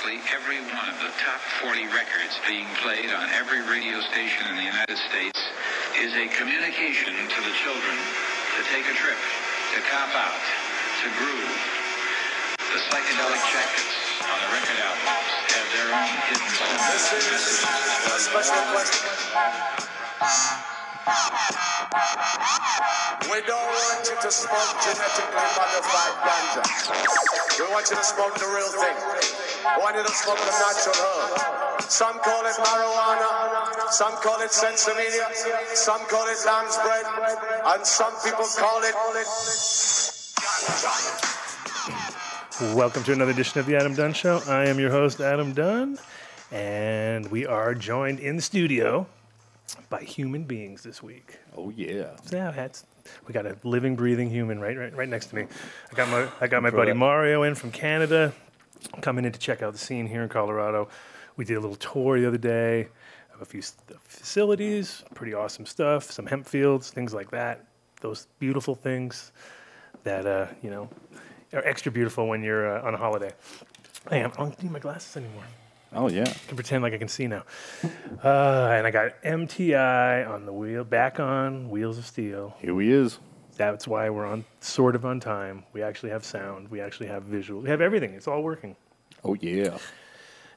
practically every one of the top 40 records being played on every radio station in the United States is a communication to the children to take a trip, to cop out, to groove. The psychedelic jackets on the record albums have their own hidden symbols and messages. Special question. We don't want you to smoke genetically modified ganja. We want you to smoke the real thing. We want you to smoke the natural herb. Some call it marijuana, some call it sensimedia, some call it lamb's bread, and some people call it ganja. Welcome to another edition of the Adam Dunn Show. I am your host, Adam Dunn, and we are joined in the studio by human beings this week. Oh yeah. Yeah, we got a living, breathing human right next to me. I got my buddy Mario in from Canada, coming in to check out the scene here in Colorado. We did a little tour the other day of a few facilities, pretty awesome stuff, some hemp fields, things like that. Those beautiful things that are extra beautiful when you're on a holiday. Hey, I don't need my glasses anymore. Oh, yeah. I can pretend like I can see now. And I got MTI on the wheel, back on Wheels of Steel. Here he is. That's why we're sort of on time. We actually have sound. We actually have visual. We have everything. It's all working. Oh, yeah.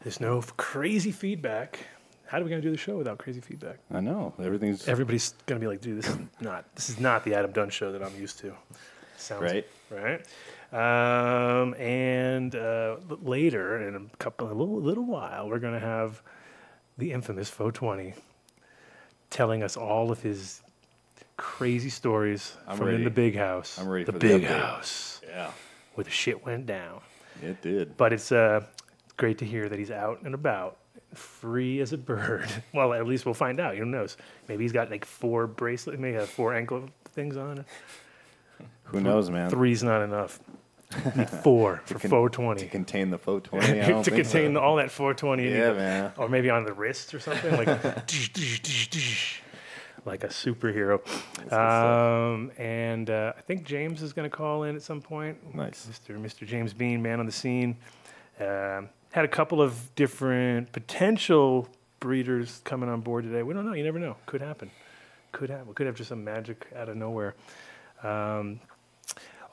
There's no crazy feedback. How are we going to do the show without crazy feedback? I know. Everybody's going to be like, dude, this is not the Adam Dunn Show that I'm used to. Sounds right. And later, in a little while, we're going to have the infamous foe20 telling us all of his crazy stories in the big house. I'm ready for the big update. House. Yeah. Where the shit went down. It did. But it's great to hear that he's out and about, free as a bird. Well, at least we'll find out. Who knows? Maybe he's got like 4 bracelets, maybe have 4 ankle things on. Who knows, man? 3's not enough. Need 4 for foe20. To contain the foe20. To contain all that 420. Yeah, man. Or maybe on the wrist or something. Like, like a superhero. And I think James is going to call in at some point. Nice. Mr. James Bean, man on the scene. Had a couple of different potential breeders coming on board today. We don't know. You never know. Could happen. We could have just some magic out of nowhere.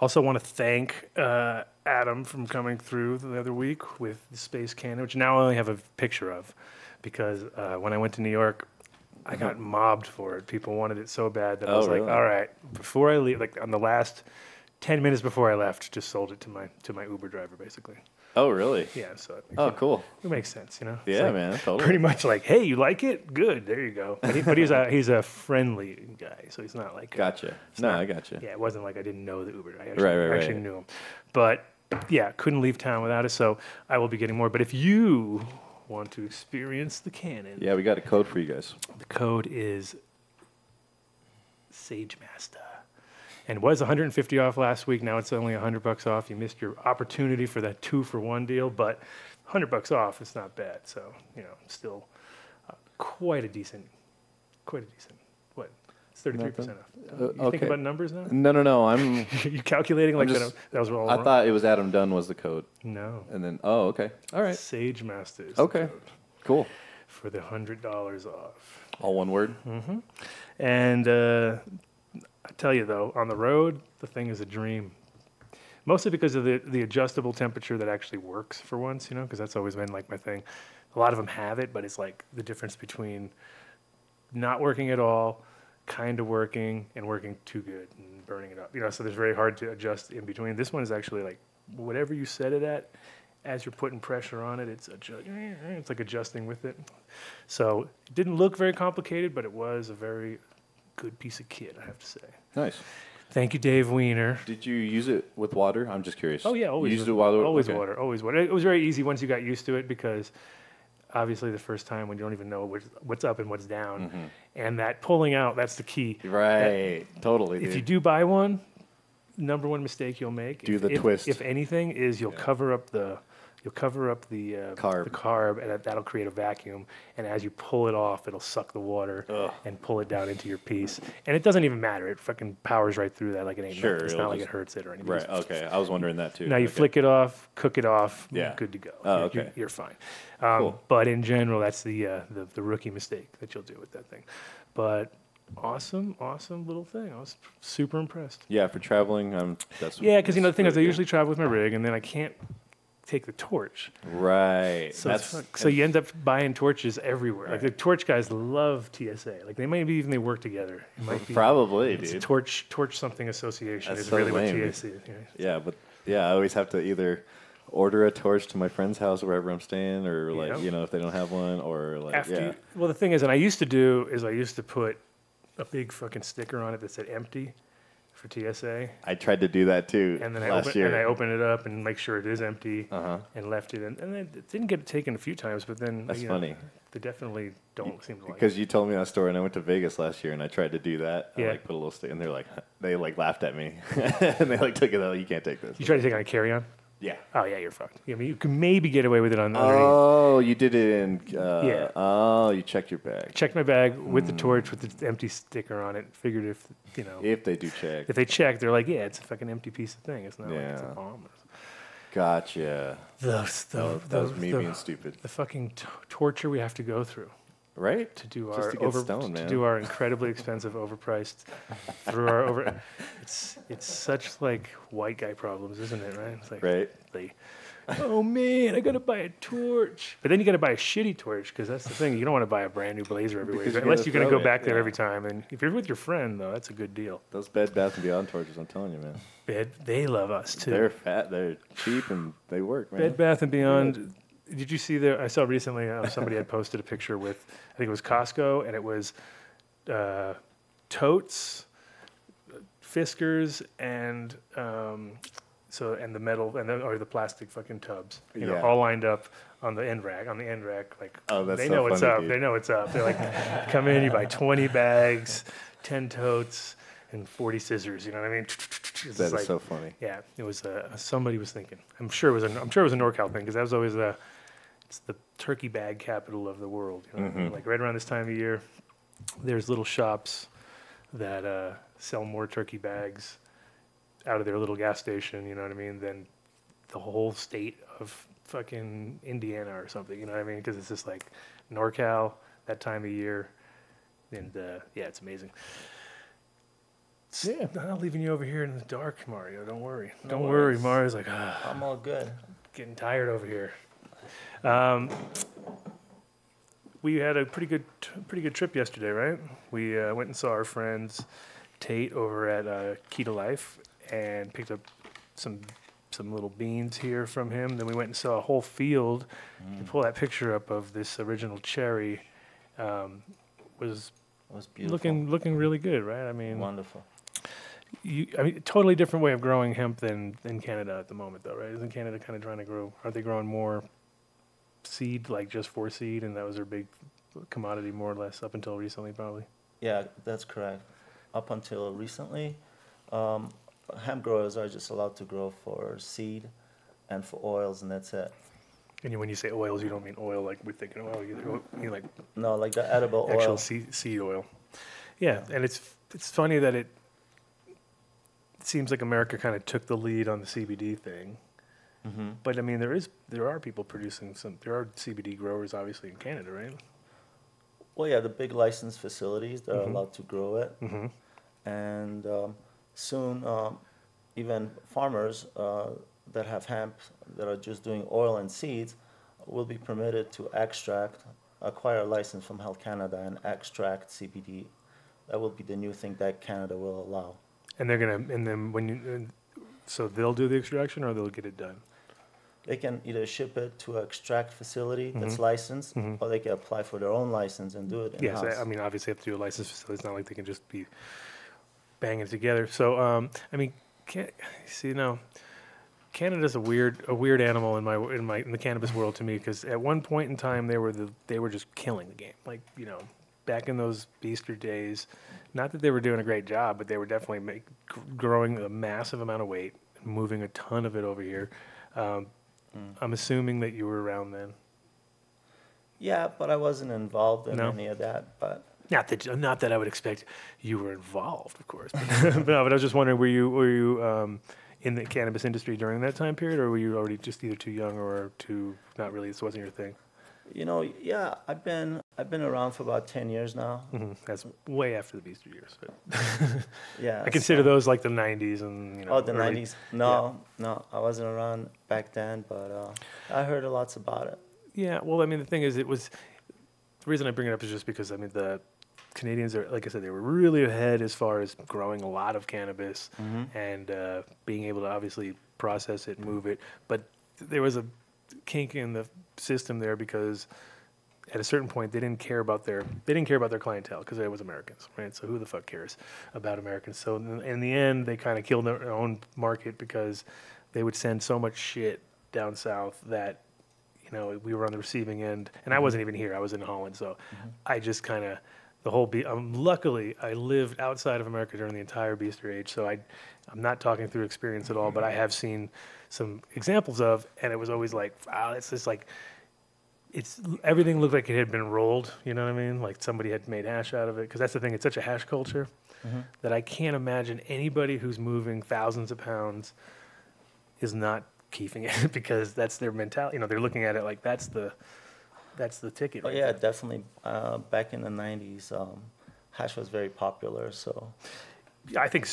Also want to thank Adam from coming through the other week with the Space Cannon, which now I only have a picture of, because when I went to New York, I got mobbed for it. People wanted it so bad that I was like, all right, before I leave, like on the last 10 minutes before I left, just sold it to my Uber driver, basically. Oh, really? Yeah. So. Cool. It makes sense, you know. Yeah, like, man. Totally. Pretty much like, hey, you like it? Good. There you go. But he's a friendly guy, so he's not like. Gotcha. I gotcha. Yeah, it wasn't like I didn't know the Uber. I actually knew him. But yeah, couldn't leave town without it. So I will be getting more. But if you want to experience the cannon, yeah, we got a code for you guys. The code is Sagemaster. And it was $150 off last week. Now it's only $100 off. You missed your opportunity for that 2-for-1 deal, but $100 off, it's not bad. So, still quite a decent. What? It's 33% off. You think about numbers now? No. I'm. You calculating like that was all I wrong? thought it was Adam Dunn was the code. No. And then, okay. All right. Sagemaster is okay. the code Cool. for the $100 off. All one word? Mm-hmm. And I tell you, though, on the road, the thing is a dream. Mostly because of the adjustable temperature that actually works for once, because that's always been like my thing. A lot of them have it, but it's like the difference between not working at all, kind of working, and working too good and burning it up. So it's very hard to adjust in between. This one is actually like whatever you set it at, as you're putting pressure on it, it's like adjusting with it. So it didn't look very complicated, but it was a very good piece of kit, I have to say. Nice. Thank you, Dave Weiner. Did you use it with water? I'm just curious. Oh, yeah, always. You used it with water? Always water, always water. It was very easy once you got used to it, because obviously the first time when you don't even know what's up and what's down, and that pulling out, that's the key. Right, totally, dude. If you do buy one, number one mistake you'll make, twist. If anything, is you'll cover up the You'll cover up the carb, and that'll create a vacuum. And as you pull it off, it'll suck the water and pull it down into your piece. And it doesn't even matter. It fucking powers right through that like it ain't nothing. It's not like it hurts it or anything. Right. Okay. I was wondering that too. Now you flick it off, cook it off. Yeah. Good to go. Oh, okay. You're fine. Cool. But in general, that's the rookie mistake that you'll do with that thing. But awesome little thing. I was super impressed. Yeah, for traveling, that's because the thing is, I usually travel with my rig, and then I can't take the torch. Right. So you end up buying torches everywhere. Right. Like the torch guys love TSA. Like they might be even they work together. It might be, probably, it's dude. Torch something association That's is so really lame, what TSA is. Yeah, but I always have to either order a torch to my friend's house wherever I'm staying, or like if they don't have one, or like well, the thing is, and I used to put a big fucking sticker on it that said empty for TSA. I tried to do that too and then last year. And I opened it up and make sure it is empty and left it. And then it didn't get taken a few times, but then that's funny. They definitely don't seem to like it. Because you told me that story, and I went to Vegas last year, and I tried to do that. Yeah. I put a little stick, and they laughed at me, and they took it out. You can't take this. You tried to take it on a carry-on? Yeah. Oh yeah, you're fucked. I mean, you can maybe get away with it on underneath. Oh, you did it in. Oh, you checked your bag. Checked my bag with the torch with the empty sticker on it. Figured if if they do check. If they check, they're like, yeah, it's a fucking empty piece of thing. It's not like it's a bomb. Gotcha. That was me being stupid. The fucking torture we have to go through. Right? To do to do our incredibly expensive, overpriced, it's such like white guy problems, isn't it? Right? It's like, right. Oh man, I gotta buy a torch. But then you gotta buy a shitty torch because that's the thing. You don't want to buy a brand new blazer everywhere unless you're gonna go back there every time. And if you're with your friend though, that's a good deal. Those Bed Bath & Beyond torches, I'm telling you, man. They love us too. They're fat, they're cheap, and they work, man. Bed Bath & Beyond. Did you see I saw recently somebody had posted a picture with, I think it was Costco, and it was totes, Fiskars, and the metal or the plastic fucking tubs, all lined up on the end rack. Like that's they know what's funny, up. dude. They know what's up. They're like, come in, you buy 20 bags, 10 totes, and 40 scissors. You know what I mean? That is so funny. Yeah, it was somebody was thinking. I'm sure it was a NorCal thing because that was always it's the turkey bag capital of the world. You know? Like right around this time of year, there's little shops that sell more turkey bags out of their little gas station. You know what I mean? Than the whole state of fucking Indiana or something. You know what I mean? Because it's just like NorCal that time of year, and it's amazing. Yeah, I'm not leaving you over here in the dark, Mario. Don't worry. Don't worry. Mario's like, I'm all good. Getting tired over here. We had a pretty good trip yesterday, right? We went and saw our friends Tate over at Key to Life and picked up some little beans here from him. Then we went and saw a whole field. You pull that picture up of this original cherry. Was beautiful. Looking really good, right? I mean, wonderful. Totally different way of growing hemp than in Canada at the moment, though, right? Isn't Canada kind of trying to grow? Aren't they growing more seed, like just for seed, and that was their big commodity, more or less, up until recently, probably? Yeah, that's correct. Up until recently, hemp growers are just allowed to grow for seed and for oils, and that's it. And when you say oils, you don't mean oil like we're thinking oil. You mean like no, like the edible actual oil. seed oil. Yeah, and it's funny that it seems like America kind of took the lead on the CBD thing. Mm-hmm. But I mean, there are people producing there are CBD growers obviously in Canada, right? Well, yeah, the big licensed facilities that are allowed to grow it, and soon even farmers that have hemp that are just doing oil and seeds will be permitted to acquire a license from Health Canada and extract CBD. That will be the new thing that Canada will allow. And so they'll do the extraction or they'll get it done? They can either ship it to an extract facility that's licensed, or they can apply for their own license and do it in-house. Yes, I mean, obviously they have to do a licensed facility. It's not like they can just be banging it together. So, I mean, Canada's a weird animal in the cannabis world to me, because at one point in time they were just killing the game. Like, back in those Beaster days, not that they were doing a great job, but they were definitely growing a massive amount of weight, moving a ton of it over here. I'm assuming that you were around then. Yeah, but I wasn't involved in any of that. But not that I would expect you were involved, of course. But, but I was just wondering, were you in the cannabis industry during that time period, or were you already just either too young or too not really? This wasn't your thing. You know, yeah, I've been around for about 10 years now. Mm-hmm. That's way after the Beaster years. But yeah, I consider those like the '90s and you know. Oh, the '90s. No, I wasn't around back then, but I heard lots about it. Yeah, well, I mean, the thing is, the reason I bring it up is just because I mean the Canadians are, like I said, they were really ahead as far as growing a lot of cannabis and being able to obviously process it and move it. But there was a kink in the system there because at a certain point they didn't care about their clientele because it was Americans, right? So who the fuck cares about Americans? So in the end, they kind of killed their own market because they would send so much shit down south that we were on the receiving end. And I wasn't even here; I was in Holland, so I just kind of. Luckily, I lived outside of America during the entire Beaster age, so I'm not talking through experience at all, but I have seen some examples of, and it was always like, wow, it's just like, everything looked like it had been rolled, you know what I mean? Like somebody had made hash out of it, because that's the thing, it's such a hash culture that I can't imagine anybody who's moving thousands of pounds is not keeping it, because that's their mentality. They're looking at it like that's the ticket. Oh, right yeah, there. definitely. Back in the 90s, hash was very popular, so. Yeah, I think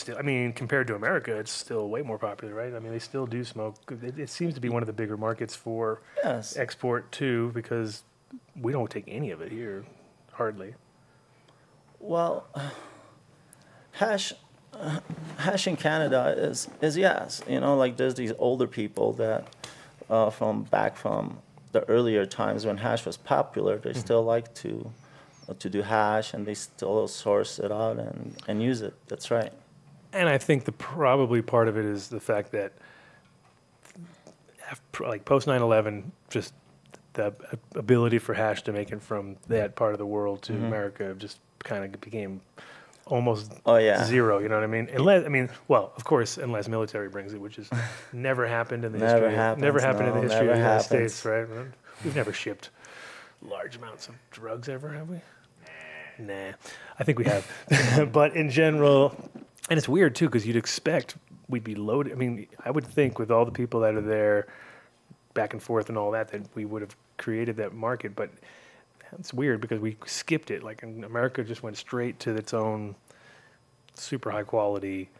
compared to America, it's still way more popular, right? I mean, they still do smoke. It seems to be one of the bigger markets for export, too, because we don't take any of it here, hardly. Well, hash in Canada is yes. Like there's these older people that from the earlier times when hash was popular, they still like to do hash, and they still source it out and use it. That's right. And I think probably part of it is the fact that, like post 9/11, just the ability for hash to make it from that part of the world to America just kind of became almost zero. You know what I mean? Of course, unless military brings it, which has never happened in the history. Never happened in the history of the United States, right? We've never shipped large amounts of drugs ever, have we? Nah, I think we have. But in general, and it's weird too, because you'd expect we'd be loaded. I mean, I would think with all the people that are there, back and forth and all that we would have created that market. But it's weird because we skipped it. Like in America, just went straight to its own super high quality,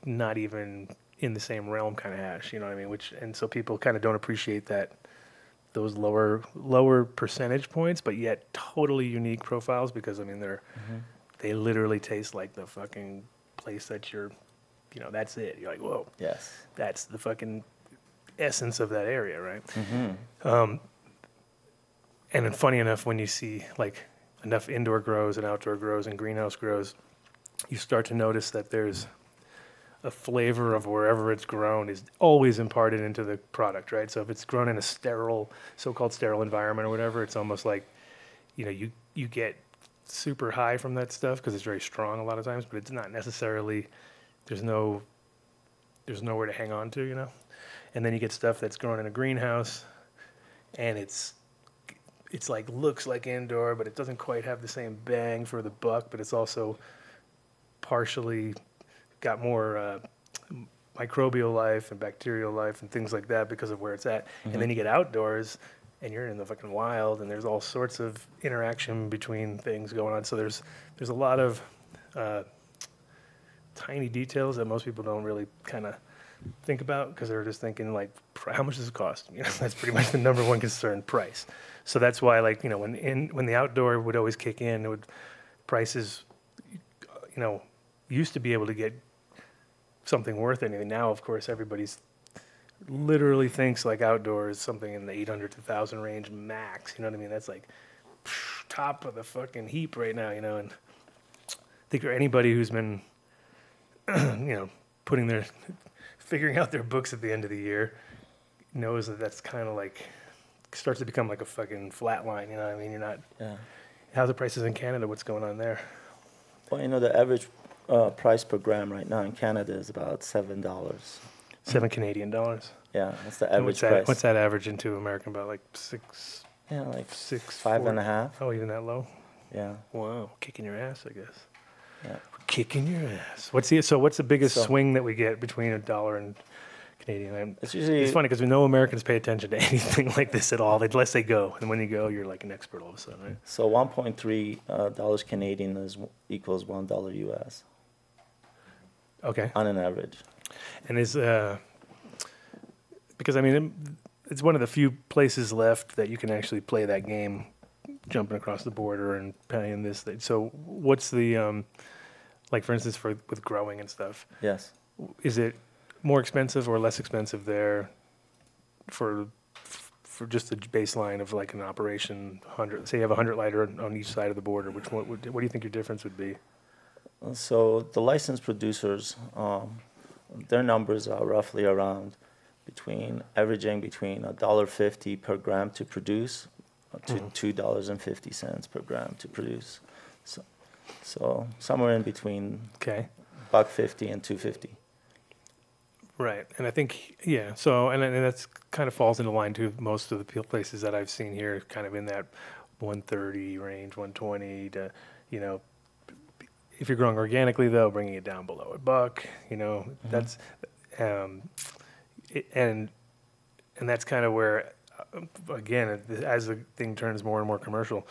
not even in the same realm kind of hash. You know what I mean? And so people kind of don't appreciate those lower percentage points, but yet totally unique profiles, because I mean they literally taste like the fucking place that that's it. You're like, whoa, yes, that's the fucking essence of that area, right? And then funny enough, when you see like enough indoor grows and outdoor grows and greenhouse grows, you start to notice that there's a flavor of wherever it's grown is always imparted into the product, right? So if it's grown in a so-called sterile environment or whatever, it's almost like, you get super high from that stuff because it's very strong a lot of times, but it's not necessarily, there's nowhere to hang on to, And then you get stuff that's grown in a greenhouse, and it's like looks like indoor, but it doesn't quite have the same bang for the buck, but it's also partially got more microbial life and bacterial life and things like that because of where it's at. And then you get outdoors and you're in the fucking wild, and there's all sorts of interaction between things going on. So there's a lot of tiny details that most people don't really kind of think about, because they're just thinking like, how much does it cost? That's pretty much the number one concern, price. So that's why, like, when the outdoor would always kick in, prices, used to be able to get something worth anything. Now, of course, everybody's literally thinks like outdoor is something in the 800 to 1,000 range max. You know what I mean? That's like top of the fucking heap right now. And I think for anybody who's been, figuring out their books at the end of the year, knows that that's kind of like starts to become like a fucking flat line. You know what I mean? You're not. Yeah. How's the prices in Canada? What's going on there? Well, the average price per gram right now in Canada is about $7. 7 Canadian dollars. Yeah, that's the And average price. what's that average into American? About like six. Yeah, like Six, 5.5. Oh, even that low? Yeah. Wow, kicking your ass, I guess. Yeah. Kicking your ass. What's the biggest swing that we get between $1 and Canadian? It's funny because we know Americans pay attention to anything like this at all, unless they go. And when you go, you're like an expert all of a sudden, right? So 1.3 dollars Canadian equals $1 US. Okay. On an average. And because I mean, it's one of the few places left that you can actually play that game, jumping across the border and paying this thing. So what's the like, for instance, with growing and stuff? Yes. Is it more expensive or less expensive there for just the baseline of like an operation 100? Say you have 100 lighter on each side of the border. What do you think your difference would be? So the licensed producers, their numbers are roughly averaging between $1.50 per gram to produce to $2.50 per gram to produce. So somewhere in between. Okay. $1.50 and $2.50. Right, and I think So and that's kind of falls into line too. Most of the places that I've seen here, kind of in that 130 range, 120 to, if you're growing organically though, bringing it down below $1. That's and that's kind of where, again, as the thing turns more and more commercial,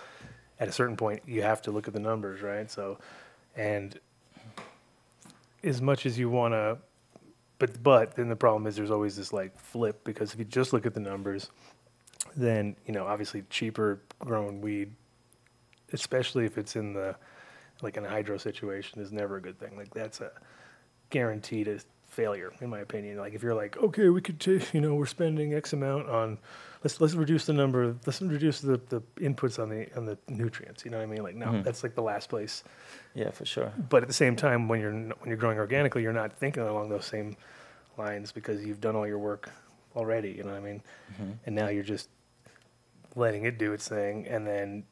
at a certain point you have to look at the numbers, right? So, and as much as you want to, but then the problem is there's always this like flip, because if you just look at the numbers, then obviously cheaper grown weed, especially if it's in the like in a hydro situation, is never a good thing. Like that's a guaranteed failure, in my opinion. Like if you're like, okay, we could take, we're spending X amount on, let's reduce the number, let's reduce the inputs on the nutrients. You know what I mean? Like no, that's like the last place. Yeah, for sure. But at the same time, when you're growing organically, you're not thinking along those same lines because you've done all your work already. You know what I mean? And now you're just letting it do its thing, and then.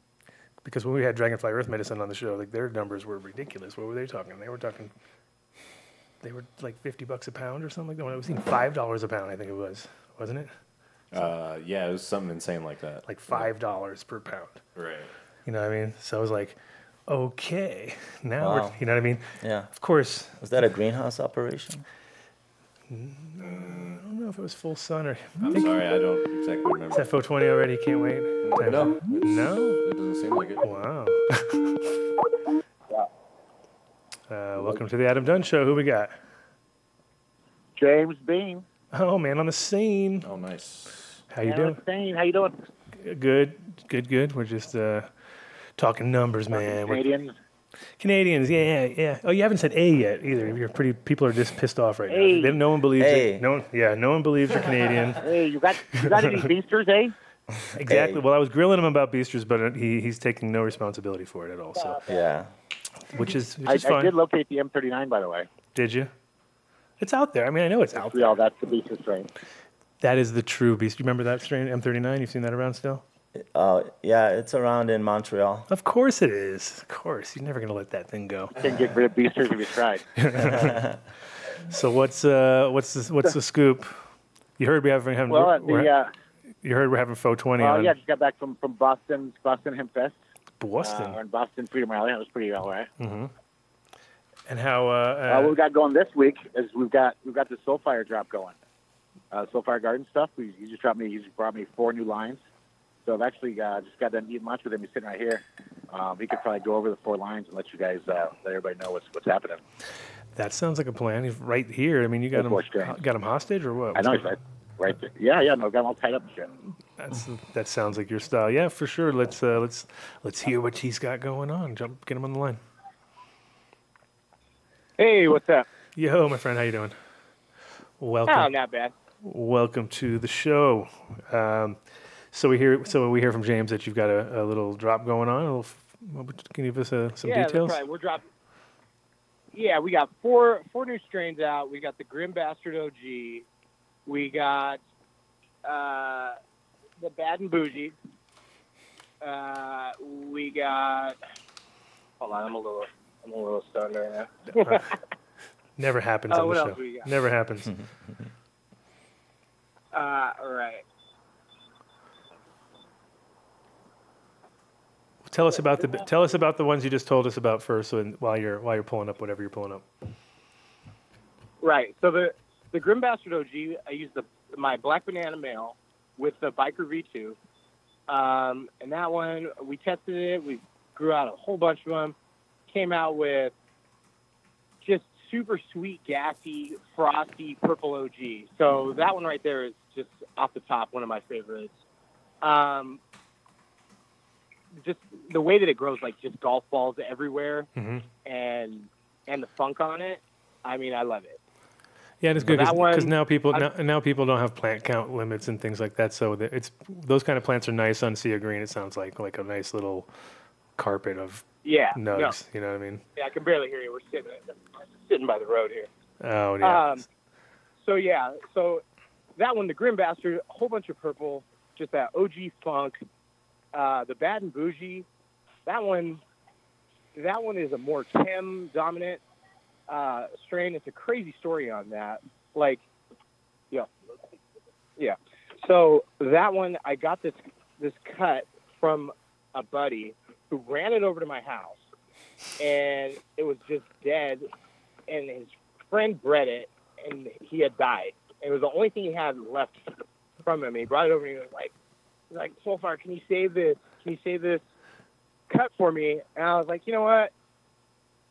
Because when we had Dragonfly Earth Medicine on the show, like their numbers were ridiculous. What were they talking? They were like $50 a pound or something like that. When I was seeing $5 a pound, I think it was, wasn't it? Yeah, it was something insane like that. Like $5 per pound. Right. You know what I mean? So I was like, okay, now Wow. you know what I mean? Yeah. Of course. Was that a greenhouse operation? I don't know if it was full sun or. I'm sorry, I don't exactly remember. Is that foe20 already? Can't wait. No. No? It doesn't seem like it. Wow. Welcome to the Adam Dunn Show. Who we got? James Bean. Oh, man on the scene. Oh, nice. How you doing? How you doing? Good. We're just talking numbers, man. Canadians. Yeah. Oh, you haven't said A yet either. People are just pissed off right A. now. No one believes A. it. No one believes you're Canadian. Hey, you got any beasters, eh? Exactly. Well, I was grilling him about beasters, but he's taking no responsibility for it at all. So Yeah. which is I fine. did locate the M39, by the way. Did you? It's out there. I mean, I know it's out there. Yeah, that's the beaster strain. That is the true beast. You remember that strain, M39? You've seen that around still? Yeah, it's around in Montreal. Of course it is. Of course. You're never going to let that thing go. Can't get rid of beasters if you tried. So what's the scoop? You heard we're having foe20 on. Yeah, just got back from Boston Hemp Fest. Boston. Or in Boston Freedom Rally. That was pretty all right. Mm-hmm. And how? What we got going this week is we've got the Soulfire drop going. Soulfire Garden stuff. He just brought me 4 new lines. So I've actually just got done eating lunch with him. He's sitting right here. He could probably go over the 4 lines and let you guys let everybody know what's happening. That sounds like a plan. He's right here. I mean, you got him hostage or what? I know he's right there. Yeah. No, got him all tied up and shit. That sounds like your style. Yeah, for sure. Let's hear what he's got going on. Get him on the line. Hey, what's up? Yo, my friend, how you doing? Welcome. Oh, not bad. Welcome to the show. So we hear from James that you've got a little drop going on. Can you give us some details? That's right. We're dropping. Yeah, we got four new strains out. We got the Grim Bastard OG. We got the Bad and Bougie. We got. Hold on, I'm a little stoned right now. Never happens on the what show. else we got? Never happens. All right. Tell us about the ones you just told us about first, and while you're pulling up whatever you're pulling up. Right. So the Grim Bastard OG, I used my Black Banana male with the Biker V2, and that one we tested it. We grew out a whole bunch of them. Came out with just super sweet, gassy, frosty purple OG. So that one right there is just off the top one of my favorites. Just the way that it grows, like just golf balls everywhere, and the funk on it. I mean, I love it. Yeah, it's good because now people don't have plant count limits and things like that. So it's those kind of plants are nice on sea green. It sounds like a nice little carpet of nugs. No. You know what I mean? Yeah, I can barely hear you. We're sitting by the road here. Oh yeah. So that one, the Grim Bastard, a whole bunch of purple, just that OG funk. The Bad and Bougie, that one is a more chem dominant strain. It's a crazy story on that. Like, yeah. So that one, I got this cut from a buddy who ran it over to my house, and it was just dead. And his friend bred it, and he had died. It was the only thing he had left from him. He brought it over, and he was like, Soulfire, can you save this? Can you save this cut for me? And I was like, you know what?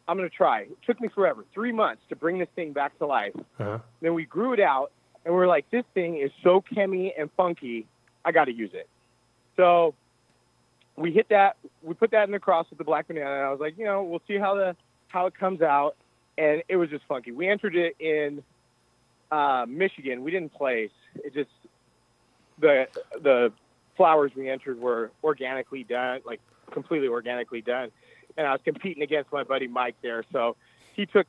I'm going to try. It took me forever, 3 months to bring this thing back to life. Then we grew it out, and we were like, this thing is so chemy and funky, I got to use it. So we put that in the cross with the Black Banana, and I was like, we'll see how it comes out. And it was just funky. We entered it in Michigan. We didn't place. It just, the flowers we entered were organically done, like completely organically done. And I was competing against my buddy Mike there. So he took.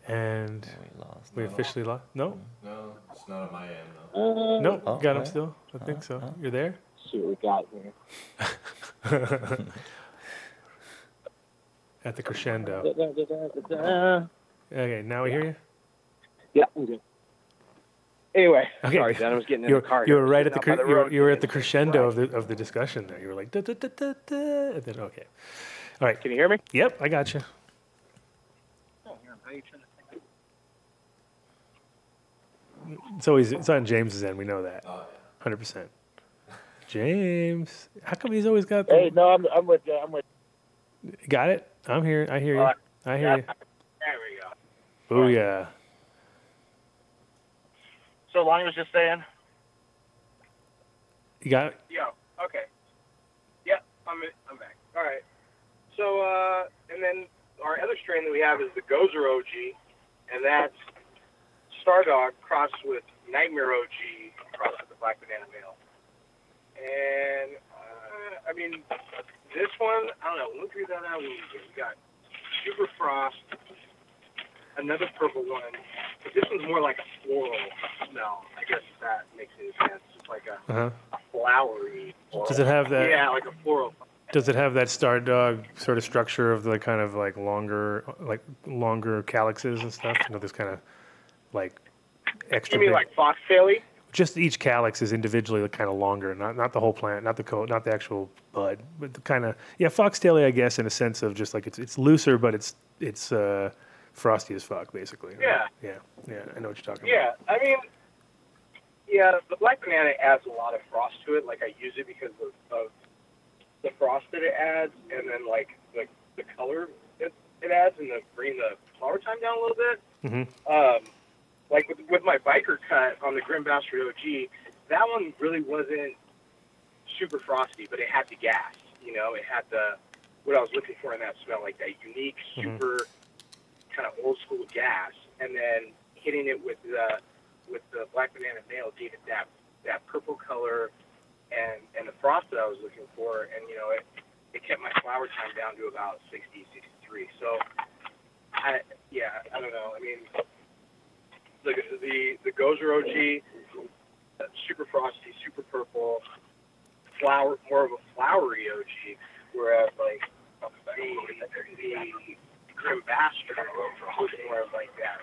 And we officially lost. No? No, it's not on my end, though. No, got him still. I think so. You're there? See what we got here. At the crescendo. Okay, now we hear you? Yeah, I'm good. Anyway, okay. Sorry, Dan, I was getting in the car. You were right at you were at the crescendo of the discussion there. You were like, da, da, da, da, da, and then, okay. All right. Can you hear me? Yep, I got you. It's on James's end. We know that. 100%. James, how come he's always got? Hey, no, I'm with you. Got it. I'm here. I hear you. I hear you. There we go. Booyah. So Lonnie was just saying. You got it. Yeah. Okay. Yep. I'm back. All right. So and then our other strain that we have is the Gozer OG, and that's Stardog crossed with Nightmare OG crossed with the Black Banana Male. And I mean, this one, I don't know. We'll figure that out. We got Super Frost, another purple one. But this one's more like a floral smell. I guess that makes any sense. It's like a flowery. Floral. Does it have that? Yeah, like a floral. Does it have that Stardog sort of structure of the kind of like longer calyxes and stuff? This kind of like extra. You mean like foxtail-y? Just each calyx is individually kind of longer, not the whole plant, not the actual bud, but the kind of foxtail-y, I guess, in a sense of just like it's looser, but it's frosty as fuck, basically. Right? Yeah. I know what you're talking about. Yeah, I mean, the Black Banana adds a lot of frost to it. Like I use it because of the frost that it adds, and then like the color it adds, and bringing the flower time down a little bit. Mm-hmm. Like with my biker cut on the Grim Bastard OG, that one really wasn't super frosty, but it had the gas. It had what I was looking for in that smell, like that unique, super kind of old school gas, and then hitting it with the Black Banana Male gave it that purple color and the frost that I was looking for, and it kept my flower time down to about 60, 63. So I don't know. I mean. The Gozer OG, super frosty, super purple, more of a flowery OG, whereas like the ambassador for hosting more of like that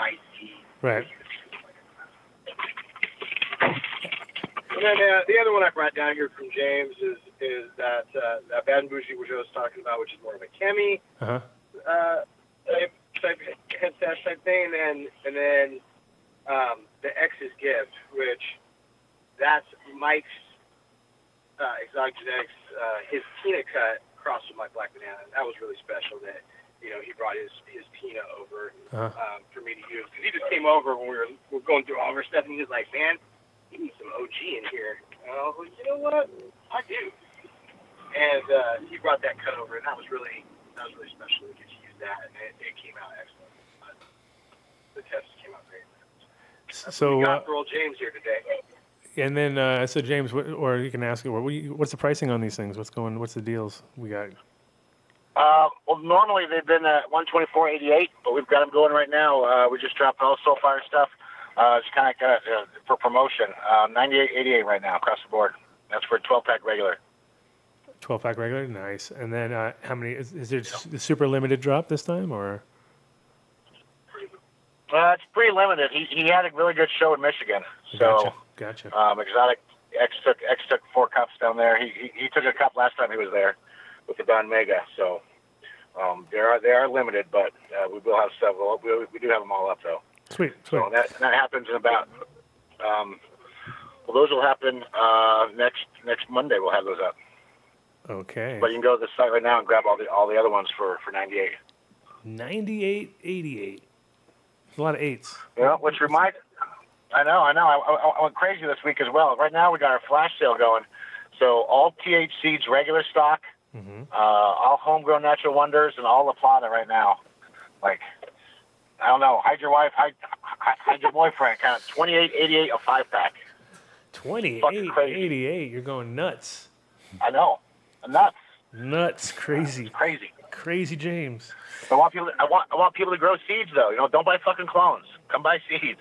iced tea. Right. And then the other one I brought down here from James is that Bad and Bougie, which I was talking about, which is more of a chemi type headset type thing, and then the X's Gift, which that's Mike's Exotic Genetics, his Tina cut crossed with my Black Banana. That was really special that, he brought his Tina over for me to use. Because he just came over when we were going through all of our stuff, and he was like, man, you need some OG in here. And I was like, you know what? I do. And he brought that cut over, and that was really special to get to use that, and it came out excellent. The test came out great. So we got for old James here today. And then so James, or you can ask, what's the pricing on these things? What's the deals we got? Well, normally they've been at $124.88, but we've got them going right now. We just dropped all Soulfire stuff. It's kind of for promotion. $98.88 right now across the board. That's for a 12-pack regular. 12-pack regular, nice. And then how many? Is it a super limited drop this time, or? It's pretty limited. He had a really good show in Michigan. So, Gotcha. Exotic X took 4 cups down there. He took a cup last time he was there with the Don Mega. So they are limited, but we will have several. We do have them all up though. Sweet. So that happens in about. Those will happen next Monday. We'll have those up. Okay. But you can go to the site right now and grab all the other ones for $98. $98.88. A lot of 8s. Yeah, which reminds. I know. I went crazy this week as well. Right now we got our flash sale going. So all THC's regular stock, all homegrown natural wonders, and all La Plata right now. Like, I don't know, hide your wife, hide your boyfriend. Kind of $28.88 a 5-pack. $28.88. You're going nuts. I know, nuts. Nuts, crazy. Crazy James. I want people to grow seeds though. Don't buy fucking clones. Come buy seeds.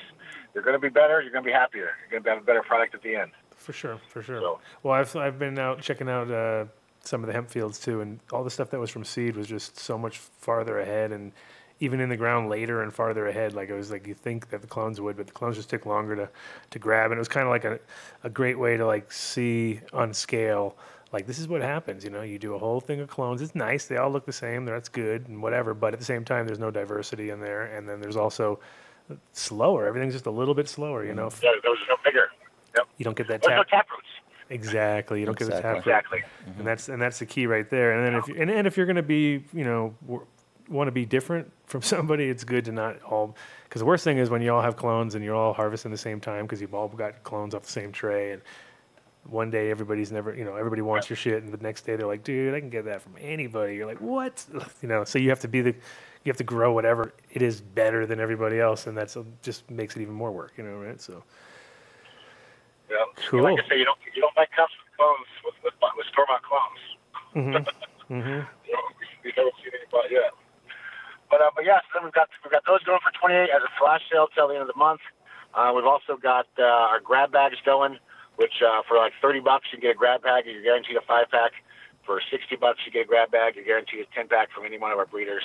You're going to be better. You're going to be happier. You're going to have a better product at the end. For sure. So. Well, I've been out checking out some of the hemp fields too, and all the stuff that was from seed was just so much farther ahead, and even in the ground later and farther ahead. Like it was like you think that the clones would, but the clones just took longer to grab, and it was kind of like a great way to like see on scale. Like, this is what happens, you do a whole thing of clones. It's nice. They all look the same. That's good and whatever. But at the same time, there's no diversity in there. And then there's also slower. Everything's just a little bit slower, Yeah, those are no bigger. Yep. You don't get that no tap roots. Exactly. You don't get the tap root. Exactly. And that's the key right there. And then if you're going to be, want to be different from somebody, it's good to not all, because the worst thing is when you all have clones and you're all harvesting the same time because you've all got clones off the same tray, and one day everybody wants your shit, and the next day they're like, dude, I can get that from anybody. You're like, what? So you have to grow whatever it is better than everybody else, and that's just makes it even more work, right? So. Yeah. Cool. Like I say, you don't buy cups with clones with store-bought clones. We haven't seen anybody yet. But yeah, so we've got those going for $28 as a flash sale till the end of the month. We've also got our grab bags going, which for like $30 you can get a grab bag. You're guaranteed a 5-pack. For $60 you get a grab bag. You're guaranteed a 10-pack from any one of our breeders.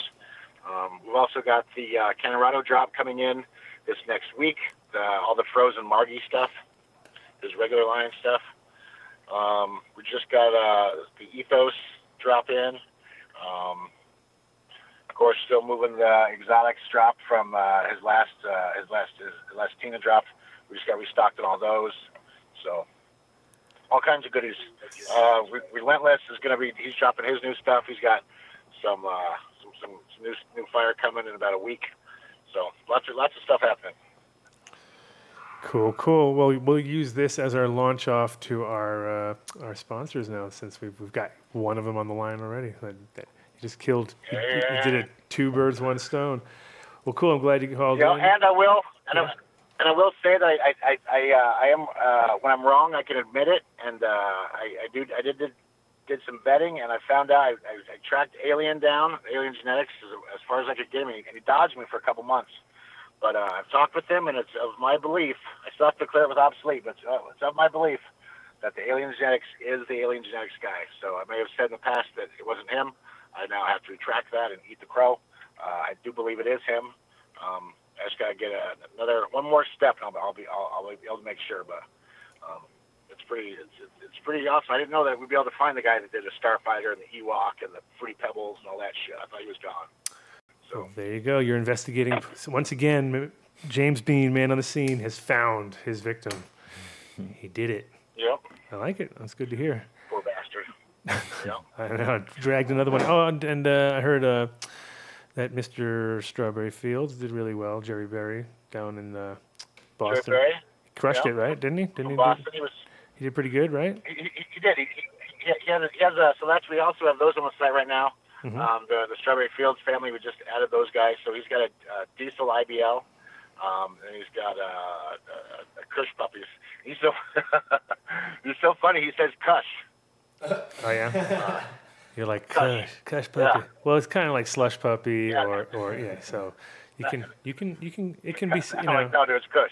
We've also got the Colorado drop coming in this next week. All the frozen Margie stuff, his regular line stuff. We just got the Ethos drop in. Of course, still moving the Exotics drop from his last Tina drop. We just got restocked on all those. So, all kinds of goodies. Relentless is going to be. He's dropping his new stuff. He's got some new fire coming in about a week. So lots of stuff happening. Cool. Well, we'll use this as our launch off to our sponsors now, since we've got one of them on the line already. You just killed. You did it 2 birds, 1 stone. Well, cool. I'm glad you called in. And I will. And I will say that I am when I'm wrong, I can admit it, and I did some betting, and I found out I tracked Alien down, Alien Genetics, as far as I could get him, and he dodged me for a couple months. But I've talked with him, and it's of my belief. I still have to declare it was obsolete, but it's of my belief that the Alien Genetics is the Alien Genetics guy. So I may have said in the past that it wasn't him. I now have to retract that and eat the crow. I do believe it is him. I just got to get one more step, and I'll be able to make sure. But it's pretty awesome. I didn't know that we'd be able to find the guy that did the Starfighter and the Ewok and the Fruity Pebbles and all that shit. I thought he was gone. So well, there you go. You're investigating. So once again, James Bean, man on the scene, has found his victim. He did it. Yep. I like it. That's good to hear. Poor bastard. Yep. I know. Dragged another one. Oh, and I heard that Mr. Strawberry Fields did really well. Jerry Berry down in Boston. Jerry Berry? Crushed it, right? Didn't he? From Boston, he did pretty good, right? He did. He has a selection. We also have those on the site right now. Mm-hmm. The Strawberry Fields family, we just added those guys. So he's got a Diesel IBL, and he's got a Kush puppy. He's so funny. He says Kush. Oh yeah. You're like Kush puppy. Yeah. Well, it's kind of like slush puppy, or yeah. So you can it can be you know. Like, no, dude, it's Kush.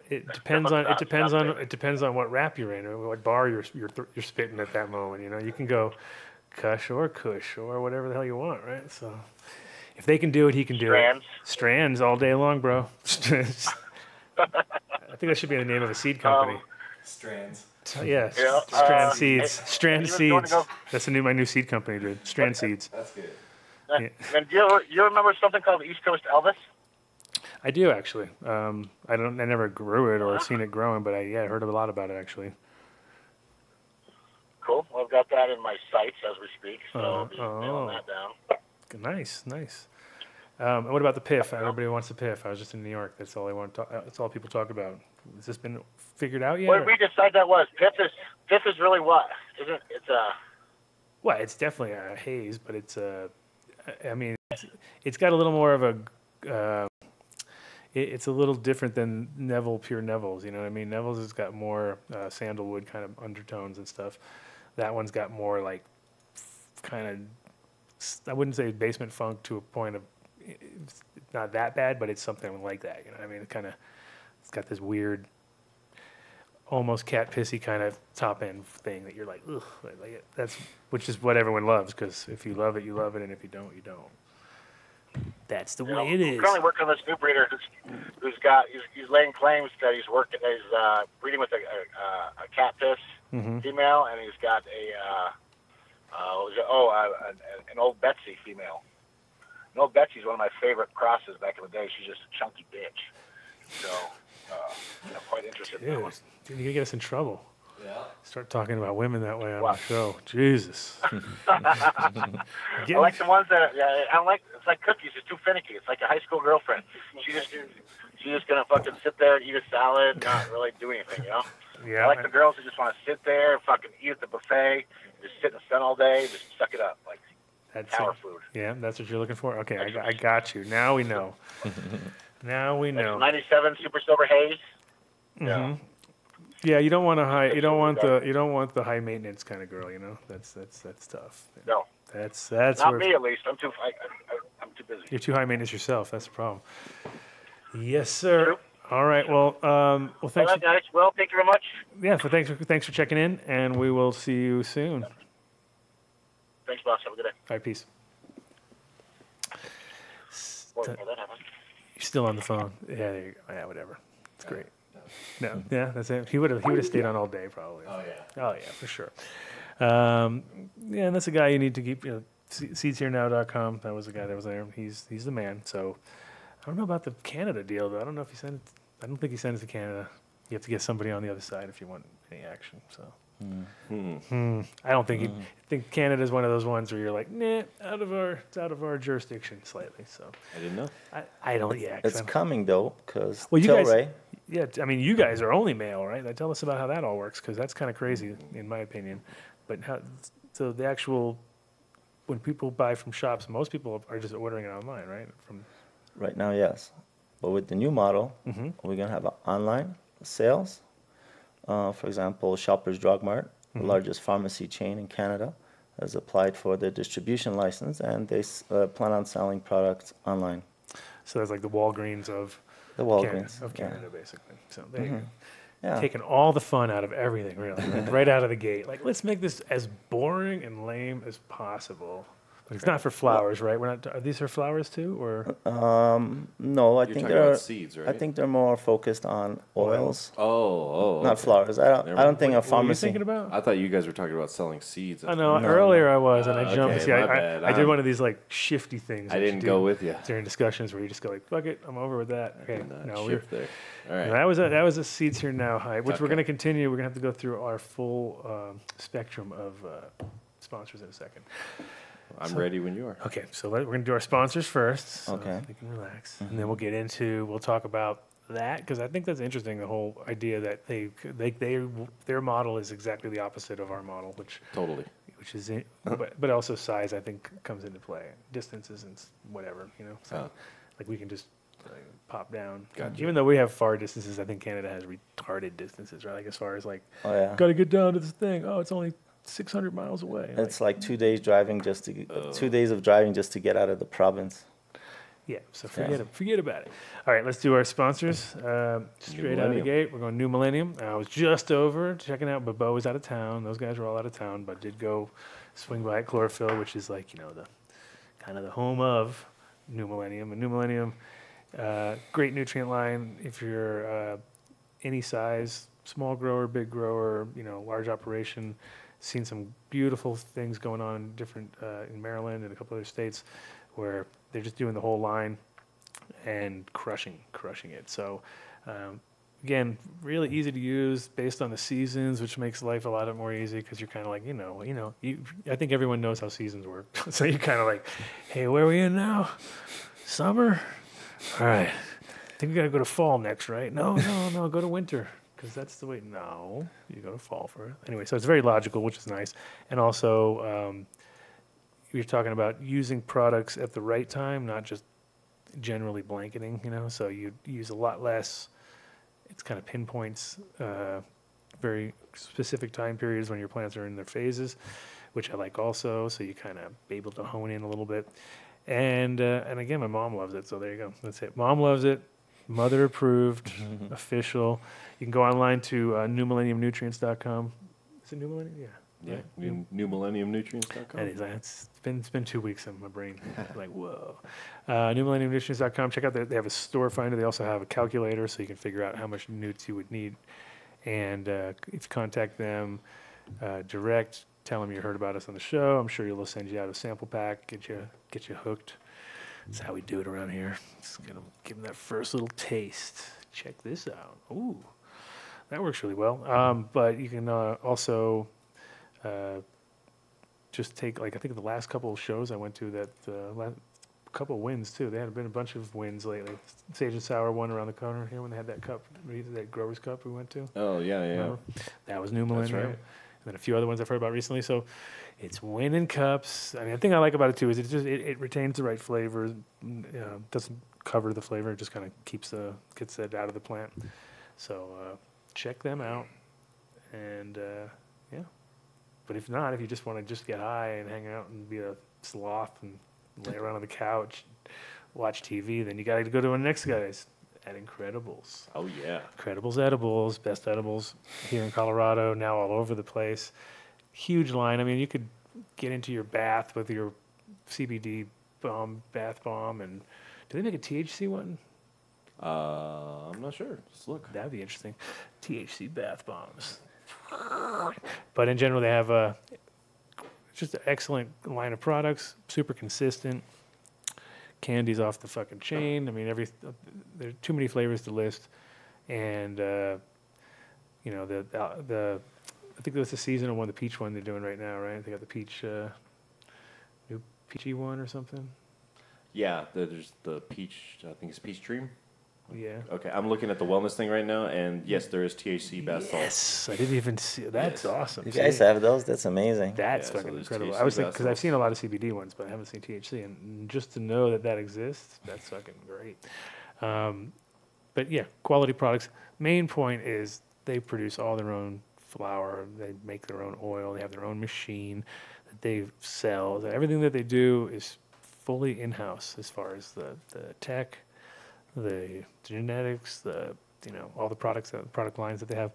It depends on what rap you're in or what bar you're spitting at that moment. You know, you can go Kush or Kush or whatever the hell you want, right? So if they can do it, he can do it. Strands all day long, bro. Strands. I think that should be the name of a seed company. Strands. Yeah, Strand Seeds. Strand Seeds. That's my new seed company, dude. Strand Seeds. That's good. Yeah. And do you remember something called the East Coast Elvis? I do actually. I never grew it or seen it growing, but I heard a lot about it actually. Cool. Well, I've got that in my sights as we speak, so I'll be nailing that down. Nice. And what about the PIF? Everybody wants the PIF. I was just in New York. That's all they want to talk. That's all people talk about. Has this been figured out yet? What did we decide that was? PIF is really what? Isn't it's a? Well, it's definitely a haze, but it's a. I mean, it's got a little more of a. It's a little different than Pure Neville's. You know what I mean? Neville's has got more sandalwood kind of undertones and stuff. That one's got more like kind of. I wouldn't say basement funk to a point of. It's not that bad, but it's something like that. You know what I mean? It's got this weird, almost cat pissy kind of top end thing that you're like, ugh, like which is what everyone loves, because if you love it, you love it, and if you don't, you don't. That's the way it is. I'm currently working on this new breeder he's laying claims that he's breeding with a cat piss female, and he's got an old Betsy female. An old Betsy's one of my favorite crosses back in the day. She's just a chunky bitch. So, I'm quite interested in that one. Dude, you're going to get us in trouble. Yeah. Start talking about women that way on the show. Jesus. I like the ones that, I don't like, it's like cookies. It's too finicky. It's like a high school girlfriend. She's just going to fucking sit there and eat a salad, not really do anything, you know? Yeah. I like the girls who just want to sit there and fucking eat at the buffet, just sit in the sun all day, just suck it up. Like, power food. Yeah, that's what you're looking for? Okay, I got you. Now we know. Now we know. 97 Super Silver Haze. Mm-hmm. Yeah, you don't want the high maintenance kind of girl, you know. That's tough. No. That's not me at least. I'm too busy. You're too high maintenance yourself. That's the problem. Yes, sir. True. All right. Well, thanks. All right, guys. Well, thank you very much. Yeah. So thanks for checking in, and we will see you soon. Thanks, boss. Have a good day. All right. Peace. That happened. You're still on the phone. Yeah. There you go. Yeah. Whatever. It's great. No. Yeah. That's it. He would have stayed on all day probably. Oh yeah. Oh yeah, for sure. Yeah, and that's a guy you need to keep. Seedsherenow.com. That was the guy that was there. He's the man. So I don't know about the Canada deal though. I don't know if he sent it. I don't think he sent it to Canada. You have to get somebody on the other side if you want any action. So I don't think I think Canada is one of those ones where you're like, nah, it's out of our jurisdiction slightly. So I didn't know. I don't. Yeah, it's coming though, because Tilray. Yeah, I mean, you guys are only mail, right? Tell us about how that all works, because that's kind of crazy, in my opinion. But so the actual, when people buy from shops, most people are just ordering it online, right? Right now, yes. But with the new model, we're going to have online sales. For example, Shoppers Drug Mart, the largest pharmacy chain in Canada, has applied for the distribution license, and they plan on selling products online. So that's like the Walgreens of Canada, basically. So there you go. Yeah. Taking all the fun out of everything, really, right out of the gate. Like, let's make this as boring and lame as possible. But it's not for flowers, right? We're not. Are these for flowers too, or? No, I You're think talking about seeds, right? I think they're more focused on oils, not okay. flowers. I don't think a What are you pharmacy. thinking about? I thought you guys were talking about selling seeds. I know. Earlier I was, and I jumped. okay, See, my bad. I did one of these like shifty things. I that didn't you go do with you. during discussions where you just go like, "Fuck it, I'm over with that." Okay, no, we're there. All right. that was a Seeds Here Now hype, which we're Okay. going to continue. We're going to have to go through our full spectrum of sponsors in a second. I'm ready when you are. Okay, so we're going to do our sponsors first. So Okay. they can relax, and then we'll talk about that because I think that's interesting. The whole idea that their model is exactly the opposite of our model, which is but also size I think comes into play, distances and whatever, So like we can just pop down. Gotcha. Even though we have far distances, I think Canada has retarded distances, right? Like as far as like, Oh, got to get down to this thing. Oh, it's only 600 miles away. It's like 2 days driving 2 days of driving just to get out of the province. Yeah, so forget about it. All right, let's do our sponsors. Straight out of the gate, we're going New Millennium. I was just over checking out, but Bo was out of town. Those guys were all out of town, but did go swing by at Chlorophyll, which is like, the kind of the home of New Millennium. And New Millennium, great nutrient line if you're any size, small grower, big grower, large operation. Seen some beautiful things going on in Maryland and a couple other states where they're just doing the whole line and crushing it. So again, really easy to use based on the seasons, which makes life a lot more easy because you're kind of like, I think everyone knows how seasons work. So you're kind of like, hey, where are we in now? Summer? All right. I think we got to go to fall next, right? No, go to winter. Because that's the way. No, you go to fall for it. Anyway, so it's very logical, which is nice. And also, you're talking about using products at the right time, not just generally blanketing, So you use a lot less. It's kind of pinpoints very specific time periods when your plants are in their phases, which I like also. So you kind of be able to hone in a little bit. And again, my mom loves it. So there you go. That's it. Mom loves it. Mother approved, official. You can go online to newmillenniumnutrients.com. Is it New Millennium? Yeah. Yeah. Newmillenniumnutrients.com. It is. It's been 2 weeks in my brain. Like, whoa. Newmillenniumnutrients.com. Check out they have a store finder. They also have a calculator so you can figure out how much nutes you would need. And if you contact them direct, tell them you heard about us on the show. I'm sure they'll send you out a sample pack, get you hooked. That's how we do it around here. Just gonna give them that first little taste. Check this out. Ooh, that works really well. But you can also just take, like, I think the last couple of shows I went to that couple of wins too. There had been a bunch of wins lately. Sage and Sour one around the corner here when they had that cup, that Growers Cup we went to. Oh yeah. Remember? That was New Millennium. That's right. And then a few other ones I've heard about recently. So it's winning cups. I mean, the thing I like about it too is it retains the right flavor. Doesn't cover the flavor. It just kind of gets it out of the plant. So check them out. And yeah. But if not, if you just want to just get high and hang out and be a sloth and lay around on the couch, watch TV, then you got to go to our next guys at Incredibles. Oh yeah. Incredibles edibles, best edibles here in Colorado, now all over the place. Huge line. I mean, you could get into your bath with your CBD bath bomb. And do they make a THC one? I'm not sure. Just look. That'd be interesting. THC bath bombs. But in general, they have just an excellent line of products, super consistent. Candy's off the fucking chain. I mean, there are too many flavors to list, and I think that's the seasonal one, the peach one they're doing right now, right? They got the peach, new peachy one or something. Yeah, there's the peach. I think it's peach dream. Yeah. Okay, I'm looking at the wellness thing right now, and yes, there is THC bath salt. Yes, I didn't even see. That's awesome. You guys have those? That's amazing. That's Yeah, fucking so incredible. THC I was thinking, bath because I've salts. seen a lot of CBD ones, but I haven't seen THC, and just to know that exists, that's fucking great. But yeah, quality products. Main point is they produce all their own flour. They make their own oil. They have their own machine that they sell. Everything that they do is fully in-house as far as the tech, the genetics, all the product lines that they have.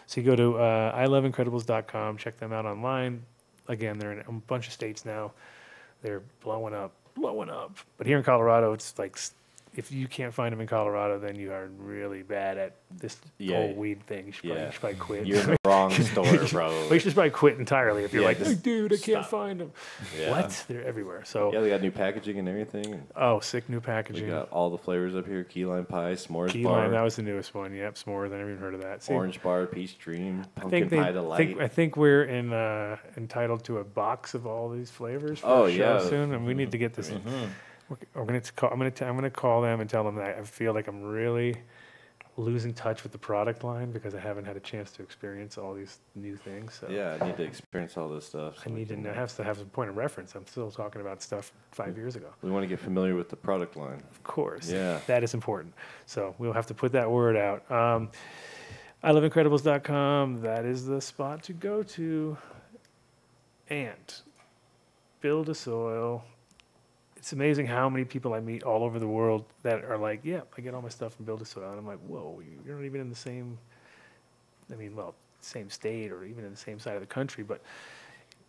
So you go to iloveincredibles.com, check them out online. Again, they're in a bunch of states now. they're blowing up. But here in Colorado, it's like, if you can't find them in Colorado, then you are really bad at this whole weed thing. You should probably quit. You're in the wrong store, bro. Well, you should probably quit entirely if you're like, hey, dude, I can't stop. find them. Yeah. What? They're everywhere. So yeah, they got new packaging and everything. Oh, sick new packaging. We got all the flavors up here: key lime pie, s'mores Key bar. lime, that was the newest one. Yep, s'mores. I never even heard of that. See, orange bar, peach dream, pumpkin pie delight. I think we're entitled to a box of all these flavors for a show soon, and we need to get this. I'm going to call them and tell them that I feel like I'm really losing touch with the product line because I haven't had a chance to experience all these new things. So yeah, I need to experience all this stuff. I need to have some point of reference. I'm still talking about stuff 5 years ago. We want to get familiar with the product line. Of course. Yeah. That is important. So we'll have to put that word out. iloveincredibles.com. That is the spot to go to. And Build a Soil. It's amazing how many people I meet all over the world that are like, yeah, I get all my stuff from Build a Soil. And I'm like, whoa, you're not even in the same, same state or even in the same side of the country. But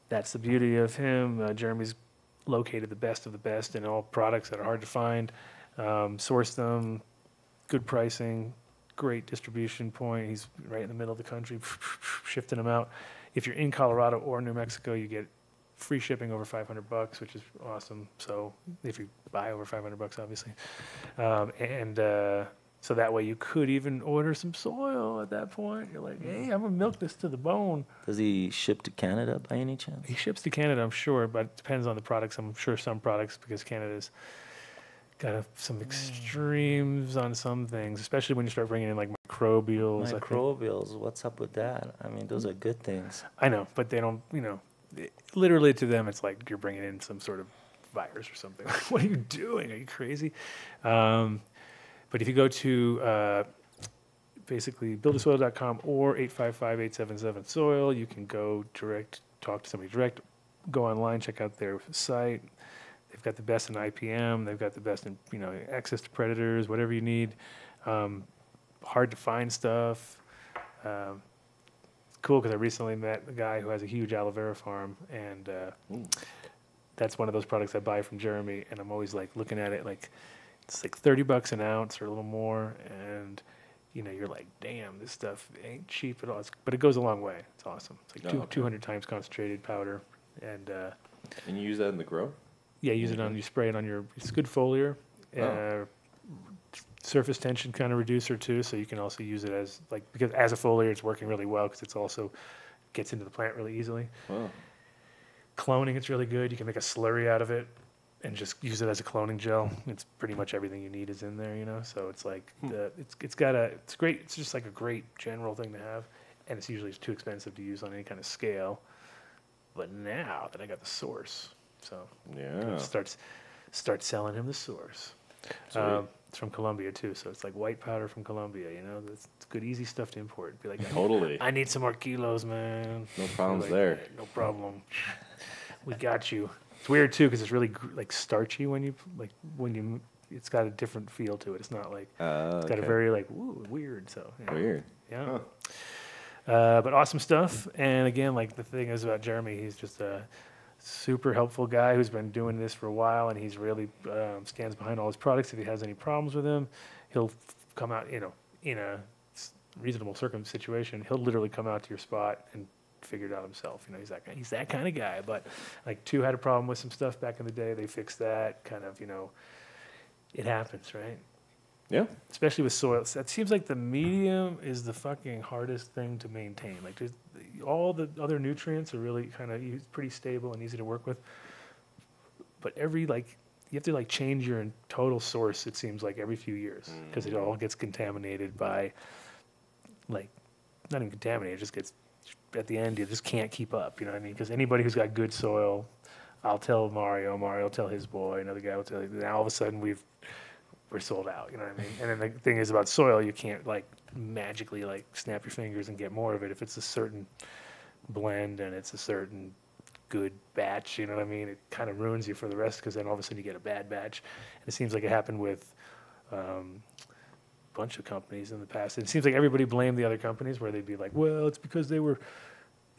that's the beauty of him. Jeremy's located the best of the best in all products that are hard to find. Source them, good pricing, great distribution point. He's right in the middle of the country, shifting them out. If you're in Colorado or New Mexico, you get free shipping over $500, which is awesome. So if you buy over $500, obviously, so that way you could even order some soil at that point. You're like, hey, I'm gonna milk this to the bone. Does he ship to Canada by any chance? He ships to Canada, I'm sure, but it depends on the products. I'm sure some products, because Canada's got some extremes on some things, especially when you start bringing in like microbials. Microbials, what's up with that? I mean, those are good things. I know, but they don't, literally to them, it's like you're bringing in some sort of virus or something. Like, what are you doing? Are you crazy? But if you go to basically buildasoil.com or 855-877-SOIL, you can go direct, talk to somebody direct, go online, check out their site. They've got the best in IPM. They've got the best in, access to predators, whatever you need. Hard to find stuff. Cool, because I recently met a guy who has a huge aloe vera farm, and that's one of those products I buy from Jeremy, and I'm always like looking at it like it's like $30 an ounce or a little more, and you're like, damn, this stuff ain't cheap at all. But it goes a long way. It's awesome. It's like 200 times concentrated powder, and you use that in the grow? Yeah, use it on, you spray it on it's good foliar, surface tension kind of reducer too, so you can also use it as because as a foliar it's working really well because it's also gets into the plant really easily. Wow. Cloning, it's really good. You can make a slurry out of it and just use it as a cloning gel. It's pretty much everything you need is in there, so it's like it's great. It's just like a great general thing to have, and it's usually too expensive to use on any kind of scale. But now that I got the source, so yeah, start selling him the source. It's from Colombia too, so it's like white powder from Colombia. It's good, easy stuff to import. Be like, totally. I need some more kilos, man. No problems there. No problem. We got you. It's weird too because it's really starchy when you it's got a different feel to it. It's not like it's got a very weird. So weird. Yeah. Huh. But awesome stuff. And again, the thing is about Jeremy, he's just a super helpful guy who's been doing this for a while, and he's really stands behind all his products. If he has any problems with them, he'll come out, in a reasonable situation. He'll literally come out to your spot and figure it out himself. He's that kind of guy. But Two had a problem with some stuff back in the day. They fixed that. It happens, right? Yeah. Especially with soil. That seems like the medium is the fucking hardest thing to maintain. All the other nutrients are really kind of pretty stable and easy to work with. But you have to change your total source, it seems like, every few years because it all gets contaminated by, not even contaminated, it just gets, at the end, you just can't keep up, you know what I mean? Because anybody who's got good soil, I'll tell Mario will tell his boy, another guy will tell you, now all of a sudden we're sold out, you know what I mean? And then the thing is about soil, you can't magically snap your fingers and get more of it. If it's a certain blend and it's a certain good batch, you know what I mean? It kind of ruins you for the rest because then all of a sudden you get a bad batch. And it seems like it happened with a bunch of companies in the past. It seems like everybody blamed the other companies where they'd be like, well, it's because they were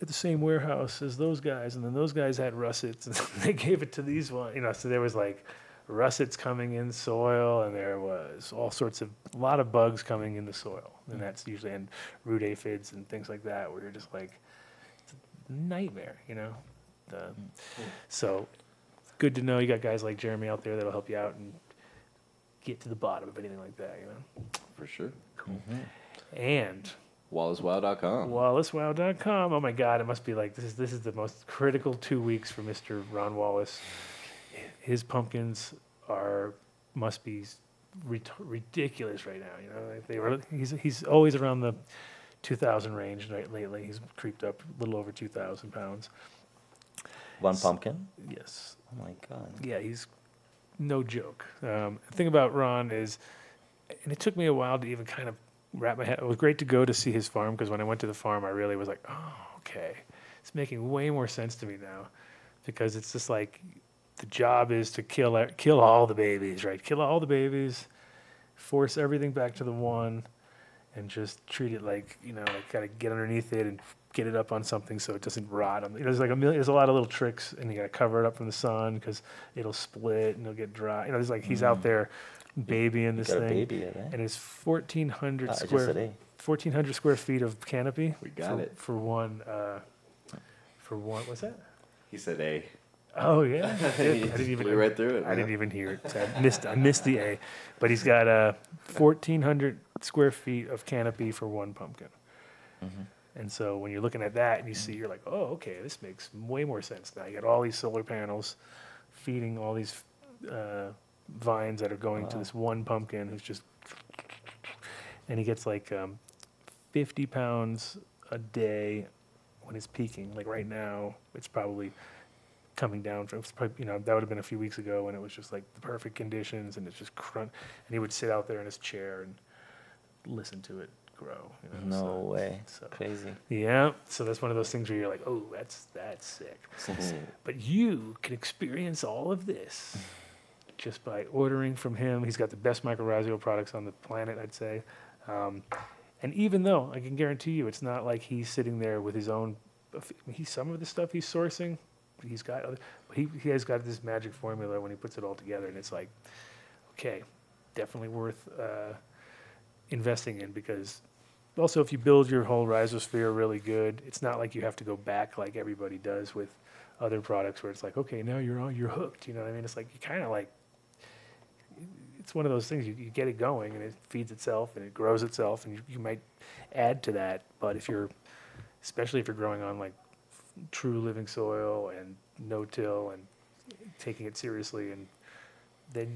at the same warehouse as those guys, and then those guys had russets, and they gave it to these ones. So there was like russets coming in soil, and there was all sorts of a lot of bugs coming in the soil, and that's usually and root aphids and things like that, where you're just like, it's a nightmare. So good to know you got guys like Jeremy out there that'll help you out and get to the bottom of anything like that. For sure. Cool. And WallaceWow.com. WallaceWow.com. Oh my God! It must be like this is the most critical 2 weeks for Mr. Ron Wallace. His pumpkins must be ridiculous right now. He's always around the 2,000 range right lately. He's creeped up a little over 2,000 pounds. One pumpkin? Yes. Oh my God. Yeah, he's no joke. The thing about Ron is, and it took me a while to even kind of wrap my head. It was great to go to see his farm, because when I went to the farm, I really was like, oh, okay. It's making way more sense to me now, because it's just like the job is to kill all the babies, right? Kill all the babies, force everything back to the one, and just treat it like, like gotta get underneath it and get it up on something so it doesn't rot. There's like there's a lot of little tricks, and you gotta cover it up from the sun because it'll split and it'll get dry. There's like he's out there babying this thing, and it's 1,400 square feet of canopy. We got it for one. What's that? He said A. Oh yeah, I didn't even flew right through it. I didn't even hear it. So I missed the A, but he's got 1,400 square feet of canopy for one pumpkin. Mm-hmm. And so when you're looking at that and you see, you're like, oh, okay, this makes way more sense now. You got all these solar panels feeding all these vines that are going to this one pumpkin who's just, and he gets like 50 pounds a day when it's peaking. Like right now, it's probably coming down from, that would have been a few weeks ago when it was just like the perfect conditions, and it's just and he would sit out there in his chair and listen to it grow. No way. Crazy. Yeah. So that's one of those things where you're like, oh, that's sick. But you can experience all of this just by ordering from him. He's got the best mycorrhizal products on the planet, I'd say. And even though I can guarantee you, it's not like he's sitting there with his own. Some of the stuff he's sourcing, but he's got other. He has got this magic formula when he puts it all together, and it's like, okay, definitely worth investing in, because also if you build your whole rhizosphere really good, it's not like you have to go back like everybody does with other products where it's like, okay, now you're hooked. You know what I mean? It's like you kind of like. It's one of those things, you get it going and it feeds itself and it grows itself, and you might add to that. But especially if you're growing on like true living soil and no-till and taking it seriously, and then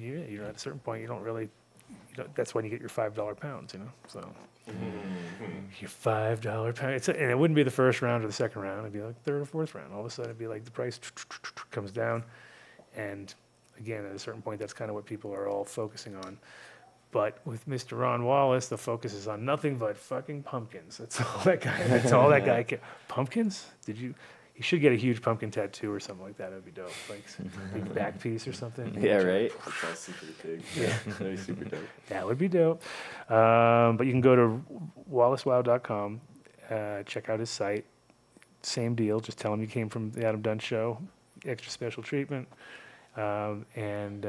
at a certain point that's when you get your $5 pounds, so your $5 pound, and it wouldn't be the first round or the second round, it'd be like third or fourth round. All of a sudden it'd be like the price comes down, and again, at a certain point, that's kind of what people are all focusing on. But with Mr. Ron Wallace, the focus is on nothing but fucking pumpkins. That's all that guy. That's all that guy can. Pumpkins? You should get a huge pumpkin tattoo or something like that. It'd be dope, like big back piece or something. Yeah, right. It's all super big. Yeah, that'd be super dope. That would be dope. But you can go to WallaceWow.com, check out his site. Same deal. Just tell him you came from the Adam Dunn Show. Extra special treatment. And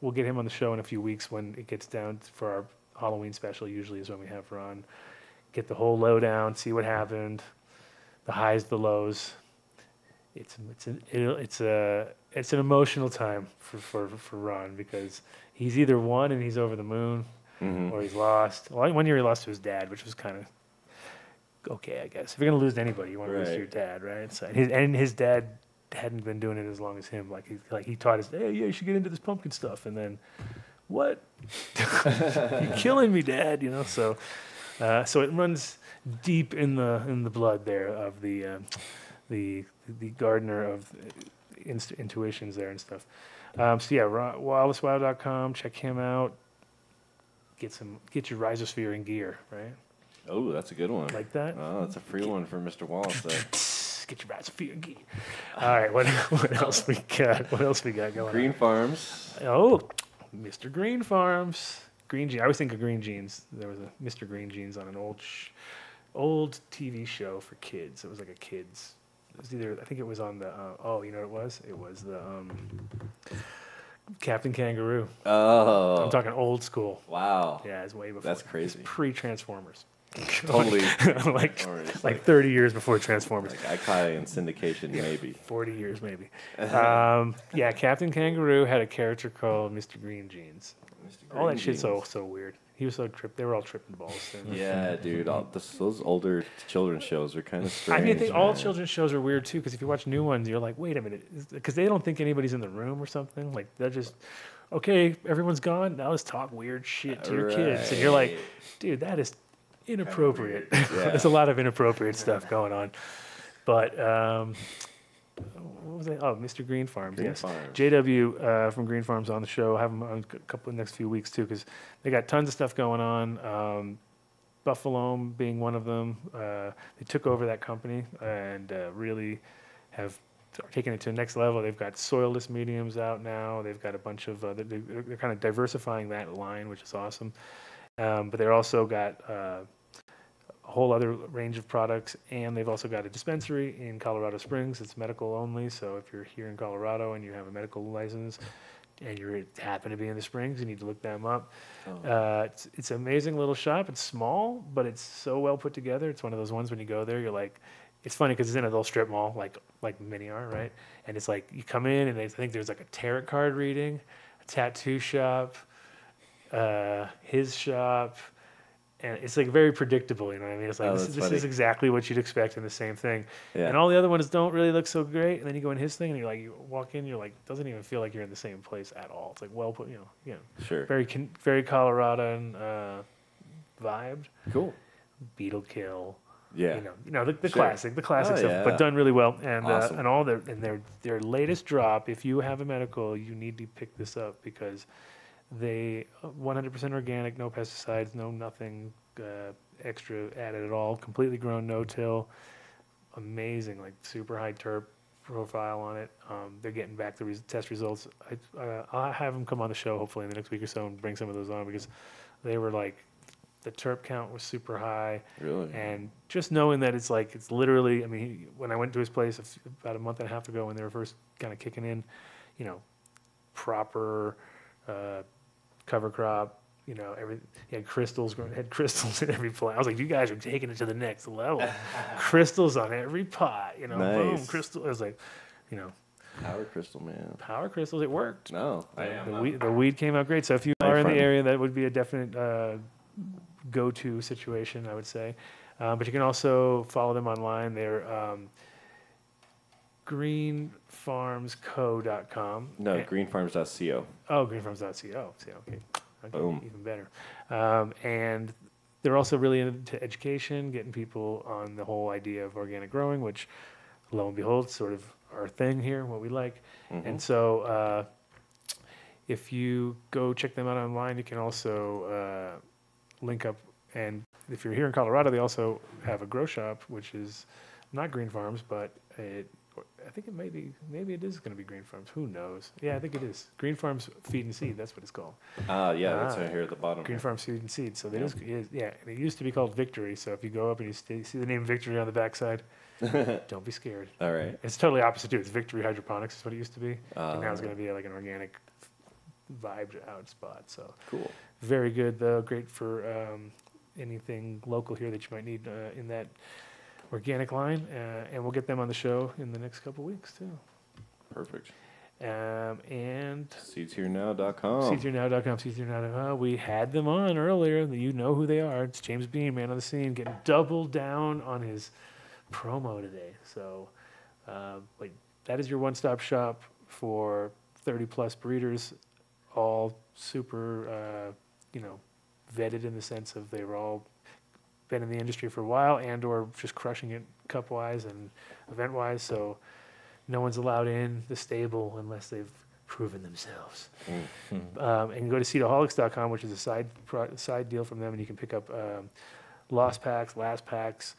we'll get him on the show in a few weeks when it gets down for our Halloween special. Usually is when we have Ron get the whole lowdown, see what happened, the highs, the lows. It's an emotional time for Ron, because he's either won and he's over the moon, or he's lost. Well, one year he lost to his dad, which was kind of okay, I guess. If you're gonna lose to anybody, you want to lose to your dad, right? So, and his dad hadn't been doing it as long as him. Like he taught us, hey, yeah, you should get into this pumpkin stuff, and then, what? You're killing me, Dad. So it runs deep in the blood there of the gardener of intuitions there and stuff. So yeah, WallaceWow.com. Check him out. Get your rhizosphere in gear, right? Oh, that's a good one. Like that? Oh, that's a free one for Mr. Wallace. Get your rhizosphere in gear. All right, what else we got? What else we got going on? Green Farms. Oh, Mr. Green Farms. Green jeans. I always think of green jeans. There was a Mr. Green jeans on an old old TV show for kids. It was like a kids. It was either, I think it was on the. You know what it was? It was the Captain Kangaroo. Oh. I'm talking old school. Wow. Yeah, it's way before. That's crazy. It's pre-Transformers. Totally. like 30 years before Transformers. Like I caught it in syndication, maybe. 40 years, maybe. Yeah, Captain Kangaroo had a character called Mr. Green Jeans. All that shit's so weird. He was so tripped. They were all tripping balls. Yeah, dude. Those older children's shows are kind of strange. I mean, I think all children's shows are weird too. Because if you watch new ones, you're like, wait a minute, because they don't think anybody's in the room or something. Like they're just, okay, everyone's gone. Now let's talk weird shit to your kids, and you're like, dude, that is inappropriate. Yeah. There's a lot of inappropriate stuff going on. But what was that? Oh, Mr. Green Farms. Green Farms. JW from Green Farms on the show. I have them on a couple of next few weeks too, because they got tons of stuff going on. Buffalo being one of them. They took over that company and really have taken it to the next level. They've got soilless mediums out now. They've got a bunch of they're kind of diversifying that line, which is awesome. But they're also got a whole other range of products, and they've also got a dispensary in Colorado Springs. It's medical only, so if you're here in Colorado and you have a medical license and you happen to be in the Springs, you need to look them up. It's an amazing little shop. It's small, but it's so well put together. It's one of those ones when you go there, you're like, it's funny because it's in a little strip mall, like many are, right? And it's like you come in and I think there's like a tarot card reading, a tattoo shop, his shop, and it's like very predictable, you know what I mean? It's like this is exactly what you'd expect in the same thing. Yeah. And all the other ones don't really look so great, and then you go in his thing and you're like, you walk in, you're like, doesn't even feel like you're in the same place at all. It's like well put, Sure. Very Coloradan vibed. Cool. Beetle Kill. Yeah. The classic stuff, but done really well. And awesome. And all their latest drop, if you have a medical, you need to pick this up because they 100% organic, no pesticides, no nothing extra added at all, completely grown, no-till, amazing, like super high terp profile on it. They're getting back the test results. I'll have them come on the show hopefully in the next week or so and bring some of those on because they were like, the terp count was super high. Really? And just knowing that it's literally, I mean, when I went to his place about a month and a half ago when they were first kind of kicking in, proper cover crop, everything. He had crystals in every plant. I was like, you guys are taking it to the next level. Crystals on every pot, nice. Boom, crystal. I was like, Power crystal, man. Power crystals, it worked. No. The weed came out great. So if you are in the area, that would be a definite go-to situation, I would say. But you can also follow them online. They're greenfarmsco.com. No, greenfarms.co. Oh, greenfarms.co. Okay, boom. Even better. And they're also really into education, getting people on the whole idea of organic growing, which, lo and behold, is sort of our thing here, what we like. Mm-hmm. And so if you go check them out online, you can also link up. And if you're here in Colorado, they also have a grow shop, which is not Green Farms, but I think it maybe it is going to be Green Farms. Who knows? Yeah, I think it is. Green Farms Feed and Seed. That's what it's called. Yeah, that's right here at the bottom. Green Farms Feed and Seed. So it used to be called Victory. So if you go up and you see the name Victory on the backside, don't be scared. All right. It's totally opposite too. It's Victory Hydroponics is what it used to be, and now it's going to be like an organic vibed out spot. So cool. Very good though. Great for anything local here that you might need in that organic line, and we'll get them on the show in the next couple weeks too. Perfect. And seedsherenow.com. Seedsherenow.com. We had them on earlier. You know who they are. It's James Bean, man on the scene, getting double down on his promo today. So, that is your one-stop shop for 30-plus breeders, all super, vetted in the sense of they were all been in the industry for a while and or just crushing it cup-wise and event-wise. So no one's allowed in the stable unless they've proven themselves. Mm-hmm. And go to seedaholics.com, which is a side deal from them, and you can pick up lost packs, last packs,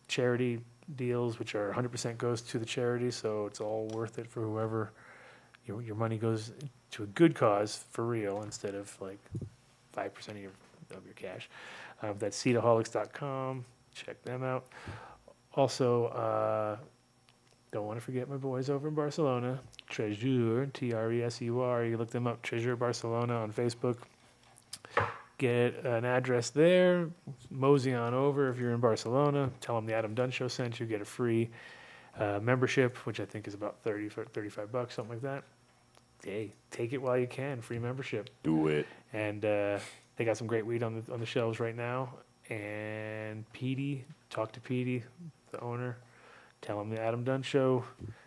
charity deals, which are 100% goes to the charity, so it's all worth it for whoever. Your money goes to a good cause for real instead of like 5% of your cash. That's seedaholics.com. check them out. Also, don't want to forget my boys over in Barcelona, Treasure, Tresur. You look them up, Treasure Barcelona on Facebook. Get an address there, mosey on over if you're in Barcelona. Tell them the Adam Dunn Show sent you. Get a free membership, which I think is about $35, something like that. Hey, take it while you can. Free membership. Do it. And they got some great weed on the shelves right now. And Petey, talk to Petey, the owner. Tell him the Adam Dunn Show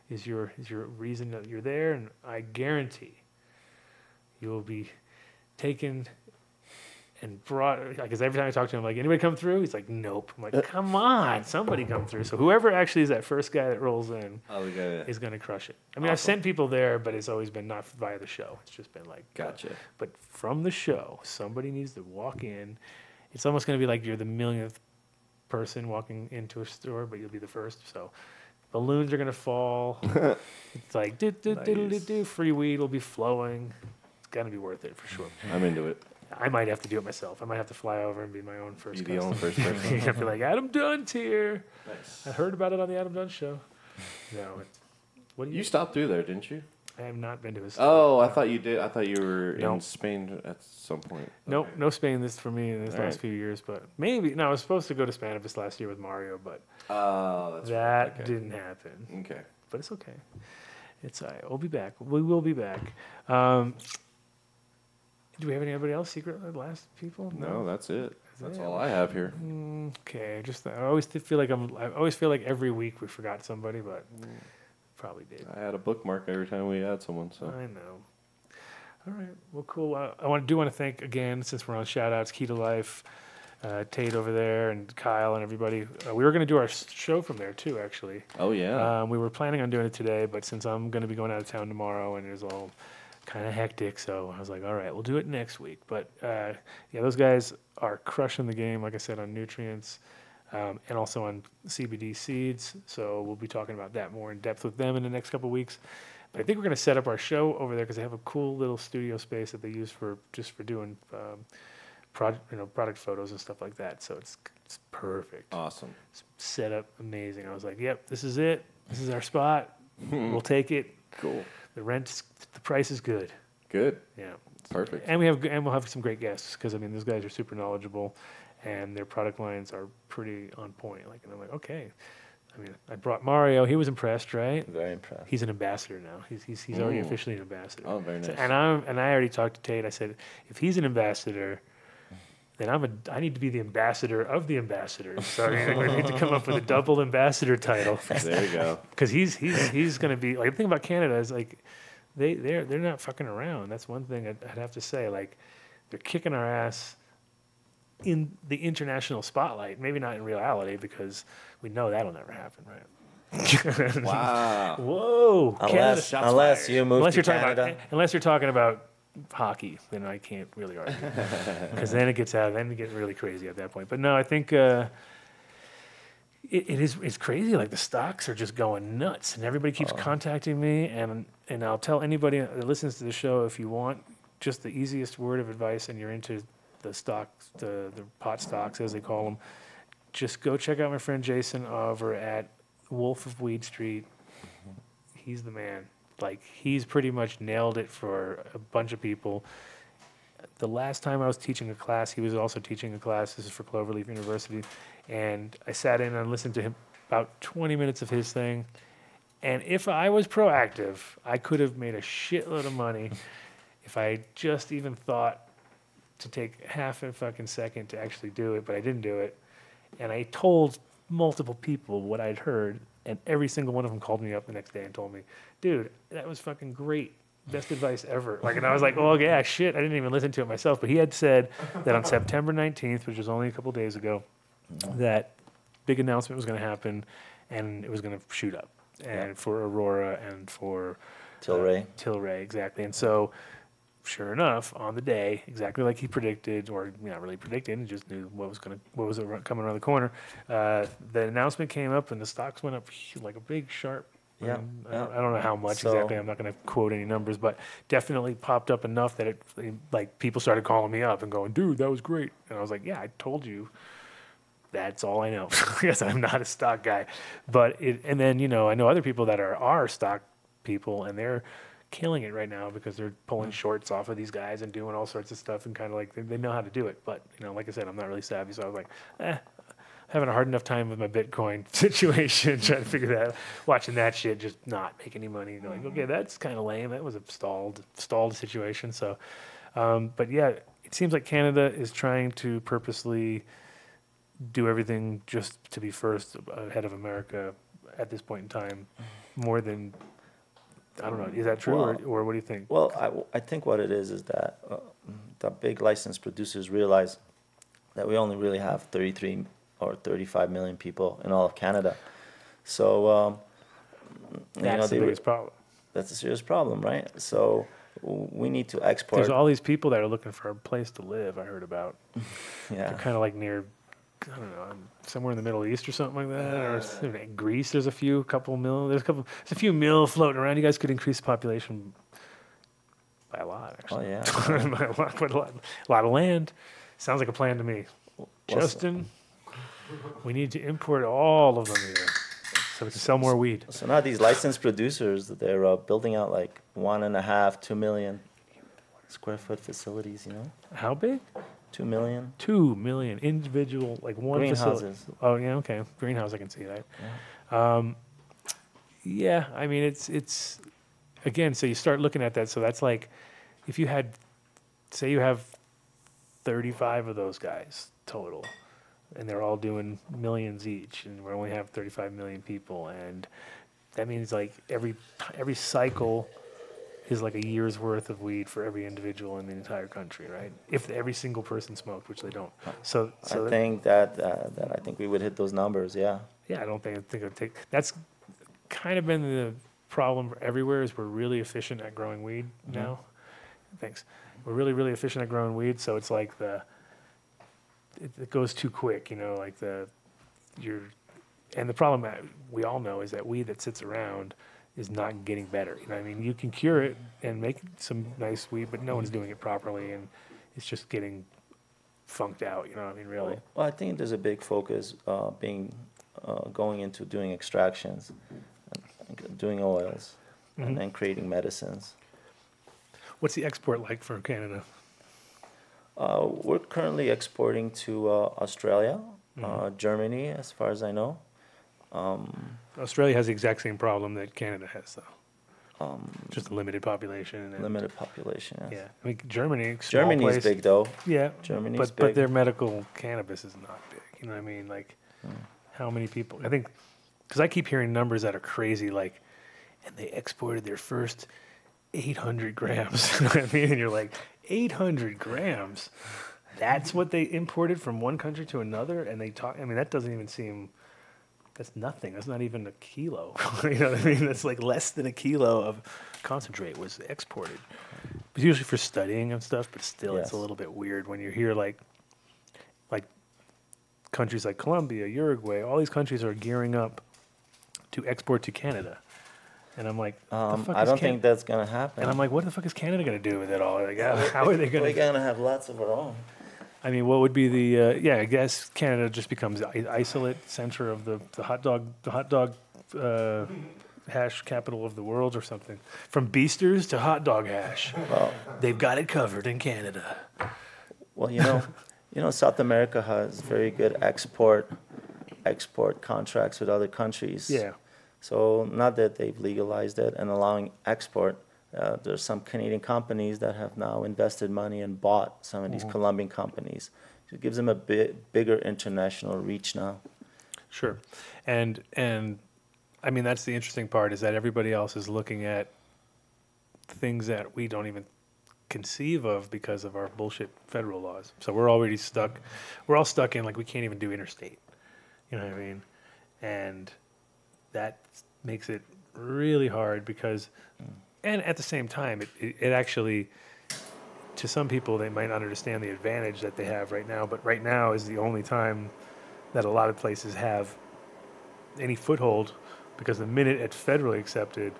is your reason that you're there, and I guarantee you will be taken and brought. Because every time I talk to him, I'm like, anybody come through? He's like, nope. I'm like, come on, somebody come through. So whoever actually is that first guy that rolls in is going to crush it. I mean, I've sent people there, but it's always been not via the show. It's just been like, gotcha. But from the show, somebody needs to walk in. It's almost going to be like you're the millionth person walking into a store, but you'll be the first. So balloons are going to fall. It's like, free weed will be flowing. It's going to be worth it for sure. I'm into it. I might have to do it myself. I might have to fly over and be my own first Be the own first person. You have to be like, Adam Dunn's here. Nice. I heard about it on the Adam Dunn Show. No. What do you stopped through there, didn't you? I have not been to his store. Oh, I thought you did. I thought you were in Spain at some point. Nope, no Spain for me in these last few years, but maybe. No, I was supposed to go to Spain this last year with Mario, but that didn't happen. Okay. But it's okay. It's all right. We'll be back. We will be back. Do we have anybody else? Secret last people? No, that's it. That's all I have here. Okay, I always feel like every week we forgot somebody, but probably did. I had a bookmark every time we had someone. So I know. All right. Well, cool. I want to thank again, since we're on shout outs, Key to Life, Tate over there, and Kyle and everybody. We were going to do our show from there too, actually. Oh yeah. We were planning on doing it today, but since I'm going to be going out of town tomorrow and it's all kind of hectic, so I was like, all right, we'll do it next week. But yeah, those guys are crushing the game, like I said, on nutrients and also on CBD seeds. So we'll be talking about that more in depth with them in the next couple of weeks. But I think we're going to set up our show over there because they have a cool little studio space that they use for doing product photos and stuff like that. So it's perfect. Awesome. It's set up amazing. I was like, yep, this is it. This is our spot. We'll take it. Cool. The price is good. Good. Yeah. Perfect. And we'll have some great guests because I mean those guys are super knowledgeable, and their product lines are pretty on point. Like, and I'm like, okay. I mean, I brought Mario. He was impressed, right? Very impressed. He's an ambassador now. He's already officially an ambassador. Oh, very nice. So, and I already talked to Tate. I said, if he's an ambassador, then I need to be the ambassador of the ambassadors. So I need to come up with a double ambassador title. There you go. Because he's going to be like, the thing about Canada is like they're not fucking around. That's one thing I'd have to say. Like, they're kicking our ass in the international spotlight. Maybe not in reality, because we know that'll never happen, right? Wow. Whoa. Unless you move to Canada. Unless you're talking about hockey, then I can't really argue, because then it gets really crazy at that point. But no, I think it's crazy. Like, the stocks are just going nuts, and everybody keeps contacting me, and I'll tell anybody that listens to the show, if you want just the easiest word of advice and you're into the stocks, the pot stocks as they call them, just go check out my friend Jason over at Wolf of Weed Street. He's the man. Like, he's pretty much nailed it for a bunch of people. The last time I was teaching a class, he was also teaching a class. This is for Cloverleaf University. And I sat in and listened to him about 20 minutes of his thing. And if I was proactive, I could have made a shitload of money if I just even thought to take half a fucking second to actually do it, but I didn't do it. And I told multiple people what I'd heard, and every single one of them called me up the next day and told me, dude, that was fucking great. Best advice ever. Like, and I was like, oh, yeah, shit. I didn't even listen to it myself. But he had said that on September 19th, which was only a couple days ago, that big announcement was going to happen, and it was going to shoot up. And for Aurora and for Tilray, exactly. And so, sure enough, on the day, exactly like he predicted, or not really predicted, and just knew what was coming around the corner. The announcement came up, and the stocks went up like a big sharp. Yeah. I don't know how much exactly. I'm not going to quote any numbers, but definitely popped up enough that it, like, people started calling me up and going, "Dude, that was great." And I was like, "Yeah, I told you That's all I know. Yes, I'm not a stock guy, and then I know other people that are stock people, and they're killing it right now because they're pulling shorts off of these guys and doing all sorts of stuff, and kind of like they know how to do it. But like I said, I'm not really savvy, so I was like, having a hard enough time with my Bitcoin situation, trying to figure that out, watching that shit, just not make any money. Like, okay, that's kind of lame. That was a stalled situation. So, but yeah, it seems like Canada is trying to purposely do everything just to be first ahead of America at this point in time, more than, I don't know, is that true, or what do you think? Well, I think what it is that the big licensed producers realize that we only really have 33 or 35 million people in all of Canada. So, that's the biggest problem. That's a serious problem, right? So we need to export. There's all these people that are looking for a place to live, I heard about. Yeah. They're kind of like near, I don't know, somewhere in the Middle East or something like that, or Greece. There's a few mil. There's a few mil floating around. You guys could increase the population by a lot, actually. Oh yeah, by a lot of land. Sounds like a plan to me. Justin, we need to import all of them here so we can sell more weed. So now these licensed producers, they're building out like 1.5, 2 million square foot facilities. How big? 2 million. 2 million individual, like one greenhouses. Facility. Oh yeah, okay. Greenhouse, I can see that. Yeah, I mean it's again. So you start looking at that. So that's like, if you had, say, you have 35 of those guys total, and they're all doing millions each, and we only have 35 million people, and that means like every cycle is like a year's worth of weed for every individual in the entire country, right? If every single person smoked, which they don't. So I think that I think we would hit those numbers. Yeah. Yeah, I think it would take. That's kind of been the problem everywhere. Is we're really efficient at growing weed now. Thanks. We're really, really efficient at growing weed, so it's like it goes too quick, like and the problem that we all know is that weed that sits around is not getting better. I mean, you can cure it and make some nice weed, but no one's doing it properly, and it's just getting funked out. I mean, really. Well, I think there's a big focus going into doing extractions, and doing oils, and then creating medicines. What's the export like for Canada? We're currently exporting to Australia, Germany, as far as I know. Australia has the exact same problem that Canada has, though. Just a limited population. Limited population, yes. Yeah. I mean, Germany is big, though. Yeah. Germany's big. But their medical cannabis is not big. You know what I mean? Like, how many people? I think, because I keep hearing numbers that are crazy, like, and they exported their first 800 grams. You know what I mean? And you're like, 800 grams? That's what they imported from one country to another? And they talk, I mean, that doesn't even seem, that's nothing. That's not even a kilo. You know what I mean? That's like less than a kilo of concentrate was exported. It's usually for studying and stuff, but still, It's a little bit weird when you hear like countries like Colombia, Uruguay, all these countries are gearing up to export to Canada. And I'm like, I don't think that's going to happen. And I'm like, what the fuck is Canada going to do with it all? Like, how are they going to? We're going to have lots of our own. I mean, what would be the? I guess Canada just becomes the isolate center of the hot dog hash capital of the world or something. From beasters to hot dog hash, they've got it covered in Canada. Well, South America has very good export contracts with other countries. Yeah. So not that they've legalized it and allowing export. There's some Canadian companies that have now invested money and bought some of these Colombian companies. So it gives them a bigger international reach now. Sure. And I mean, that's the interesting part, is that everybody else is looking at things that we don't even conceive of because of our bullshit federal laws. So we're already stuck. We're all stuck in, like, we can't even do interstate. You know what I mean? And that makes it really hard because, and at the same time, it actually, to some people, they might not understand the advantage that they have right now, but right now is the only time that a lot of places have any foothold, because the minute it's federally accepted,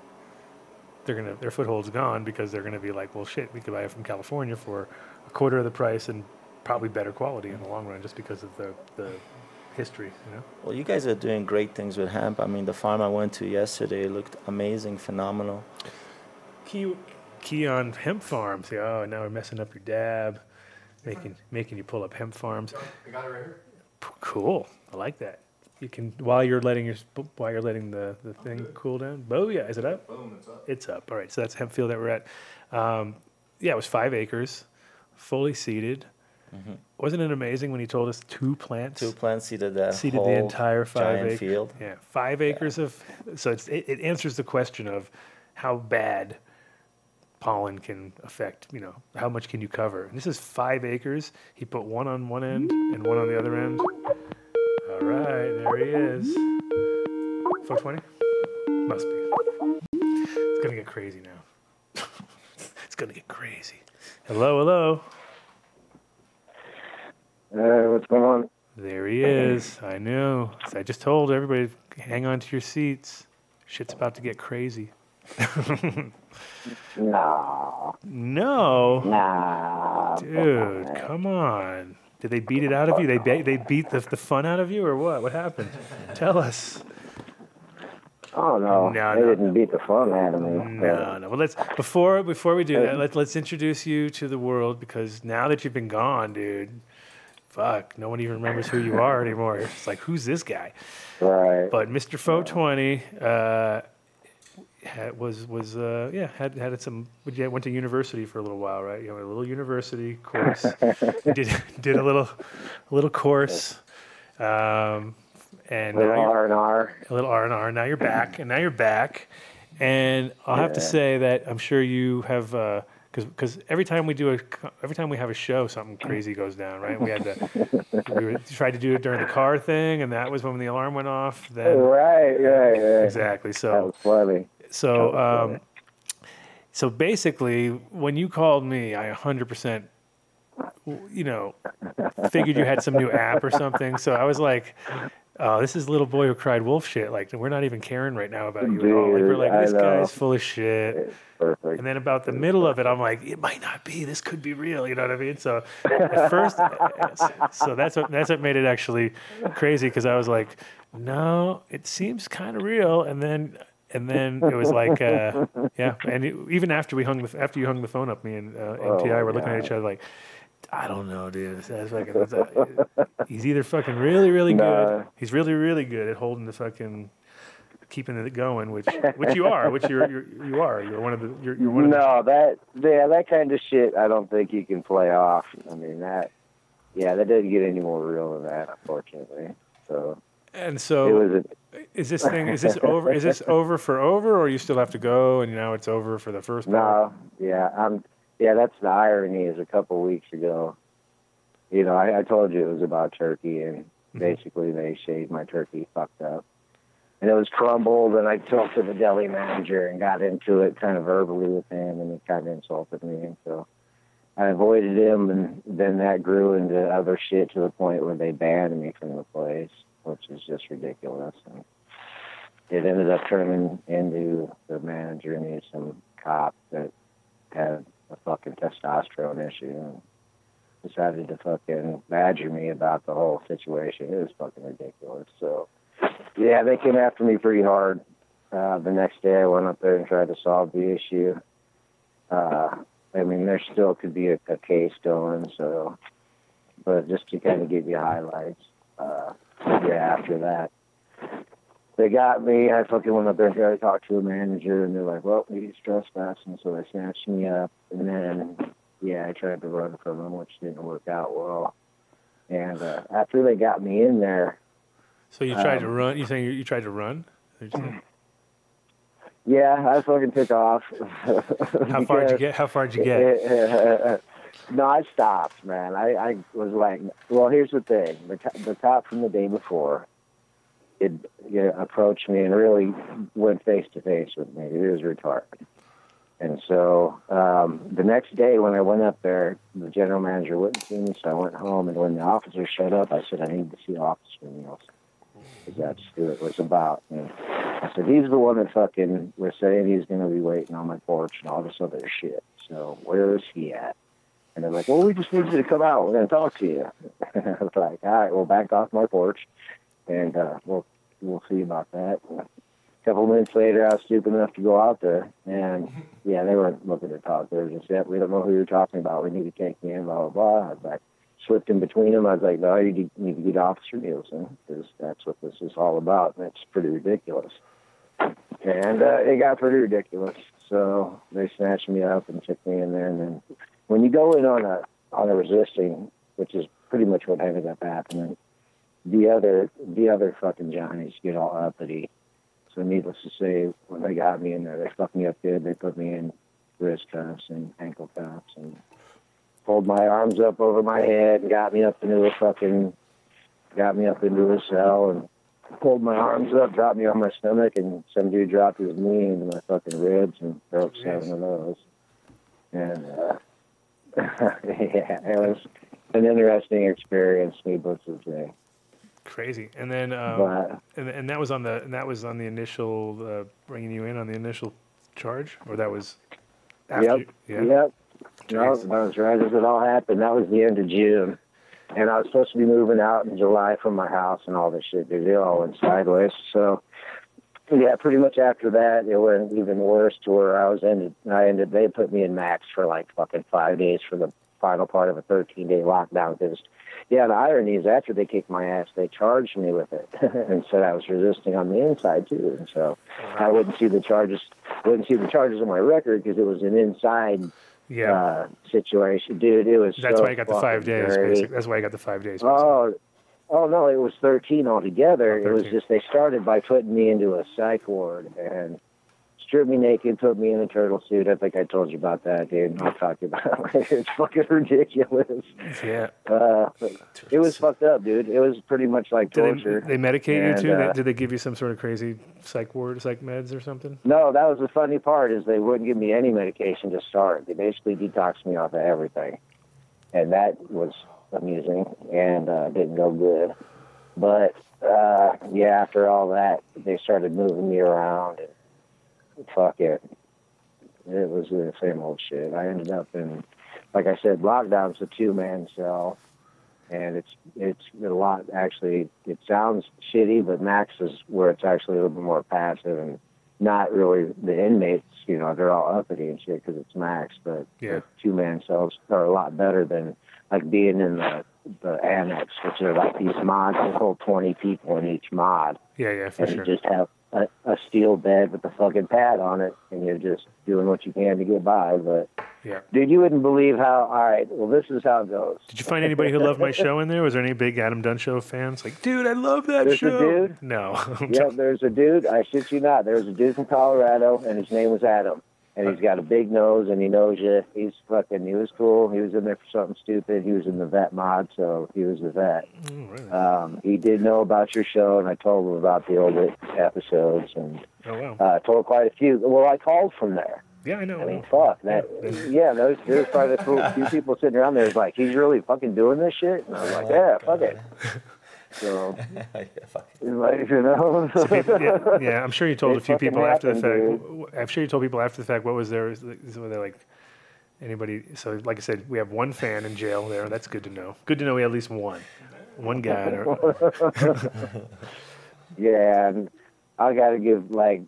their foothold's gone, because they're going to be like, well, shit, we could buy it from California for a quarter of the price and probably better quality in the long run, just because of the history, Well, you guys are doing great things with hemp. I mean, the farm I went to yesterday looked amazing, phenomenal. Key on hemp farms. Oh, now we're messing up your dab, making you pull up hemp farms. I got it right here. Cool. I like that. You can while you're letting the thing cool down. Oh yeah, is it up? Boom, it's up. It's up. All right, so that's hemp field that we're at. Yeah, it was 5 acres, fully seeded. Mm-hmm. Wasn't it amazing when he told us 2 plants? 2 plants seeded that seeded whole the entire 5 acres field. Yeah, 5 acres of. So it answers the question of how bad pollen can affect. How much can you cover? And this is 5 acres. He put one on one end and one on the other end. All right, there he is. foe20? Must be. It's gonna get crazy now. It's gonna get crazy. Hello. What's going on? There he is. I know. I just told everybody, hang on to your seats. Shit's about to get crazy. No. No? Dude, come on. Did they beat it out of you? They beat the fun out of you, or what? What happened? Tell us. Oh no, they didn't beat the fun out of me. No. Well, before we do that, let's introduce you to the world, because now that you've been gone, dude, fuck, no one even remembers who you are anymore. It's like, who's this guy? Right. But Mr. foe20 had some. Went to university for a little while, right? A little university course. did a little course. And a little R&R. A little R&R. Now you're back, and I'll have to say that I'm sure you have, because every time we have a show, something crazy goes down, right? We tried to do it during the car thing, and that was when the alarm went off. Then right. Exactly. So that was funny. So basically, when you called me, I 100%, figured you had some new app or something. So I was like, oh, this is little boy who cried wolf shit. Like, we're not even caring right now about you at all. Like, we're like, this guy's full of shit. It's perfect. And then about the middle of it, I'm like, it might not be. This could be real. You know what I mean? So at first, so that's what made it actually crazy, because I was like, no, it seems kind of real. And then it was like, yeah. And even after you hung the phone up, me and MTI were looking at each other like, I don't know, dude. He's either fucking really, really good. He's really, really good at holding the fucking, keeping it going, which you are, you are. You're one of the. That kind of shit, I don't think you can play off. I mean that doesn't get any more real than that, unfortunately. So. And so, is this over? Is this over, or you still have to go, and now it's over for the first part? No, that's the irony. Is a couple of weeks ago, I told you it was about turkey, and basically they shaved my turkey, fucked up, and it was crumbled. And I talked to the deli manager and got into it kind of verbally with him, and he kind of insulted me, and so I avoided him. And then that grew into other shit to the point where they banned me from the place, which is just ridiculous. And it ended up turning into the manager knew some cop that had a fucking testosterone issue and decided to fucking badger me about the whole situation. It was fucking ridiculous. So, yeah, they came after me pretty hard. The next day I went up there and tried to solve the issue. I mean, there still could be a case going, so, but just to kind of give you highlights, after that, they got me. I fucking went up there and tried to talk to the manager, and they're like, well, he's trespassing, so they snatched me up. And then, I tried to run from them, which didn't work out well. And after they got me in there... So you tried to run? You saying you tried to run? Yeah, I fucking took off. How far did you get? No, I stopped, man. I was like, well, here's the thing. The cop from the day before approached me and really went face-to-face with me. It was retarded. And so the next day when I went up there, the general manager wouldn't see me, so I went home. And when the officer showed up, I said, I need to see Officer Nielsen, because that's who it was about. And I said, he's the one that fucking was saying he's going to be waiting on my porch and all this other shit. So where is he at? And they're like, well, we just need you to come out. We're going to talk to you. I was like, all right, well, back off my porch, and we'll see about that. A couple minutes later, I was stupid enough to go out there, and, yeah, they weren't looking to talk. They were just, yeah, we don't know who you're talking about. We need to take you in, blah, blah, blah. I was like, slipped in between them. I was like, no, you need to get Officer Nielsen, because that's what this is all about, and it's pretty ridiculous. And it got pretty ridiculous. So they snatched me up and took me in there, and then when you go in on a resisting, which is pretty much what ended up happening, the other fucking Johnnies get all uppity. So needless to say, when they got me in there, they fucked me up good. They put me in wrist cuffs and ankle cuffs and pulled my arms up over my head and got me up into a cell and pulled my arms up, dropped me on my stomach, and some dude dropped his knee into my fucking ribs and broke 7 of those. And yeah, it was an interesting experience, needless to say. Crazy. And then and that was on the initial bringing you in on the initial charge, or that was after? Yep. No, that was right as it all happened. That was the end of June. And I was supposed to be moving out in July from my house and all this shit, dude. They all went sideways. So, yeah, pretty much after that, it went even worse to where they put me in max for like fucking 5 days for the final part of a 13-day lockdown. Because, yeah, the irony is after they kicked my ass, they charged me with it and said I was resisting on the inside, too. And so I wouldn't see the charges on my record because it was an inside situation, dude. It was that's so why I got the 5 days. Basically. That's why I got the 5 days. Basically. Oh no, it was 13 altogether. 13. It was just they started by putting me into a psych ward and stripped me naked, put me in a turtle suit. I think I told you about that, dude. I'll talk about it. It's fucking ridiculous. Yeah. It was fucked up, dude. It was pretty much like torture. They medicate you too? Did they give you some sort of crazy psych meds or something? No, that was the funny part is they wouldn't give me any medication to start. They basically detoxed me off of everything. And that was amusing and didn't go good. But, yeah, after all that, they started moving me around and fuck it. It was the same old shit. I ended up in, like I said, lockdown's a 2-man cell, and it's a lot. Actually, it sounds shitty, but max is where it's actually a little bit more passive and not really the inmates. You know, they're all uppity and shit because it's max. But the 2-man cells are a lot better than like being in the annex, which are like these mods. There's whole 20 people in each mod. Yeah, for sure. You just have a steel bed with a fucking pad on it, and you're just doing what you can to get by. But, dude, you wouldn't believe how, all right, well, this is how it goes. Did you find anybody who loved my show in there? Was there any big Adam Dunn Show fans? Like, dude, I love that show. There's a dude. No. Yeah, there's a dude. I shit you not. There's a dude from Colorado, and his name was Adam. And he's got a big nose, and he knows you. He was cool. He was in there for something stupid. He was in the vet mod, so he was the vet. Really? He did know about your show, and I told him about the old episodes. And told quite a few. Well, I called from there. Yeah, I know. I mean, fuck. There's probably a few people sitting around there. It's like, he's really fucking doing this shit? And I was like, yeah, fuck it. So, like, you know. So people, I'm sure you told a few people after the fact. I'm sure you told people after the fact what was there. So they're like, anybody. So, like I said, we have one fan in jail there. That's good to know. Good to know we have at least one guy. Yeah, and I got to give, like,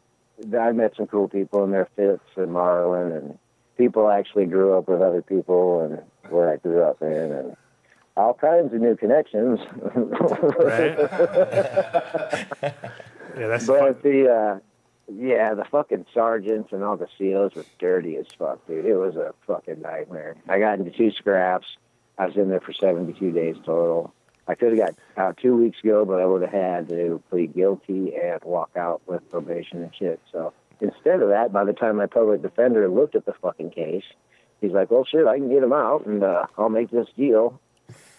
I met some cool people in their Fitz and Marlin, and people actually grew up with other people and where I grew up in, and all kinds of new connections. Right? Yeah, that's but the fucking sergeants and all the SEALs were dirty as fuck, dude. It was a fucking nightmare. I got into 2 scraps. I was in there for 72 days total. I could have got out 2 weeks ago, but I would have had to plead guilty and walk out with probation and shit. So instead of that, by the time my public defender looked at the fucking case, he's like, well, shit, I can get him out, and I'll make this deal.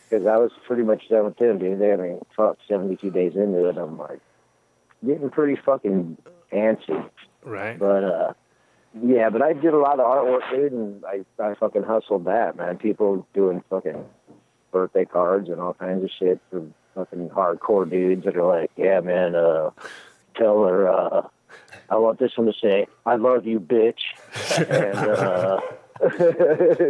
Because I was pretty much done with him, dude. I mean, fuck, 72 days into it, I'm like, getting pretty fucking antsy. Right. But, but I did a lot of artwork, dude, and I fucking hustled that, man. People doing fucking birthday cards and all kinds of shit for fucking hardcore dudes that are like, yeah, man, tell her, I want this one to say, I love you, bitch. And,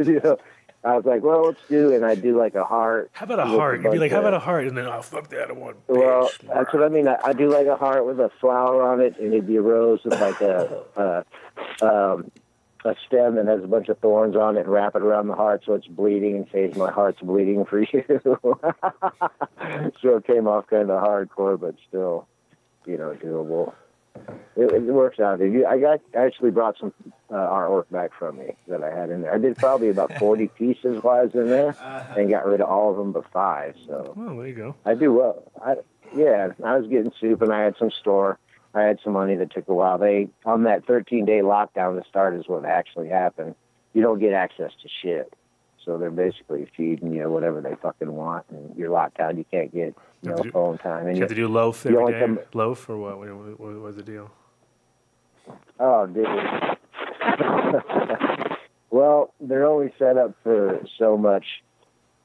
you know, I was like, well, let's do, and I do like a heart. How about a heart? You'd be like, how about a heart? And then, oh, fuck that, I want bitch. Well, that's what I mean. I do like a heart with a flower on it, and it'd be a rose with like a stem that has a bunch of thorns on it, and wrap it around the heart so it's bleeding in case my heart's bleeding for you. So it came off kind of hardcore, but still, doable. It works out. I actually brought some artwork back from me that I had in there. I did probably about 40 pieces while I was in there, and got rid of all of them but 5. So, well, there you go. I do well. I was getting soup, and I had some store. I had some money that took a while. On that 13-day lockdown that started is what actually happened. You don't get access to shit. So they're basically feeding you whatever they fucking want, and you're locked down. You can't get phone time. And you have to do loaf every day? Loaf or what? What was the deal? Oh, dude. Well, they're only set up for so much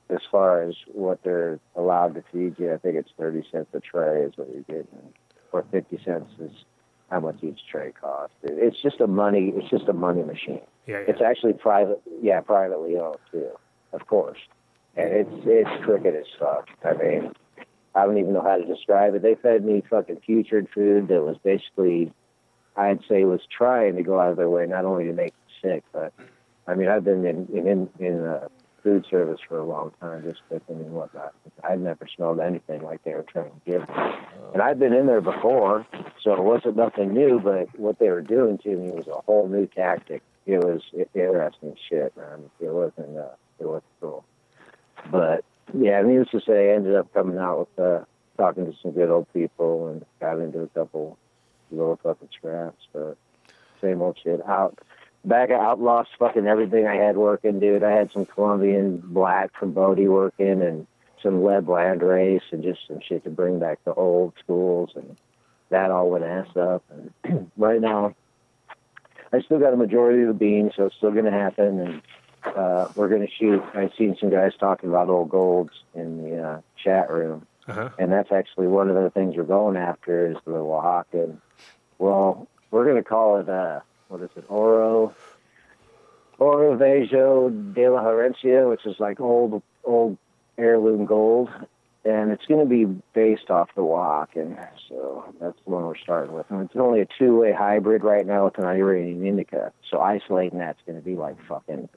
as far as what they're allowed to feed you. I think it's 30 cents a tray is what you're getting, or 50 cents is how much each tray costs. It's just a money machine. Yeah. It's actually privately owned too, of course. And it's crooked as fuck. I mean, I don't even know how to describe it. They fed me fucking putrid food that was basically, I'd say, was trying to go out of their way not only to make me sick, but I mean, I've been in food service for a long time, just cooking and whatnot. I'd never smelled anything like they were trying to give me. And I've been in there before, so it wasn't nothing new, but what they were doing to me was a whole new tactic. It was interesting shit, man. It wasn't cool. But, yeah, needless to say, I ended up coming out with talking to some good old people and got into a couple little fucking scraps, but same old shit. Back I outlost fucking everything I had working, dude. I had some Colombian black from Bodie working and some lead land race and just some shit to bring back to old schools, and that all went ass up. And right now, I still got a majority of the beans, so it's still going to happen, and we're going to shoot. I've seen some guys talking about old golds in the chat room, and that's actually one of the things we're going after is the Oaxacan. Well, we're going to call it, what is it, Oro Vejo de la Herencia, which is like old heirloom gold, and it's going to be based off the Oaxacan, so that's the one we're starting with. And it's only a 2-way hybrid right now with an Iranian indica, so isolating that's going to be like fucking,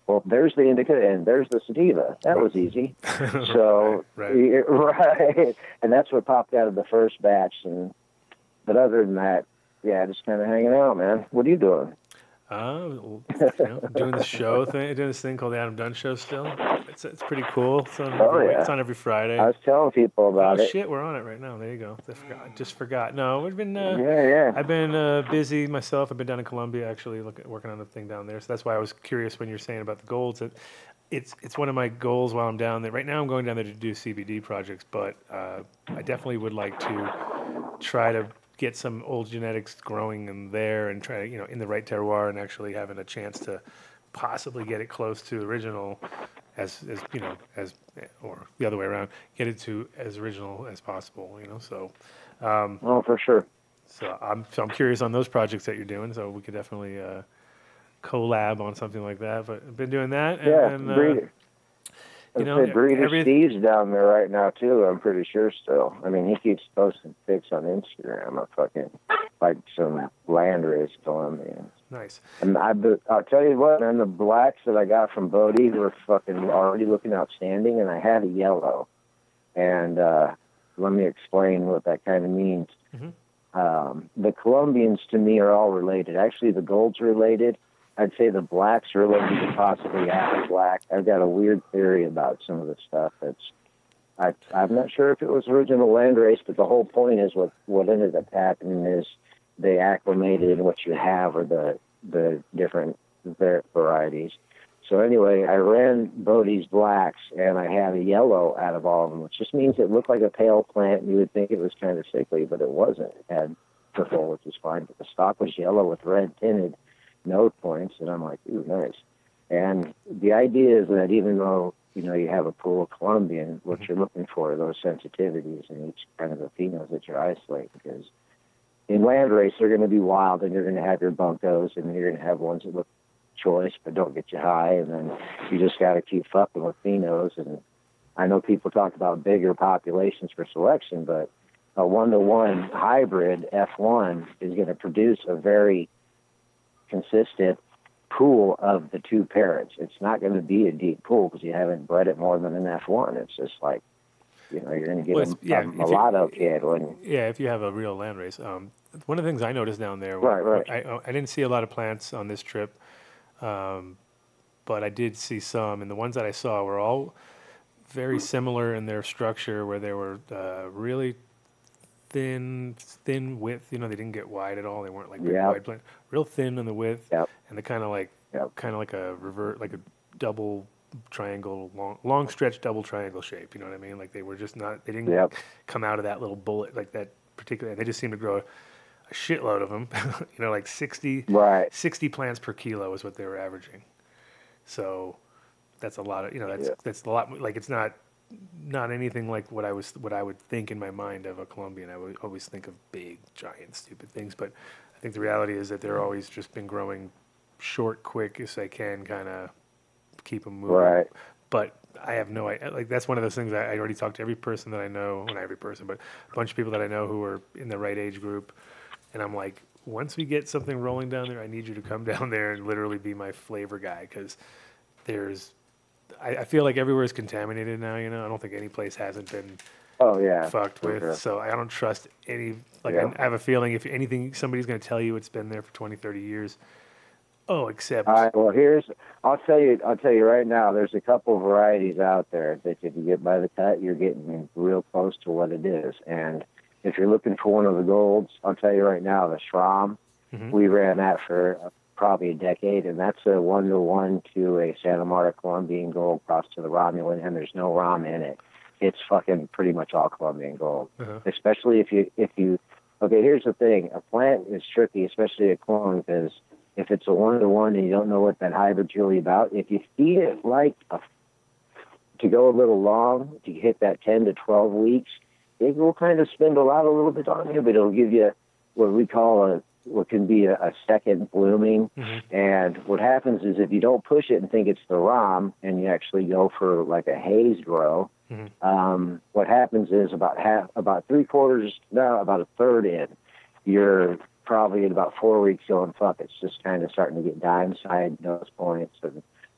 well, there's the indica and there's the sativa. That was easy. So, right, and that's what popped out of the first batch, but other than that, yeah, just kind of hanging out, man. What are you doing? Doing this show thing, doing this thing called the Adam Dunn Show still. It's pretty cool. It's on, it's on every Friday. I was telling people about it. Oh, shit, we're on it right now. There you go. I just forgot. No, we've been, yeah. I've been busy myself. I've been down in Colombia, actually, working on the thing down there. So that's why I was curious when you're saying about the golds. It's one of my goals while I'm down there. Right now I'm going down there to do CBD projects, but I definitely would like to try to get some old genetics growing in there and try to, in the right terroir and actually having a chance to possibly get it close to original as or the other way around, get it to as original as possible, so. Oh, for sure. So I'm curious on those projects that you're doing, so we could definitely collab on something like that, but I've been doing that. Breeder Steve's down there right now too. I'm pretty sure still. I mean, he keeps posting pics on Instagram of fucking like some landrace Colombians. Nice. And I'll tell you what, man, the blacks that I got from Bodie were fucking already looking outstanding, and I had a yellow. And let me explain what that kind of means. Mm-hmm. The Colombians to me are all related. Actually, the gold's related. I'd say the blacks are related to possibly Afro black. I've got a weird theory about some of the stuff. I'm not sure if it was original landrace, but the whole point is what ended up happening is they acclimated in what you have or the different varieties. So anyway, I ran Bodie's blacks, and I had a yellow out of all of them, which just means it looked like a pale plant, and you would think it was kind of sickly, but it wasn't. It had purple, which is fine, but the stalk was yellow with red tinted node points, and I'm like, ooh, nice. And the idea is that even though, you have a pool of Colombian, what you're looking for are those sensitivities in each kind of the phenols that you isolate, because in landrace, they're going to be wild, and you're going to have your bunkos, and you're going to have ones that look choice, but don't get you high. And then you just got to keep fucking with phenos. And I know people talk about bigger populations for selection, but a 1-to-1 hybrid F1 is going to produce a very consistent pool of the two parents. It's not going to be a deep pool because you haven't bred it more than an F1. It's just like, you're going to get a mulatto kid. If you have a real land race. One of the things I noticed down there, right. I didn't see a lot of plants on this trip, but I did see some, and the ones that I saw were all very similar in their structure, where they were really thin width. They didn't get wide at all. They weren't like big wide plant. Real thin in the width, and the kind of like a like a double triangle, long stretch double triangle shape. You know what I mean? Like they were just not. They didn't come out of that little bullet like that particular. They just seemed to grow a shitload of them. Like 60 plants per kilo is what they were averaging. So that's a lot of that's a lot. Like it's not anything like what I would think in my mind of a Colombian. I would always think of big, giant, stupid things. But I think the reality is that they're always just been growing short, quick as they can, kind of keep them moving. Right. But I have no idea. Like that's one of those things I already talked to every person that I know, well, not every person, but a bunch of people that I know who are in the right age group. And I'm like, once we get something rolling down there, I need you to come down there and literally be my flavor guy, because I feel like everywhere is contaminated now. I don't think any place hasn't been fucked with. Sure. So I don't trust any. Like I have a feeling if anything, somebody's going to tell you it's been there for 20, 30 years. Oh, except. All right. Well, I'll tell you right now. There's a couple varieties out there that if you get by the cut, you're getting real close to what it is. And if you're looking for one of the golds, I'll tell you right now, the Schramm. Mm-hmm. We ran that for probably a decade, and that's a 1-to-1 to a Santa Marta Colombian gold cross to the Romulan, and there's no Rom in it. It's fucking pretty much all Colombian gold. Uh-huh. Especially if you. Okay, here's the thing: a plant is tricky, especially a clone, because if it's a 1-to-1 and you don't know what that hybrid's really about, if you feed it to go a little long, to hit that 10 to 12 weeks, it will kind of spindle out a little bit on you, but it'll give you what we call what can be a second blooming. Mm-hmm. And what happens is if you don't push it and think it's the Rom, and you actually go for like a haze grow, mm-hmm. What happens is about a third in, you're probably at about 4 weeks going, fuck, it's just kind of starting to get dime side nose points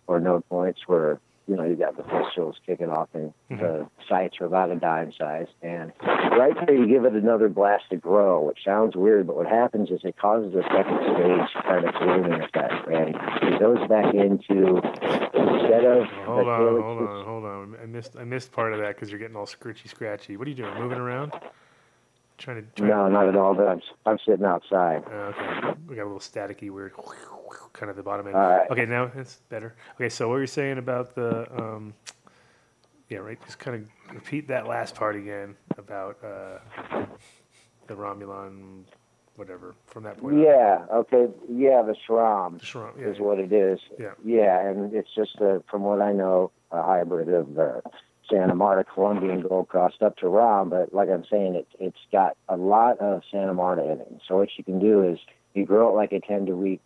or node points where, you got the fistulas kicking off and mm-hmm. the sites are about a dime size. And right there you give it another blast to grow, which sounds weird, but what happens is it causes a second stage kind of blooming effect. And it goes back into, instead of... Hold on. I missed part of that because you're getting all scratchy. What are you doing, moving around? No, not at all. But I'm sitting outside. Okay, we got a little staticky, weird, kind of the bottom end. All right. Okay, now it's better. Okay, so what were you saying about the? Just kind of repeat that last part again about the Romulan, whatever, from that point. Yeah. On. Okay. Yeah, the Schramm. Is what it is. Yeah. Yeah, and it's just from what I know, a hybrid of the Santa Marta Colombian gold crossed up to Rom, but like I'm saying, it's got a lot of Santa Marta in it. So what you can do is you grow it like a 10 to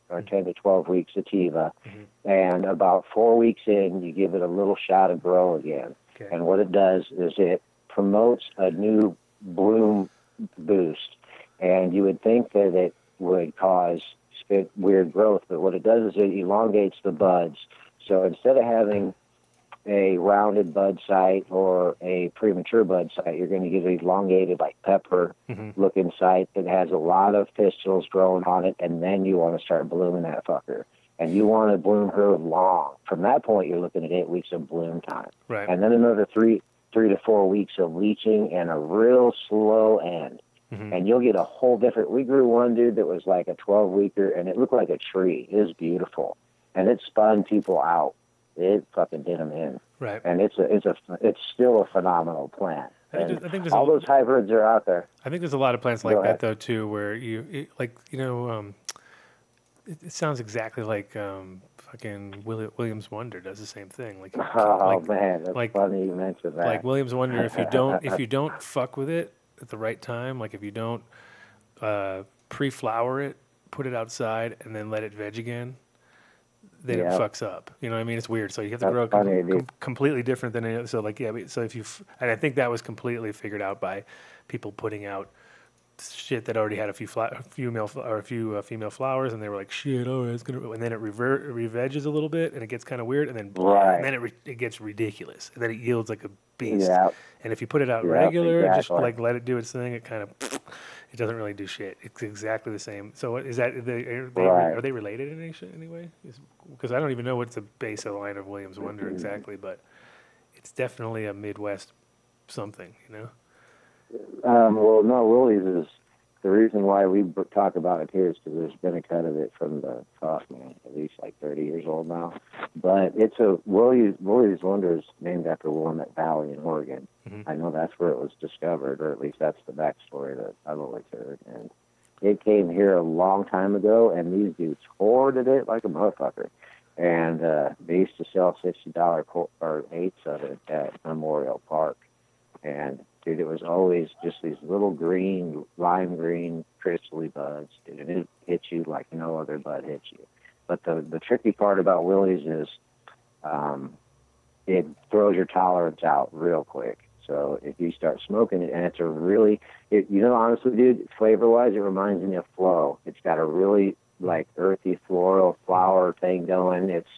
12 week sativa, mm-hmm. and about 4 weeks in, you give it a little shot of grow again. Okay. And what it does is it promotes a new bloom boost, and you would think that it would cause weird growth, but what it does is it elongates the buds. So instead of having a rounded bud site or a premature bud site, you're going to get an elongated, like pepper mm-hmm. looking site that has a lot of pistules growing on it, and then you want to start blooming that fucker. And you want to bloom her long. From that point, you're looking at 8 weeks of bloom time. Right. And then another three to 4 weeks of leaching and a real slow end. Mm-hmm. And you'll get a whole different... We grew one, dude, that was like a 12-weeker, and it looked like a tree. It was beautiful. And it spun people out. It fucking did them in. Right. And it's still a phenomenal plant. I think all those hybrids are out there. I think there's a lot of plants like that, though, too, where it sounds exactly like fucking Williams Wonder does the same thing. Man, that's funny you mentioned that. Like Williams Wonder, if you don't fuck with it at the right time, like if you don't pre-flower it, put it outside, and then let it veg again, then it fucks up. You know what I mean? It's weird. So you have to grow completely different than any other. So like, yeah, so if you, and I think that was completely figured out by people putting out shit that already had a few female flowers, and they were like, shit, oh, it's gonna, and then it reveges a little bit, and it gets kind of weird, and then and then it gets ridiculous, and then it yields like a beast. Yeah. And if you put it out regular, just like let it do its thing, it kind of, it doesn't really do shit. It's exactly the same. So what, is that, are they related in any way? Because I don't even know what's the base of the line of Williams Wonder exactly, but it's definitely a Midwest something, you know? Well, no, Willie's is the reason why we talk about it here is because there's been a cut of it from the Kaufman, at least like 30 years old now. But it's a Willie's Wonder is named after Willamette Valley in Oregon. I know that's where it was discovered, or at least that's the backstory that I've always heard. And it came here a long time ago, and these dudes hoarded it like a motherfucker. And they used to sell $60 or eighths of it at Memorial Park. And dude, it was always just these little green, lime green, crystally buds, dude, and it hits you like no other bud hits you. But the tricky part about Willie's is it throws your tolerance out real quick. So if you start smoking it, and it's a really, honestly, dude, flavor-wise, it reminds me of Flow. It's got a really, like, earthy floral flower thing going. It's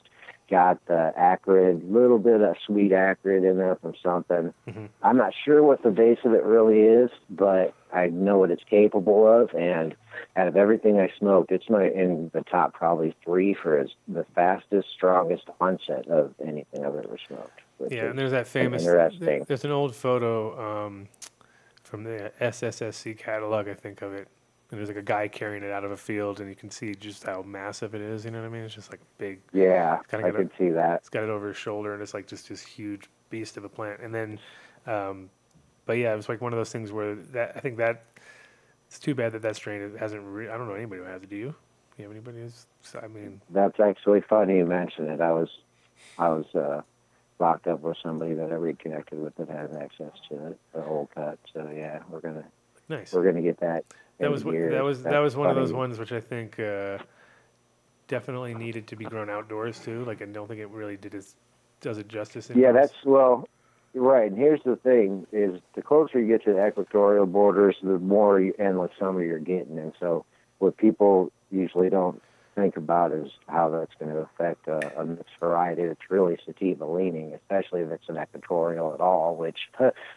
got the acrid, little bit of sweet acrid in there from something. I'm not sure what the base of it really is, but I know what it's capable of. And out of everything I smoked, it's in the top probably 3 for the fastest, strongest onset of anything I've ever smoked. Yeah, and there's that famous, there's an old photo from the SSSC catalog, I think of it. And there's like a guy carrying it out of a field, and you can see just how massive it is. You know what I mean? It's just like a big. Yeah, I can see that. It's got it over his shoulder, and it's like just this huge beast of a plant. And then, but yeah, it was like one of those things where I think that it's too bad that strain hasn't. I don't know anybody who has it. Do you? Do you have anybody who's? I mean, that's actually funny you mention it. I was locked up with somebody that I reconnected with that has access to it, the whole cut. So yeah, we're gonna get that. That was one of those ones which I think definitely needed to be grown outdoors too. Like I don't think it really does it justice. Yeah, right. And here's the thing: is the closer you get to the equatorial borders, the more endless summer you're getting. And so, what people usually don't think about is how that's going to affect a mixed variety that's really sativa leaning, especially if it's an equatorial at all, which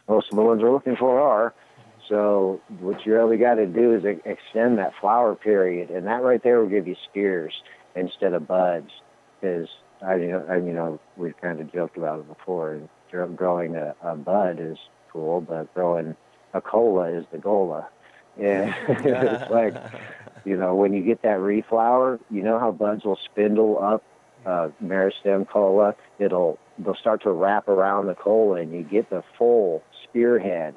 most of the ones we're looking for are. So what you really got to do is extend that flower period, and that right there will give you spears instead of buds. Because we've kind of joked about it before. Growing a bud is cool, but growing a cola is the gola. And it's like, when you get that reflower, you know how buds will spindle up meristem cola. They'll start to wrap around the cola, and you get the full spearhead.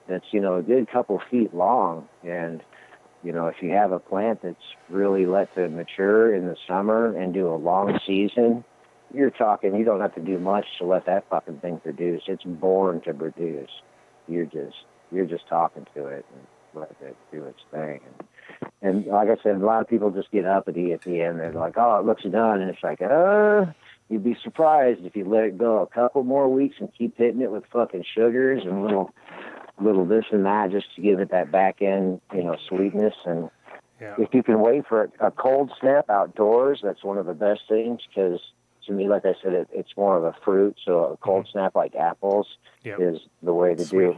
That's, a good couple feet long. And, if you have a plant that's really let to mature in the summer and do a long season, you're talking, you don't have to do much to let that fucking thing produce. It's born to produce. You're just talking to it and let it do its thing. And like I said, a lot of people just get uppity at the end. They're like, oh, it looks done. And it's like, you'd be surprised if you let it go a couple more weeks and keep hitting it with fucking sugars and little this and that just to give it that back end, sweetness. And if you can wait for a cold snap outdoors, that's one of the best things, because to me, like I said, it's more of a fruit. So a cold snap like apples is the way to do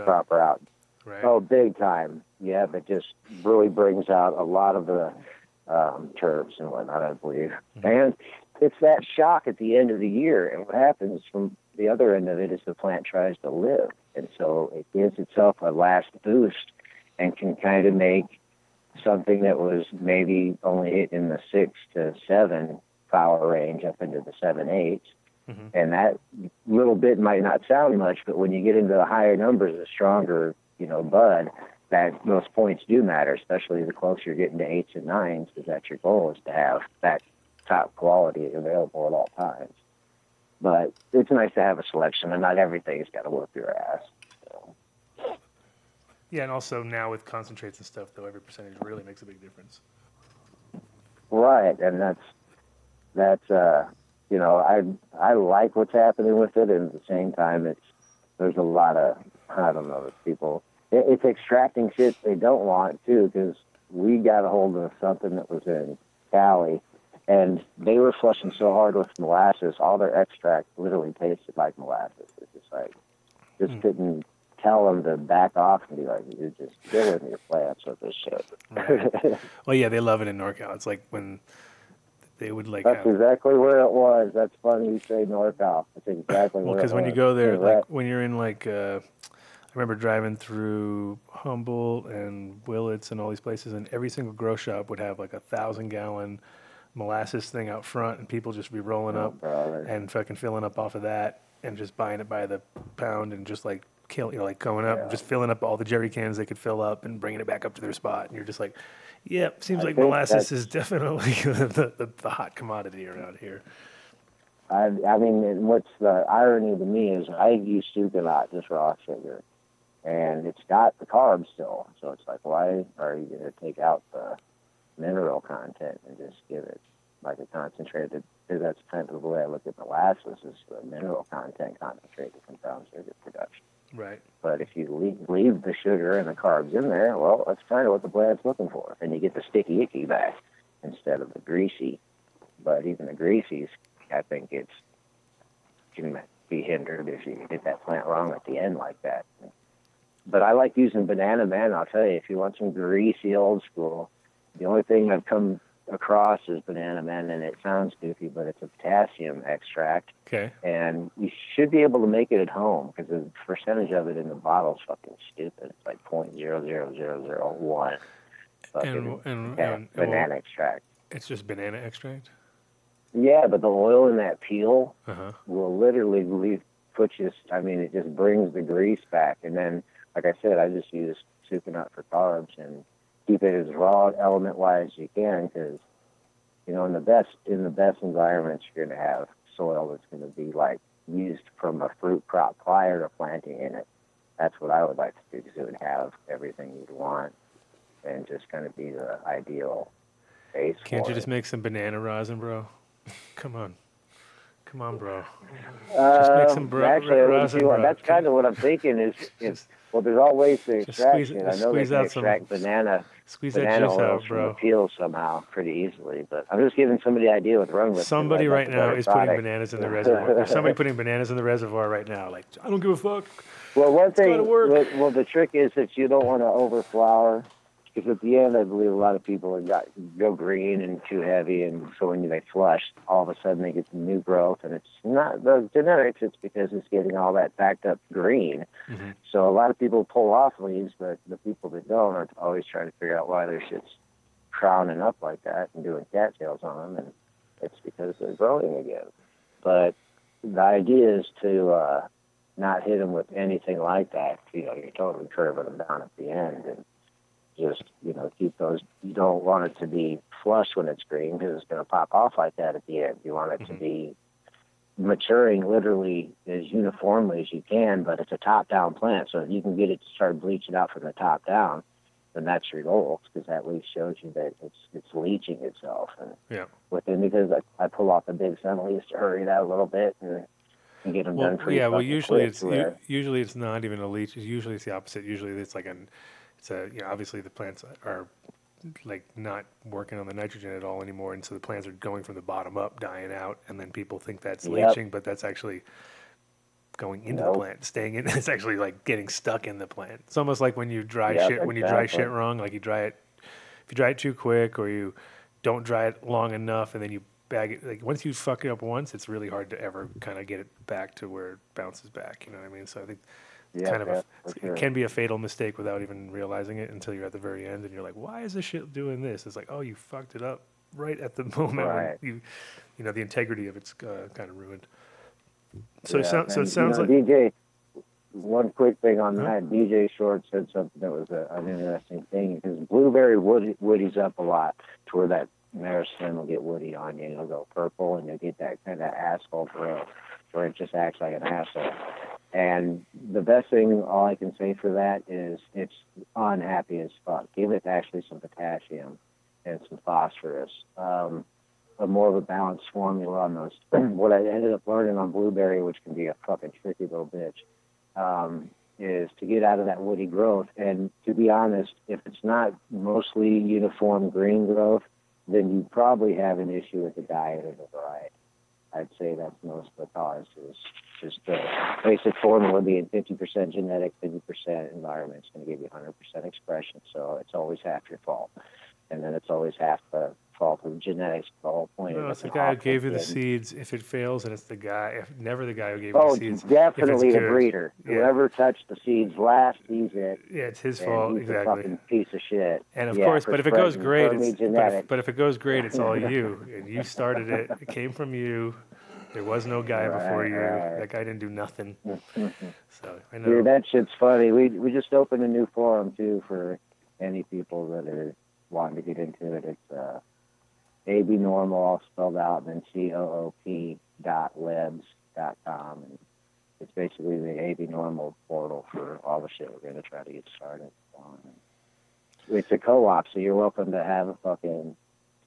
proper out. Right. Oh, big time. Yeah, but just really brings out a lot of the terps and whatnot, I believe. And it's that shock at the end of the year. And what happens from the other end of it is the plant tries to live. And so it gives itself a last boost and can kind of make something that was maybe only in the 6 to 7 flower range up into the 7-8. And that little bit might not sound much, but when you get into the higher numbers, the stronger, bud, that those points do matter, especially the closer you're getting to 8s and 9s, because that's your goal, is to have that top quality available at all times. But it's nice to have a selection, and not everything's got to work your ass. So. Yeah, and also now with concentrates and stuff, though, every percentage really makes a big difference. Right, and that's that's you know, I like what's happening with it, and at the same time, there's a lot of, I don't know, people. It's extracting shit they don't want too, because we got a hold of something that was in Cali, and they were flushing so hard with molasses, all their extract literally tasted like molasses. It's just like, couldn't tell them to back off and be like, you're just killing your plants with this shit. Right. Well, yeah, they love it in NorCal. It's like when they would like. That's exactly where it was. That's funny you say NorCal. That's exactly where it was. Well, because when you go there, like when you're in like, I remember driving through Humboldt and Willits and all these places, and every single grow shop would have like 1,000-gallon molasses thing out front, and people just be rolling up and fucking filling up off of that, and just buying it by the pound, and just like like going up, just filling up all the jerry cans they could fill up, and bringing it back up to their spot, and you're just like, yeah, seems like molasses is definitely the hot commodity around here. I mean, what's the irony to me is I use sucanat, just raw sugar, and it's got the carbs still. So it's like, why are you going to take out the mineral content and just give it like a concentrated? Because that's kind of the way I look at molasses, is the mineral content concentrated from brown sugar production. Right. But if you leave the sugar and the carbs in there, well, that's kind of what the plant's looking for. And you get the sticky icky back instead of the greasy. But even the greasies, I think can be hindered if you hit that plant wrong at the end like that. But I like using Banana Man. I'll tell you, if you want some greasy old school, the only thing I've come across is Banana Man, and it sounds goofy, but it's a potassium extract. Okay. And you should be able to make it at home, because the percentage of it in the bottle is fucking stupid. It's like 0.00001. And banana extract. It's just banana extract? Yeah, but the oil in that peel will literally put you, I mean, it just brings the grease back. And then, like I said, I just use sucanat for carbs and keep it as raw element-wise as you can, because, you know, in the best environments, you're going to have soil that's going to be, like, used from a fruit crop prior to planting in it. That's what I would like to do, because it would have everything you'd want and just kind of be the ideal base. Can't you just make some banana rosin, bro? Come on, bro. Just make some rosin, bro. That's kind of what I'm thinking is, well, there's all ways to extract it. I know they can extract banana oil from the peel somehow pretty easily, but I'm just giving somebody an idea with run with. Somebody right now is putting bananas in the reservoir. There's somebody putting bananas in the reservoir right now. Like, I don't give a fuck. Well, one thing, the trick is that you don't want to overflower, because at the end, I believe a lot of people go green and too heavy, and so when they flush, all of a sudden they get some new growth, and it's not the genetics, it's because it's getting all that backed up green. Mm-hmm. So a lot of people pull off leaves, but the people that don't are always trying to figure out why their shit's crowning up like that and doing cattails on them, and it's because they're growing again. But the idea is to not hit them with anything like that. You know, you're totally curving them down at the end, and just, you know, keep those. You don't want it to be flush when it's green, because it's going to pop off like that at the end. You want it to be maturing literally as uniformly as you can, but it's a top-down plant, so if you can get it to start bleaching out from the top down, then that's your goal, because that leaf shows you that it's leaching itself. And because I pull off the big sun leaves to hurry it out a little bit and get them done pretty quick. Usually it's not even a leach. Usually it's the opposite. Usually it's like obviously the plants are like not working on the nitrogen at all anymore, and so the plants are going from the bottom up, dying out, and then people think that's leaching, but that's actually going into the plant, staying in. It's actually like getting stuck in the plant. It's almost like when you dry shit. When you dry shit wrong, like you dry it, if you dry it too quick or you don't dry it long enough, and then you bag it. Like once you fuck it up once, it's really hard to ever kind of get it back to where it bounces back. You know what I mean? So I think. It can be a fatal mistake without even realizing it until you're at the very end and you're like, why is this shit doing this? It's like, oh, you fucked it up right at the moment when you know, the integrity of it's kind of ruined. So it sounds like DJ. One quick thing on that, DJ Short said something that was an interesting thing, because blueberry woodies up a lot to where that mare stem will get woody on you, and it'll go purple, and you'll get that kind of asshole growth where it just acts like an asshole. And the best thing, all I can say for that is it's unhappy as fuck. Give it actually some potassium and some phosphorus. A a more of a balanced formula on those. What I ended up learning on blueberry, which can be a fucking tricky little bitch, is to get out of that woody growth. And to be honest, if it's not mostly uniform green growth, then you probably have an issue with the diet of the variety. I'd say that's most of the cause, is just the basic formula being 50% genetic, 50% environment. It's going to give you 100% expression, so it's always half your fault. And then it's always half the fault of genetics. The whole point No, is it's the guy who gave you the seeds. If it fails, and it's the guy, never the guy who gave you the seeds. Definitely the breeder. Yeah. Whoever touched the seeds last, he's it. Yeah, it's his fault. He's Exactly. a fucking piece of shit. And of course, but if it goes great, but if it goes great, it's all you. And you started it. It came from you. There was no guy before you. That guy didn't do nothing. So I know. Dude, that shit's funny. We just opened a new forum too for any people that are wanting to get into it. It's AB Normal, all spelled out, and then coop.lebs.com. And it's basically the AB Normal portal for all the shit we're going to try to get started on. It's a co-op, so you're welcome to have a fucking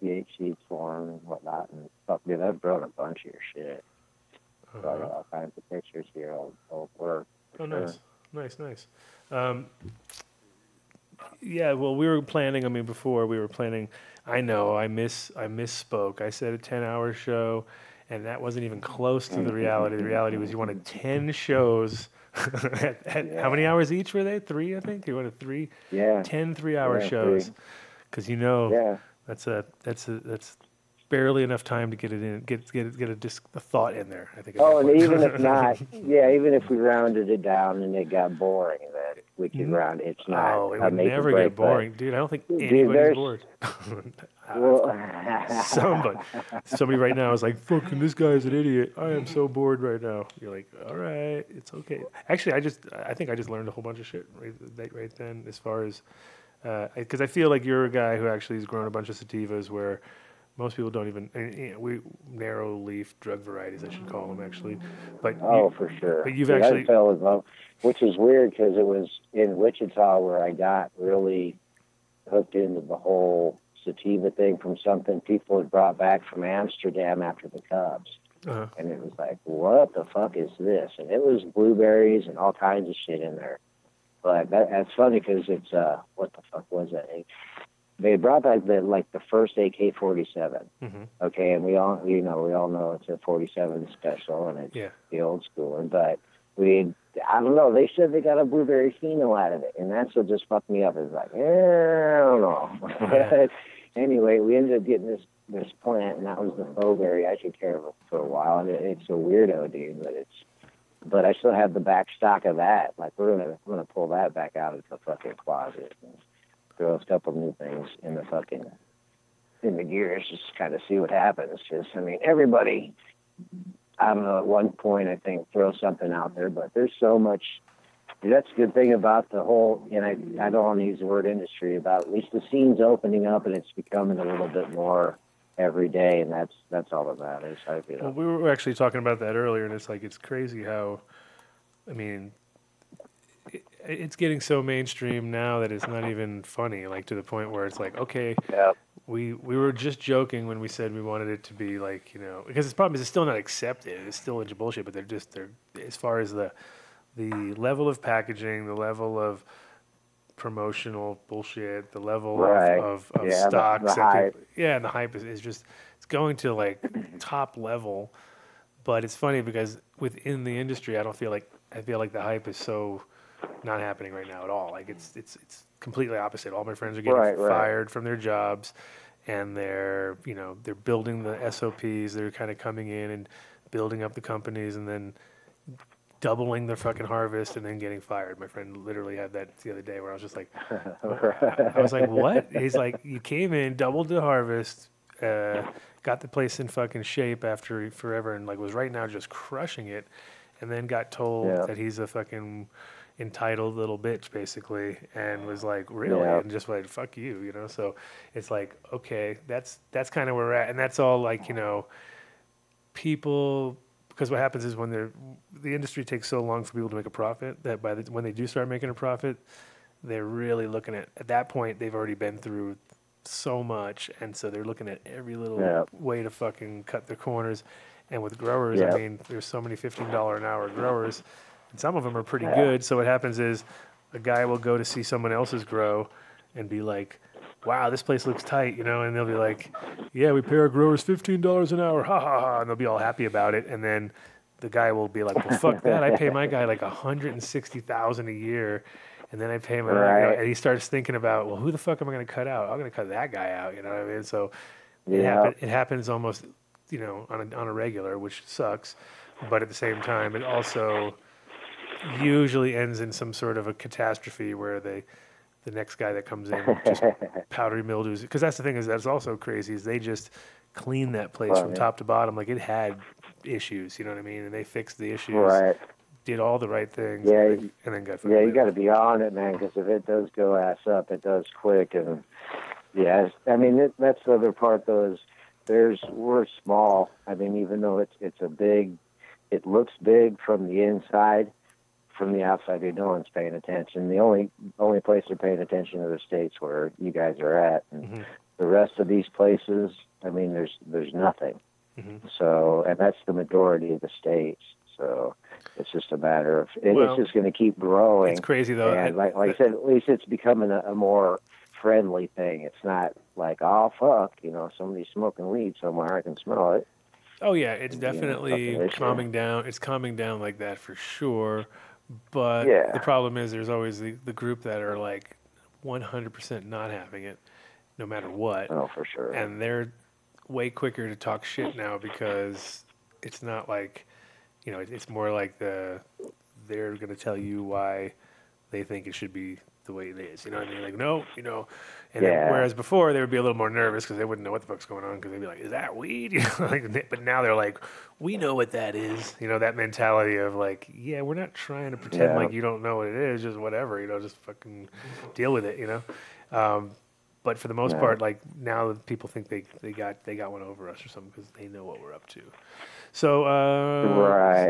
THC form and whatnot. And fuck, dude, I've grown a bunch of your shit. So I got all kinds of pictures here. Old work. Oh, nice. Yeah, well, we were planning. I mean, before we were planning. I know I misspoke. I said a 10-hour show, and that wasn't even close to the reality. The reality was you wanted 10 shows. How many hours each were they? 3, I think. You wanted 3. Yeah. 10 3-hour shows. Because that's barely enough time to get it in, get a thought in there. I think. Oh, and even if not, even if we rounded it down and it got boring, then we could round. It's not. Oh, it would never get boring, dude. I don't think anybody's bored. Somebody right now is like, "Fucking this guy's an idiot." I am so bored right now. You're like, "All right, it's okay." Actually, I think I just learned a whole bunch of shit right then, as far as because I feel like you're a guy who actually has grown a bunch of sativas where most people don't even, we narrow leaf drug varieties, I should call them actually. But for sure. But you've actually I fell in love, which is weird because it was in Wichita where I got really hooked into the whole sativa thing from something people had brought back from Amsterdam after the Cubs. And it was like, what the fuck is this? And it was blueberries and all kinds of shit in there. But that's funny because it's, what the fuck was that? They brought back the first AK-47. Okay, and we all know it's a 47 special and it's the old schooler. But I don't know. They said they got a blueberry pheno out of it, and that's what just fucked me up. It's like, I don't know. Anyway, we ended up getting this plant, and that was the foe-berry. I took care of it for a while, and it's a weirdo, dude. But I still have the back stock of that. Like we're gonna pull that back out of the fucking closet and throw a couple new things in the gears, just kind of see what happens. Just, I mean, everybody, I don't know, at one point, I think, throw something out there, but there's so much. That's a good thing about the whole, and I don't want to use the word industry, about at least the scene's opening up and it's becoming a little bit more every day, and that's all that matters. Well, we were actually talking about that earlier, and it's crazy how, I mean, it's getting so mainstream now that it's not even funny, like to the point where it's like, okay, we were just joking when we said we wanted it to be like, because the problem is it's still not accepted. It's still a bullshit, but they're as far as the level of packaging, the level of promotional bullshit, the level of stocks. And the hype is just, it's going to like top level. But it's funny because within the industry, I feel like the hype is so not happening right now at all. Like it's completely opposite. All my friends are getting fired from their jobs, and they're building the SOPs. They're kind of coming in and building up the companies, and then doubling their fucking harvest, and then getting fired. My friend literally had that the other day where I was just like, I was like, what? He's like, you came in, doubled the harvest, got the place in fucking shape after forever, and like was right now just crushing it, and then got told that he's a fucking entitled little bitch basically, and was like, really? And just like, fuck you, so it's like, okay, that's kind of where we're at. And that's all like, people, because what happens is when the industry takes so long for people to make a profit that when they do start making a profit, they're really looking at that point they've already been through so much, and so they're looking at every little way to fucking cut their corners. And with growers, I mean, there's so many $15 an hour growers, and some of them are pretty good. So what happens is a guy will go to see someone else's grow and be like, wow, this place looks tight, you know, and they'll be like, yeah, we pay our growers $15 an hour, ha ha ha, and they'll be all happy about it. And then the guy will be like, well, fuck that, I pay my guy like $160,000 a year, and then I pay him, you know, and he starts thinking about, well, who the fuck am I going to cut out? I'm going to cut that guy out, you know what I mean? So it happens almost, you know, on a regular, which sucks, but at the same time, it also usually ends in some sort of a catastrophe where the next guy that comes in just powdery mildews. Because that's the thing that's also crazy is they just cleaned that place from top to bottom. Like it had issues, you know what I mean? And they fixed the issues, did all the right things, and then got you got to be on it, man. Because if it does go ass up, it does quick. And I mean that's the other part though is we're small. I mean even though it's a big, it looks big from the inside. From the outside, no one's paying attention. The only place they're paying attention are the states where you guys are at, and the rest of these places, I mean, there's nothing. So, and that's the majority of the states. So, it's just a matter of it's just going to keep growing. It's crazy though. And like I said, at least it's becoming a more friendly thing. It's not like, oh fuck, you know, somebody's smoking weed somewhere. I can smell it. Oh yeah, it's definitely calming down. It's calming down like that for sure. But the problem is there's always the group that are like 100% not having it, no matter what. Oh, for sure. And they're way quicker to talk shit now because it's not like, you know, it's more like they're going to tell you why they think it should be the way it is. You know what I mean? Like, no, you know. And then, whereas before they would be a little more nervous because they wouldn't know what the fuck's going on because they'd be like, is that weed? You know, like, but now they're like, we know what that is. You know, that mentality of like, yeah, we're not trying to pretend like you don't know what it is, just whatever, you know, just fucking deal with it, you know. But for the most part, like now people think they got one over us or something because they know what we're up to. So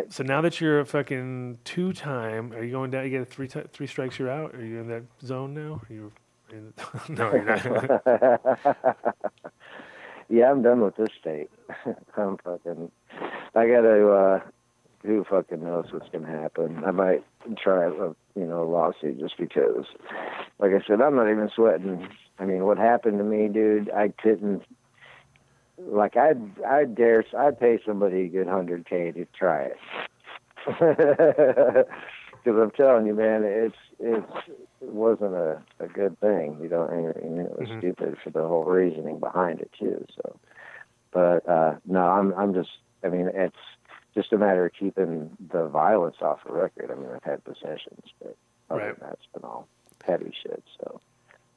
so now that you're a fucking 2-time, are you going down? You get three strikes, you're out. Are you in that zone now? No, you're not. Yeah, I'm done with this state. I'm fucking. I gotta. Who fucking knows what's gonna happen? I might try a lawsuit just because. Like I said, I'm not even sweating. I mean, what happened to me, dude? I couldn't. Like I'd pay somebody a good $100K to try it. Because I'm telling you, man, it wasn't a good thing. You know, and it was stupid for the whole reasoning behind it too. So, but no, I'm just. I mean, it's just a matter of keeping the violence off the record. I mean, I've had possessions, but other than that, it's been all petty shit. So,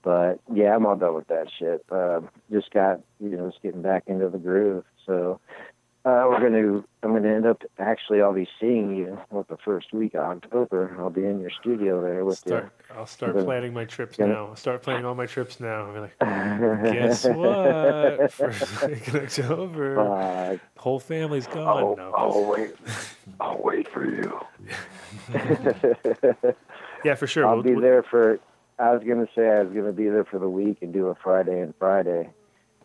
but yeah, I'm all done with that shit. Just got just getting back into the groove. So. I'm gonna end up I'll be seeing you the first week of October. I'll be in your studio there with you. I'll start planning my trips now. I'll start planning all my trips now. I'll be like, guess what? First week in October, whole family's gone. I'll wait for you. Yeah, for sure. I'll be there for. I was gonna be there for the week and do a Friday and Friday.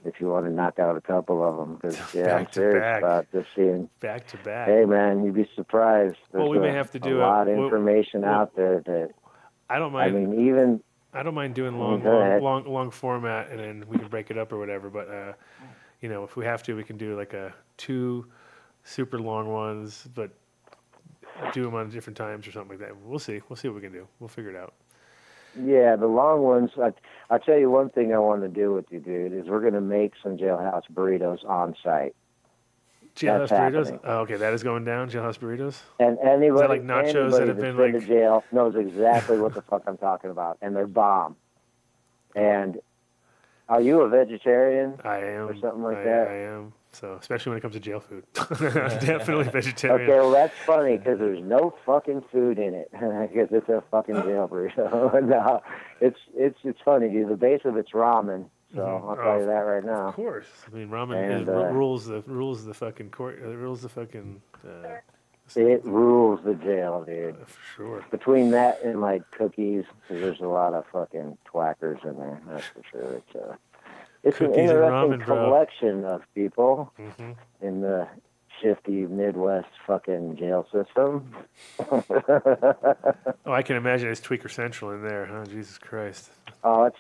If you want to knock out a couple of them, because I'm serious about just seeing back to back. Hey, man, you'd be surprised. There's we may have to do a lot of information out there that I don't mind. I mean, I don't mind doing long format, and then we can break it up or whatever. But if we have to, we can do like 2 super long ones, but do them on different times or something like that. We'll see. We'll see what we can do. We'll figure it out. Yeah, the long ones. I'll tell you one thing I want to do with you, dude, is we're going to make some jailhouse burritos on site. Jailhouse burritos? Oh, okay, that is going down, jailhouse burritos? And anybody, is that like nachos that have been to jail knows exactly what the fuck I'm talking about, and they're bomb. And are you a vegetarian? I am. Or something like that? I am. So, especially when it comes to jail food. Definitely vegetarian. Okay, well, that's funny because there's no fucking food in it because it's a fucking jail burrito. No, it's funny, dude. The base of it's ramen, so I'll tell you that right now. Of course. I mean, ramen rules the fucking court. It rules the fucking... it rules the jail, dude. For sure. Between that and, like, cookies, because there's a lot of fucking twackers in there, that's for sure. It's Cookies an and interesting ramen, bro. collection of people Mm-hmm. in the shifty Midwest fucking jail system. Oh, I can imagine it's Tweaker Central in there, huh? Jesus Christ. Oh,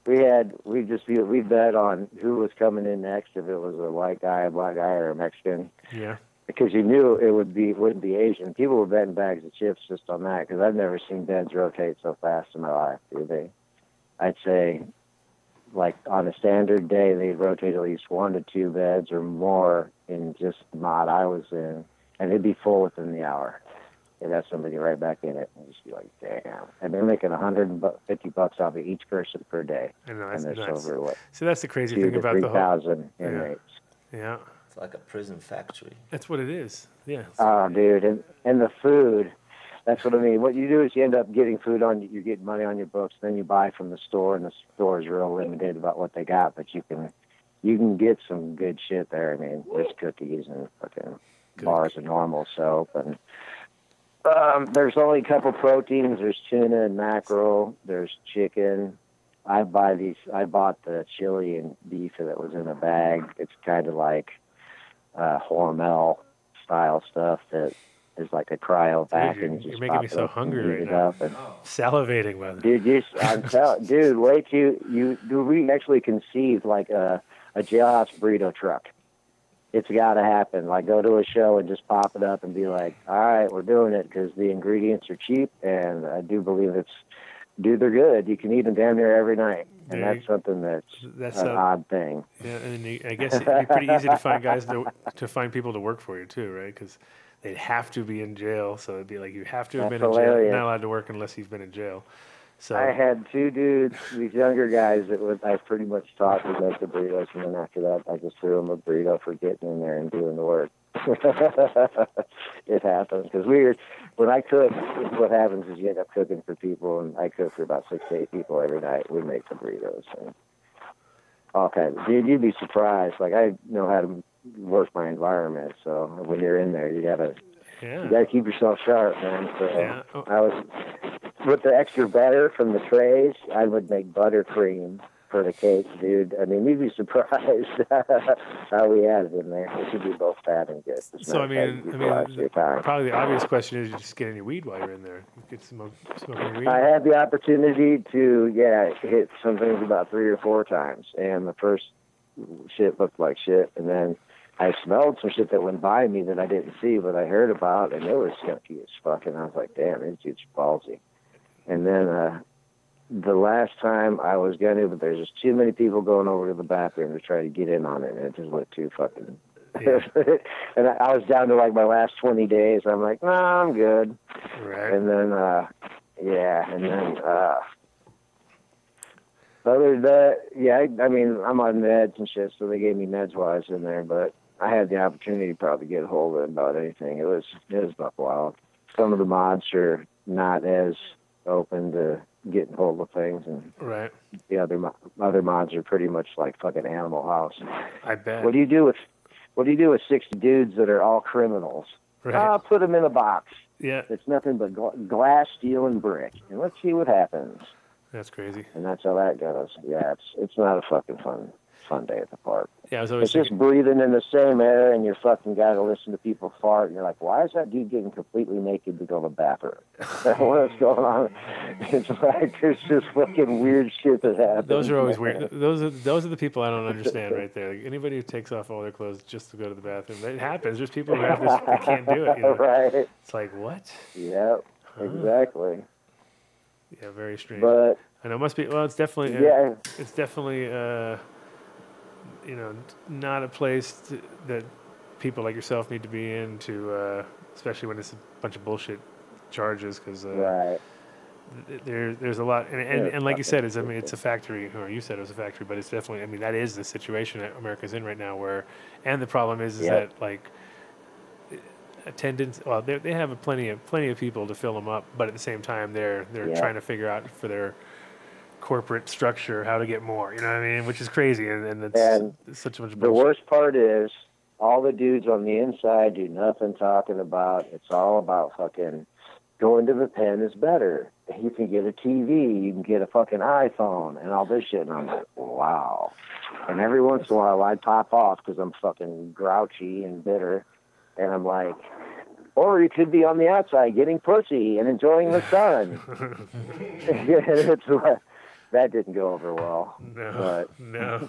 we bet on who was coming in next, if it was a white guy, a black guy, or a Mexican. Yeah. Because you knew it wouldn't be Asian. People were betting bags of chips just on that, because I've never seen beds rotate so fast in my life, do they? I'd say, like, on a standard day, they'd rotate at least 1 to 2 beds or more in just the mod I was in, and it'd be full within the hour. You'd have somebody right back in it, and just be like, damn. And they're making $150 off of each person per day. And they're sober, what? So that's the crazy 2 thing to about the whole... 3,000 inmates. Yeah. It's like a prison factory. That's what it is. Yeah. Oh, dude, and the food. That's what I mean. What you do is you end up getting food you get money on your books, then you buy from the store, and the store is real limited about what they got, but you can get some good shit there. I mean, there's cookies and fucking bars of normal soap, and there's only a couple proteins. There's tuna and mackerel. There's chicken. I bought the chili and beef that was in a bag. It's kind of like Hormel style stuff that is like a cryo vac, and you're making me so hungry right now. Salivating, by the dude, wait till we actually conceive like a jailhouse burrito truck. It's got to happen. Like, go to a show and just pop it up and be like, all right, we're doing it because the ingredients are cheap, and I do believe they're good. You can eat them damn near every night, and that's something that's an odd thing. Yeah, and I guess it'd be pretty easy to find guys to find people to work for you too, right? Because they'd have to be in jail, so it'd be like you have to have been in jail. You're not allowed to work unless you've been in jail. So I had 2 dudes, these younger guys I pretty much taught to make the burritos, and then after that, I just threw them a burrito for getting in there and doing the work. It happens because when I cook, what happens is you end up cooking for people, and I cook for about 6 to 8 people every night. We make the burritos. And all kinds. Dude, you'd be surprised. Like, I know how to work my environment, so when you're in there, you gotta keep yourself sharp, man. So I was with the extra batter from the trays. I would make buttercream for the cake, dude. I mean, you'd be surprised how we had it in there. It should be both fat and good. So I mean, probably the obvious question is, you just get any weed while you're in there? You get smoking weed. I had the opportunity to hit some things about 3 or 4 times, and the first shit looked like shit, and then I smelled some shit that went by me that I didn't see, but I heard about, and it was skunky as fuck, and I was like, damn, this dude's ballsy. And then the last time I was going to, but there's just too many people going over to the bathroom to try to get in on it, and it just looked too fucking... Yeah. And I was down to like my last 20 days. I'm like, no, I'm good. Right. And then, other than that, I mean, I'm on meds and shit, so they gave me meds while I was in there, but I had the opportunity to probably get a hold of it about anything. It was about wild. Some of the mods are not as open to getting hold of things, and the other mods are pretty much like fucking Animal House. I bet. What do you do with 60 dudes that are all criminals? Right. Put them in a box. Yeah. It's nothing but glass, steel, and brick, and let's see what happens. That's crazy. And that's how that goes. Yeah, it's not a fucking fun day at the park. Yeah, I was always just breathing in the same air, and you're fucking got to listen to people fart, and you're like, why is that dude getting completely naked to go to the bathroom? What's going on? It's like there's just fucking weird shit that happens. Those are always weird. Those are the people I don't understand right there. Like, anybody who takes off all their clothes just to go to the bathroom, it happens. There's people who have this, they can't do it. You know? Right. It's like, what? Yep, exactly. Yeah, very strange. But I know it must be. Well, it's definitely. It's definitely. Not a place that people like yourself need to be in to, especially when it's a bunch of bullshit charges. Because there's a lot, and like you said, it's a factory, or you said it was a factory, but it's definitely. I mean, that is the situation that America's in right now. And the problem is that like attendance. Well, they have plenty of people to fill them up, but at the same time, they're trying to figure out for their corporate structure how to get more. You know what I mean? Which is crazy, and it's such a much bullshit. The worst part is all the dudes on the inside do nothing talking about. It's all about fucking going to the pen is better. You can get a TV, you can get a fucking iPhone, and all this shit. And I'm like, wow. And every once in a while, I'd pop off because I'm fucking grouchy and bitter. And I'm like, or you could be on the outside getting pussy and enjoying the sun. It's like, that didn't go over well. No.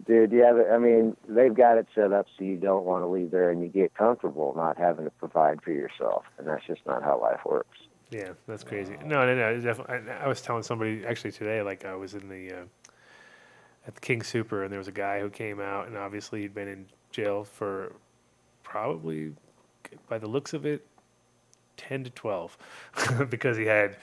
Dude, yeah, I mean, they've got it set up so you don't want to leave there and you get comfortable not having to provide for yourself. And that's just not how life works. Yeah, that's crazy. No, definitely. I was telling somebody actually today, like I was in the at the King Super, and there was a guy who came out, and obviously he'd been in jail for probably, by the looks of it, 10 to 12, because he had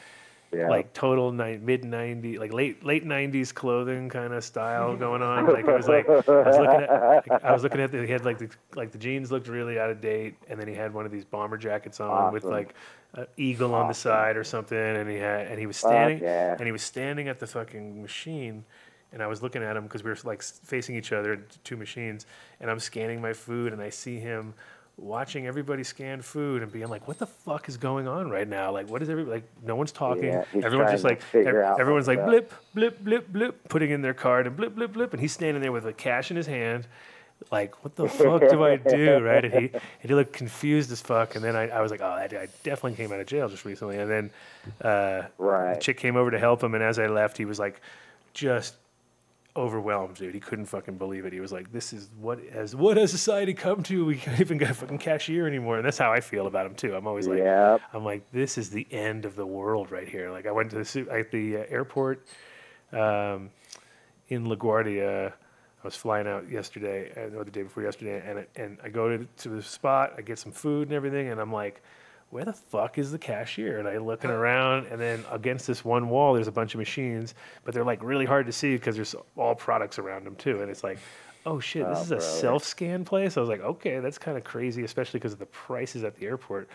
like total mid 90s, like late 90s clothing kind of style going on. Like it was like I was looking at he had like the jeans looked really out of date, and then he had one of these bomber jackets on with like an eagle on the side or something, and he was standing at the fucking machine. And I was looking at him because we were like facing each other, two machines, and I'm scanning my food, and I see him watching everybody scan food and being like, "What the fuck is going on right now? Like, what is everybody like? No one's talking. Everyone's just like, everyone's like blip, blip, blip, blip, putting in their card and blip, blip, blip, and he's standing there with a cash in his hand, like, what the fuck do I do, right? And he looked confused as fuck. And then I was like, oh, I definitely came out of jail just recently. And then the chick came over to help him, and as I left, he was like, just overwhelmed, dude. He couldn't fucking believe it. He was like, this is what has society come to? We can't even get a fucking cashier anymore. And that's how I feel about him too. I'm always like, I'm like, this is the end of the world right here. Like I went to the airport in LaGuardia. I was flying out yesterday, or the day before yesterday, and I go to the spot, I get some food and everything, and I'm like, where the fuck is the cashier? And I'm looking around, and then against this one wall, there's a bunch of machines, but they're like really hard to see because there's all products around them too. And it's like, oh shit, this is a self-scan place? I was like, okay, that's kind of crazy, especially because of the prices at the airport.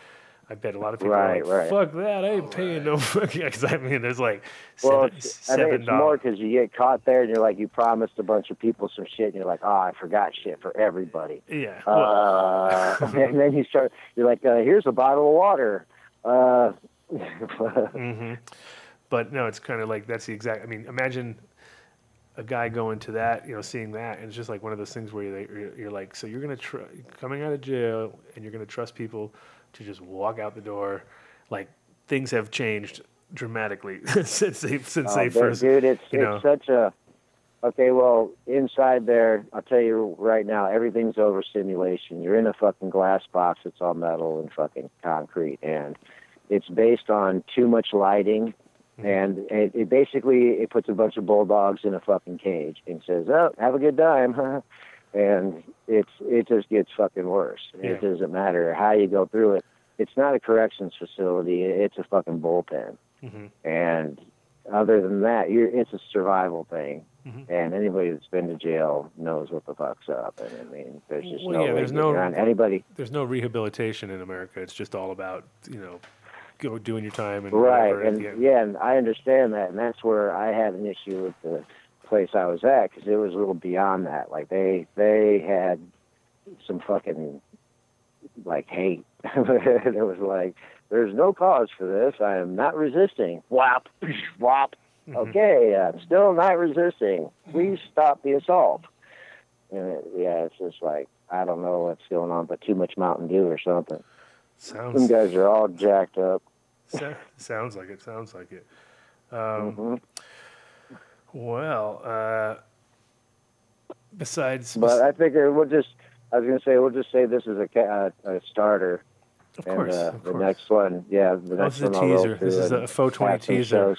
I bet a lot of people are like, fuck that, I ain't paying no fucking, because I mean, there's like $7. I think it's more because you get caught there and you're like, you promised a bunch of people some shit and you're like, oh, I forgot shit for everybody. Yeah. And then you're like, here's a bottle of water. Mm-hmm. But no, it's kind of like, that's the exact, I mean, imagine a guy going to that, seeing that, and it's just like one of those things where you're like, so you're going to coming out of jail and you're going to trust people to just walk out the door. Like, things have changed dramatically since they first. Dude, it's such a. Okay, well, inside there, I'll tell you right now, everything's overstimulation. You're in a fucking glass box that's all metal and fucking concrete, and it's based on too much lighting, and it basically puts a bunch of bulldogs in a fucking cage and says, "Oh, have a good time," huh? And it just gets fucking worse. Yeah. It doesn't matter how you go through it. It's not a corrections facility. It's a fucking bullpen. Mm-hmm. And other than that, it's a survival thing. Mm-hmm. And anybody that's been to jail knows what the fuck's up. And I mean, there's just anybody. There's no rehabilitation in America. It's just all about, go doing your time. And and I understand that. And that's where I had an issue with the place I was at, because it was a little beyond that. Like they had some fucking like hate. There was like, there's no cause for this. I am not resisting. Whop, whop. Mm-hmm. Okay, I'm still not resisting. Please stop the assault. And it's just like, I don't know what's going on, but too much Mountain Dew or something. Some guys are all jacked up. Sounds like it. Mm-hmm. Well, besides... But I figure we'll just say this is a starter. Of course. The next one, the next one I'll teaser. This is a foe20 teaser.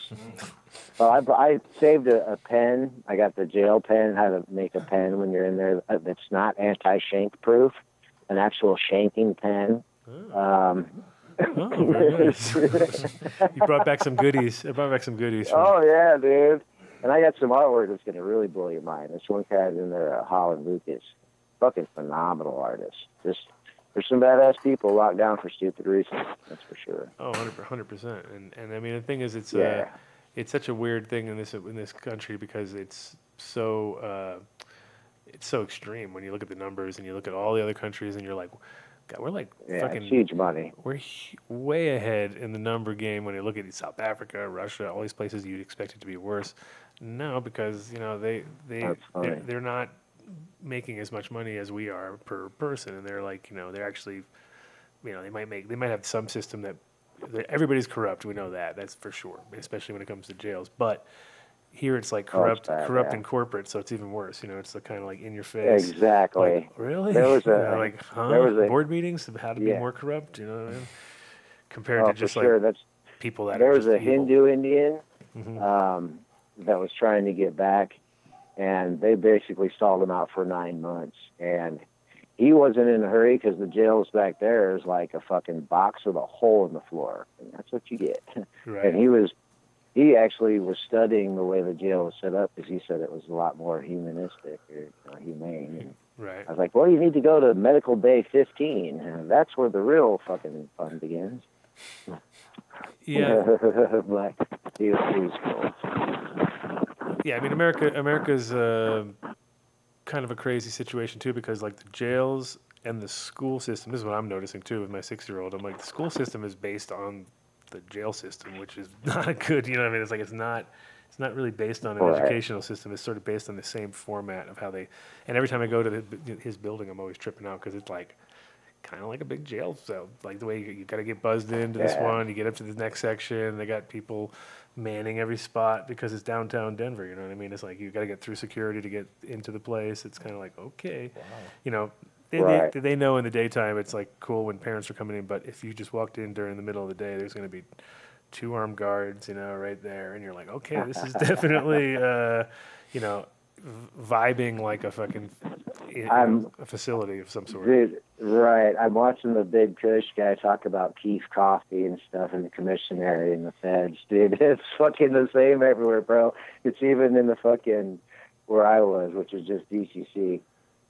Well, I saved a pen. I got the jail pen, how to make a pen when you're in there that's not anti-shank proof, an actual shanking pen. Oh, very nice. You brought back some goodies. Oh, yeah, dude. And I got some artwork that's going to really blow your mind. This one guy's in there, Holland Lucas. Fucking phenomenal artist. Just, there's some badass people locked down for stupid reasons. That's for sure. Oh, 100%. And I mean, the thing is, it's such a weird thing in this country because it's so extreme when you look at the numbers and you look at all the other countries and you're like, God, we're like it's huge money. We're way ahead in the number game when you look at South Africa, Russia, all these places you'd expect it to be worse. No, because they're not making as much money as we are per person, and they're like, they're actually, they might have some system that everybody's corrupt. We know that's for sure, especially when it comes to jails. But here it's like corrupt and corporate, so it's even worse. It's the kind of like in your face. Exactly. Like, really? There was board meetings of how to be more corrupt. Compared to just that's people that there are was just a evil. Hindu Indian that was trying to get back, and they basically stalled him out for 9 months. And he wasn't in a hurry because the jails back there is like a fucking box with a hole in the floor, and that's what you get. Right. And he actually was studying the way the jail was set up because he said it was a lot more humanistic or humane. And right. I was like, well, you need to go to Medical Bay 15, and that's where the real fucking fun begins. Yeah. But he was cool. Yeah, I mean, America's kind of a crazy situation too, because like the jails and the school system. This is what I'm noticing too with my 6-year-old. I'm like, the school system is based on the jail system, which is not a good. It's like it's not really based on an educational system. It's sort of based on the same format of how they. And every time I go to his building, I'm always tripping out because it's like kind of like a big jail cell. Like the way you got to get buzzed into this one, you get up to the next section. They got people manning every spot because it's downtown Denver. You know what I mean? It's like you got to get through security to get into the place. It's kind of like, okay, they know in the daytime it's like cool when parents are coming in, but if you just walked in during the middle of the day, there's going to be 2 armed guards, right there, and you're like, okay, this is definitely, vibing like a fucking a facility of some sort. Dude, right. I'm watching the Big Kush guy talk about Keef Coffee and stuff in the commissionary and the feds. Dude, it's fucking the same everywhere, bro. It's even in the fucking, where I was, which is just DCC,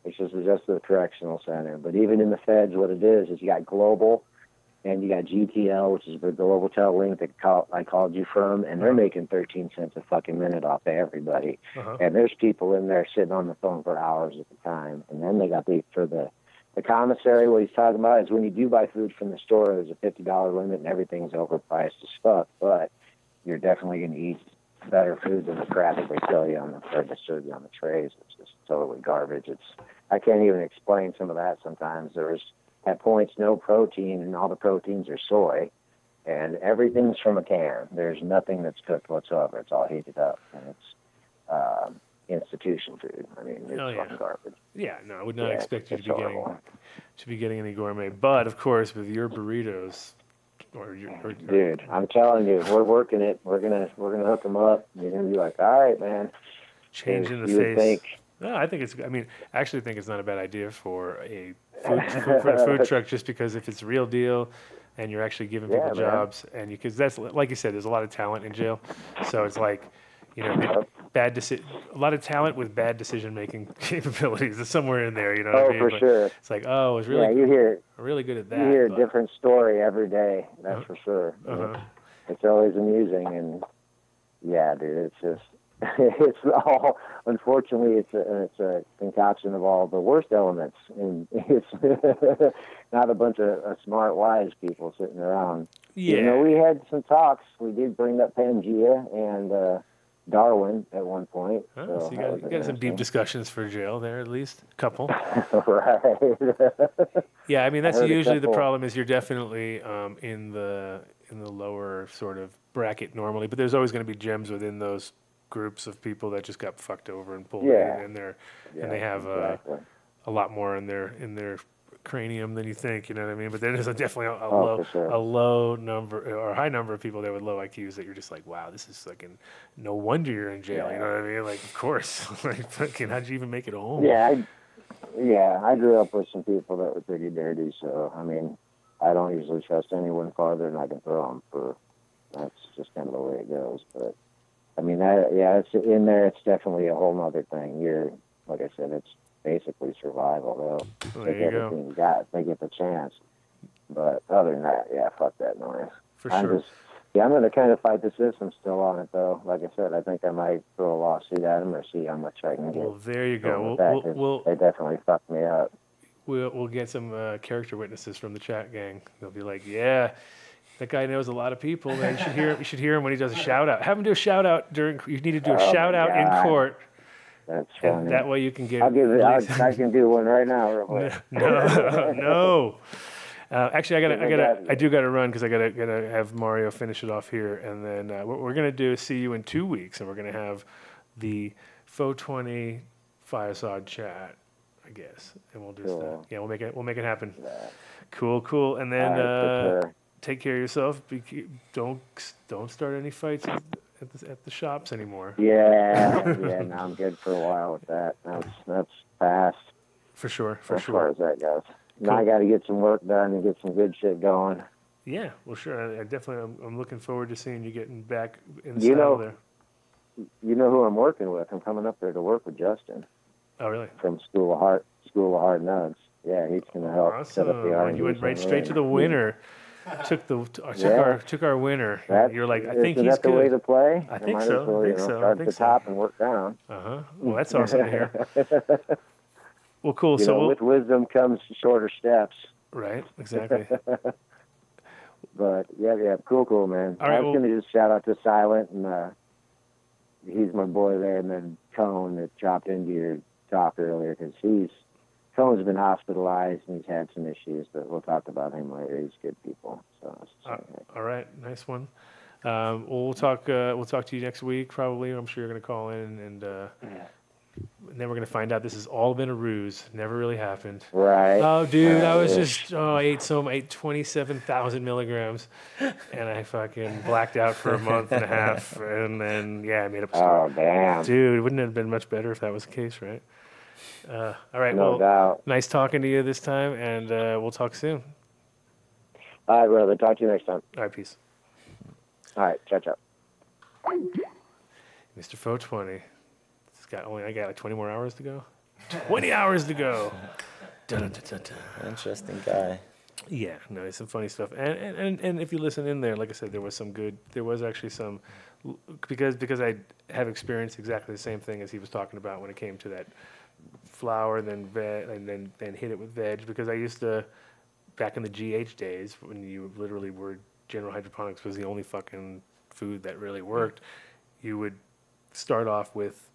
which is just the correctional center. But even in the feds, what it is you got Global, and you got GTL, which is the Global Tel Link that I called you from, and they're making 13 cents a fucking minute off of everybody. And there's people in there sitting on the phone for hours at a time. And then they got the commissary. What he's talking about is when you do buy food from the store, there's a $50 limit and everything's overpriced as fuck. But you're definitely going to eat better food than the crap that they sell you they serve you on the trays. It's just totally garbage. I can't even explain some of that sometimes. There's at points no protein, and all the proteins are soy, and everything's from a can. There's nothing that's cooked whatsoever. It's all heated up, and it's institution food. I mean, it's fucking garbage. Yeah, no, I would not expect you to be getting any gourmet. But of course, with your burritos, dude, I'm telling you, we're working it. We're gonna hook them up. You're gonna be like, all right, man. Changing the face. No, I actually think it's not a bad idea for a food truck, just because if it's a real deal and you're actually giving people jobs, and because that's like you said, there's a lot of talent in jail, so it's like, a lot of talent with bad decision making capabilities is somewhere in there. You know what I mean? For sure. It's like, oh, it's really you hear really good at that. You hear a different story every day. That's for sure. It's always amusing, and yeah, dude, it's just. It's all, unfortunately, it's a concoction of all the worst elements, and it's not a bunch of smart, wise people sitting around. Yeah. We had some talks. We did bring up Pangea and Darwin at one point. So you got some deep discussions for jail there, at least a couple. Right. Yeah, I mean that's usually the problem. Is you're definitely in the lower sort of bracket normally, but there's always going to be gems within those groups of people that just got fucked over and pulled in, and they have a lot more in their cranium than you think. You know what I mean? But then there's definitely a low number or a high number of people there with low IQs that you're just like, wow, this is fucking no wonder you're in jail. You know what I mean? Like, of course. Like, fucking, how'd you even make it home? I grew up with some people that were pretty dirty, so I mean, I don't usually trust anyone farther than I can throw them. That's just kind of the way it goes, but. I mean, it's in there. It's definitely a whole other thing. Like I said, it's basically survival. They'll take everything you got. They get the chance. But other than that, fuck that noise. For sure. I'm going to kind of fight the system still on it, though. Like I said, I think I might throw a lawsuit at them or see how much I can get. Well, there you go. They definitely fucked me up. we'll get some character witnesses from the chat gang. They'll be like, yeah, that guy knows a lot of people. Man, you should hear him when he does a shout out. Have him do a shout out during. You need to do a shout out in court. That's funny. That way you can get. I can do one right now. Real quick. No. Actually, I do gotta run because I gotta have Mario finish it off here, and then what we're gonna do is see you in 2 weeks, and we're gonna have the foe20 Fireside chat, I guess, and we'll do that. Yeah, we'll make it happen. Yeah. Cool. And then take care of yourself. Don't start any fights at the shops anymore. Yeah. No, I'm good for a while with that. That's fast. For sure. As far as that goes. Now I got to get some work done and get some good shit going. Yeah, well, sure. I definitely, I'm looking forward to seeing you getting back in the saddle there. You know who I'm working with? I'm coming up there to work with Justin. Oh, really? From School of Hard Knocks. Yeah, he's going to help set up the R&D. You went right straight to the winner. Took our winner. You're like, I think he's good. Is that the way to play? I think so. Start at the top and work down. Well, that's awesome to hear. Well, cool. With wisdom comes shorter steps. Right, exactly. But yeah, cool, man. All right, I was going to just shout out to Silent, and he's my boy there, and then Cone that dropped into your talk earlier, because Cone's been hospitalized and he's had some issues, but we'll talk about him later. He's good people. So. All right, nice one. We'll talk to you next week, probably. I'm sure you're going to call in and. And then we're going to find out this has all been a ruse. Never really happened. Right. Oh, dude, I was just, I ate 27,000 milligrams, and I fucking blacked out for a month and a half. And then, I made up a story. Oh, damn. Dude, wouldn't it have been much better if that was the case, right? All right, no doubt. Nice talking to you this time, and we'll talk soon. All right, brother. Talk to you next time. All right, peace. All right, ciao. Mr. foe20. I got like 20 more hours to go. 20 hours to go. Interesting guy. Yeah, no, it's some funny stuff. And if you listen in there, like I said, there was actually some, because I have experienced exactly the same thing as he was talking about when it came to that flour, then hit it with veg, because I used to, back in the GH days, when you literally were, General Hydroponics was the only fucking food that really worked, you would start off with,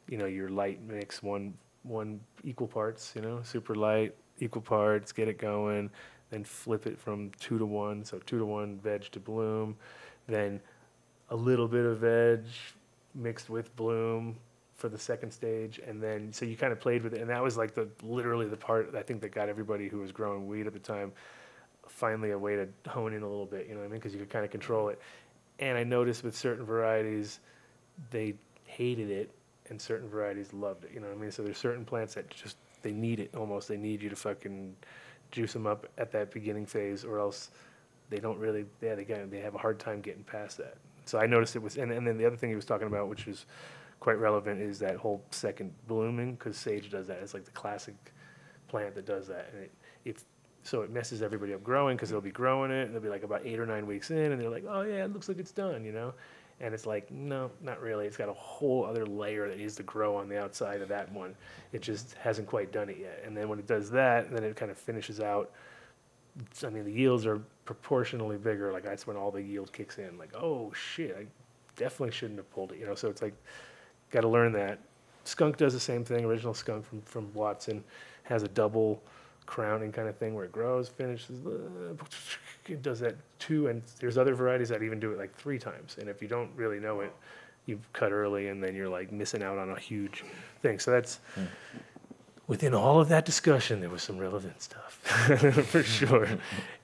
your light mix, one equal parts, super light, equal parts, get it going, then flip it from 2 to 1, so 2 to 1 veg to bloom, then a little bit of veg mixed with bloom for the second stage, and then, so you kind of played with it, and that was like literally the part, I think, that got everybody who was growing weed at the time finally a way to hone in a little bit, you know what I mean, because you could kind of control it. And I noticed with certain varieties, they hated it, and certain varieties loved it, you know what I mean? So there's certain plants that just, they need it almost. They need you to fucking juice them up at that beginning phase, or else they don't really, they have a hard time getting past that. So I noticed it was, and then the other thing he was talking about, which is quite relevant, is that whole second blooming, because sage does that. It's like the classic plant that does that. And so it messes everybody up growing, because they'll be growing it, and they'll be like about 8 or 9 weeks in, and they're like, oh yeah, it looks like it's done, And it's like, no, not really. It's got a whole other layer that needs to grow on the outside of that one. It just hasn't quite done it yet. And then when it does that, then it kind of finishes out. I mean, the yields are proportionally bigger. Like, that's when all the yield kicks in. Like, oh, shit, I definitely shouldn't have pulled it. So it's like, got to learn that. Skunk does the same thing. Original skunk from Watson has a double crowning kind of thing where it grows, finishes, it does that too, and there's other varieties that even do it like 3 times, and if you don't really know it, you've cut early, and then you're like missing out on a huge thing. So that's, within all of that discussion, there was some relevant stuff, for sure.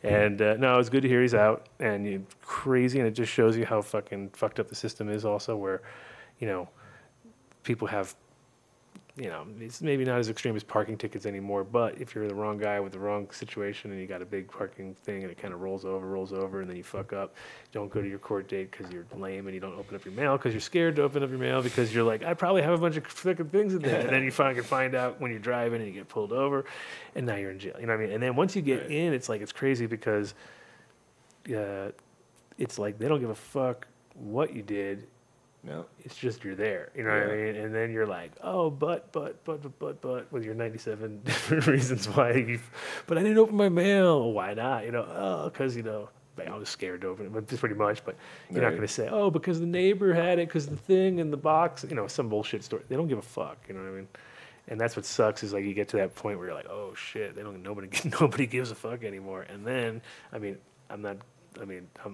And no, it was good to hear he's out, and crazy, and it just shows you how fucking fucked up the system is also, where, people have, it's maybe not as extreme as parking tickets anymore, but if you're the wrong guy with the wrong situation and you got a big parking thing and it kind of rolls over, and then you fuck up, don't go to your court date because you're lame and you don't open up your mail because you're scared to open up your mail because you're like, I probably have a bunch of fucking things in there. And then you find out when you're driving and you get pulled over, and now you're in jail. You know what I mean? And then once you get in, it's like, it's crazy because it's like they don't give a fuck what you did. No. It's just you're there, you know what I mean? And then you're like, oh, but, with your 97 different reasons why but I didn't open my mail. Why not? You know, oh, because, you know, I was scared to open it, but just pretty much. But you're not going to say, oh, because the neighbor had it, because the thing in the box, you know, some bullshit story. They don't give a fuck, you know what I mean? And that's what sucks is like you get to that point where you're like, oh shit, nobody gives a fuck anymore. And then,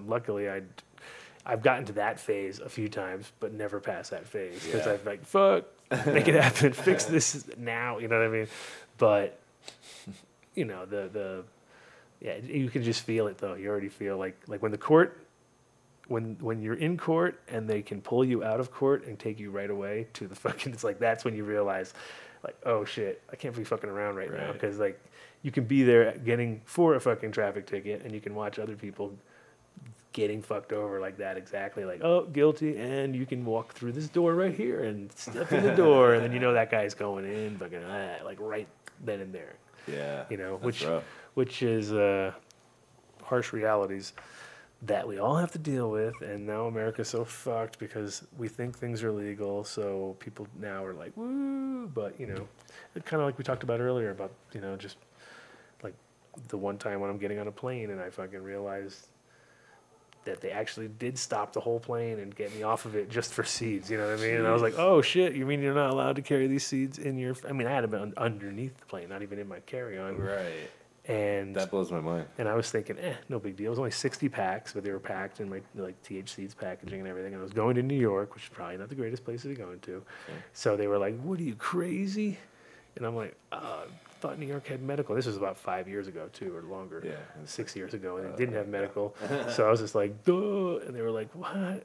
luckily I've gotten to that phase a few times, but never past that phase because I've like, fuck, make it happen, fix this now, you know what I mean? But you know, you can just feel it though. You already feel like when the court, when you're in court and they can pull you out of court and take you right away to the fucking, it's like that's when you realize, like, oh shit, I can't be fucking around right now because like you can be there getting for a fucking traffic ticket and you can watch other people getting fucked over like that exactly, like, oh, guilty, and you can walk through this door right here and step in the door, and then you know that guy's going in, fucking like right then and there. Yeah, you know, rough. which is harsh realities that we all have to deal with, and now America's so fucked because we think things are legal, so people now are like, woo, but you know, kind of like we talked about earlier about, you know, just like the one time when I'm getting on a plane and I fucking realized that they actually did stop the whole plane and get me off of it just for seeds, you know what I mean? And I was like, oh shit, you mean you're not allowed to carry these seeds in your, I mean, I had them underneath the plane, not even in my carry-on. Right. And that blows my mind. And I was thinking, no big deal. It was only 60 packs, but they were packed in my like THC's packaging and everything. And I was going to New York, which is probably not the greatest place to be going to. Okay. So they were like, what are you, crazy? And I'm like, I thought New York had medical. This was about 5 years ago, too, or longer. Yeah. 6 years ago, and they didn't have medical. So I was just like, duh. And they were like, what?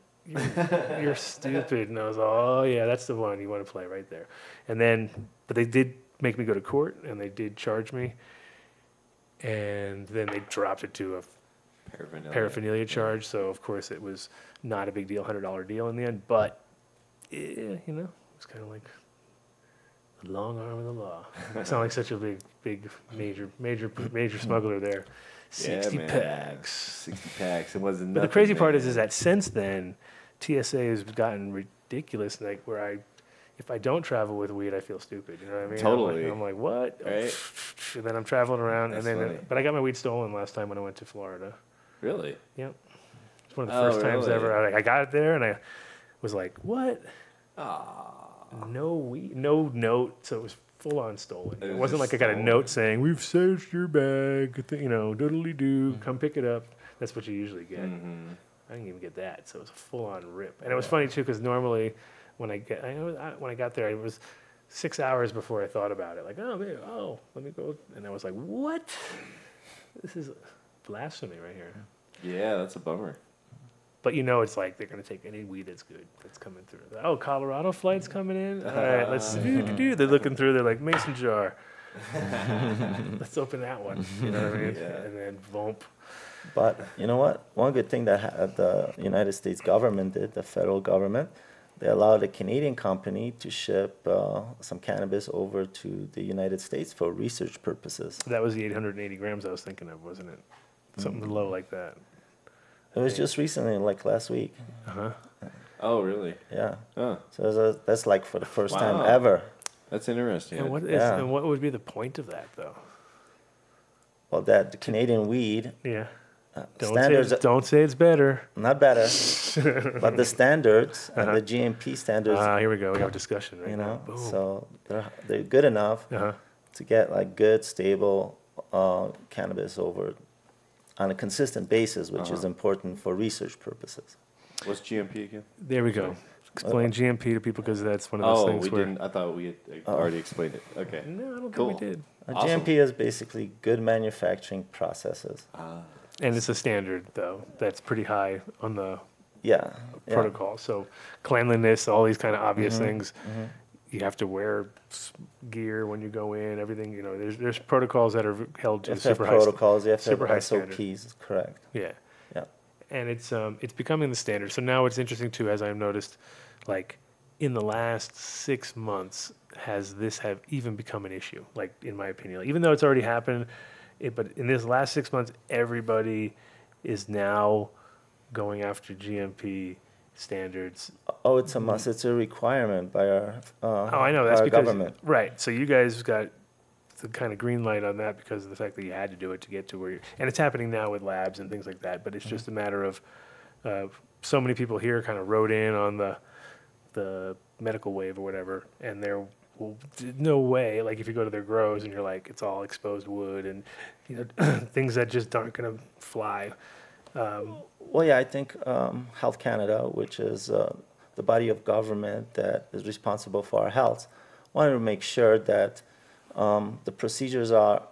You're stupid. And I was like, oh, yeah, that's the one you want to play right there. And then, but they did make me go to court, and they did charge me. And then they dropped it to a paraphernalia charge. So, of course, it was not a big deal, $100 deal in the end. But, you know, it's kind of like the long arm of the law. I sound like such a big, major smuggler there. 60 packs. 60 packs. It wasn't nothing. But the crazy part is that since then, TSA has gotten ridiculous. Like where if I don't travel with weed, I feel stupid. You know what I mean? Totally. I'm like, what? Right. And then I'm traveling around, That's and then, funny. but I got my weed stolen last time when I went to Florida. Really? Yep. It's one of the first times ever. I got it there, and I was like, what? No weed, no note. So it was full on stolen. It wasn't like I got a note saying, we've searched your bag, you know, doodly-doo, come pick it up. That's what you usually get. Mm-hmm. I didn't even get that, so it was a full-on rip. And it was funny, too, because normally when I got there, it was 6 hours before I thought about it. Like, let me go. And I was like, what? This is blasphemy right here. Yeah, that's a bummer. But you know, it's like they're going to take any weed that's good that's coming through. Oh, Colorado flight's coming in? All right, let's do. They're looking through. They're like, mason jar. Let's open that one. You know what I mean? Yeah. And then vomp. But you know what? One good thing that the United States government did, the federal government, they allowed a Canadian company to ship some cannabis over to the United States for research purposes. That was the 880 grams I was thinking of, wasn't it? Something low like that. It was just recently, like last week. Uh-huh. Oh, really? Yeah. Oh. So that's like for the first time ever. That's interesting. And what would be the point of that, though? Well, that the Canadian weed. Yeah. Don't say it's better. Not better, but the standards, the GMP standards. Here we go. We have a discussion right now. Boom. So they're good enough to get like good, stable cannabis over on a consistent basis, which is important for research purposes. What's GMP again? There we go. Explain GMP to people because that's one of those things we didn't. I thought we had already explained it. Okay. No, I don't think we did. Awesome. GMP is basically good manufacturing processes. And it's a standard, though, that's pretty high on the protocol. Yeah. So cleanliness, all these kind of obvious things. Mm-hmm. You have to wear gear when you go in, everything. You know, there's protocols that are held to super high protocols. You have to have SOPs, standard. Correct. Yeah. Yeah. And it's becoming the standard. So now what's interesting, too, as I've noticed, like in the last 6 months, has this have even become an issue, like in my opinion. Like, even though it's already happened, but in this last 6 months, everybody is now going after GMP standards. Oh, it's a must. It's a requirement by our I know that's our because government. right. So you guys got the kind of green light on that because of the fact that you had to do it to get to where you're, and it's happening now with labs and things like that. But it's just a matter of so many people here kind of rode in on the medical wave or whatever, and there will no way. Like if you go to their grows and you're like, it's all exposed wood and things that just aren't going to fly. Well, yeah, I think Health Canada, which is the body of government that is responsible for our health, wanted to make sure that the procedures are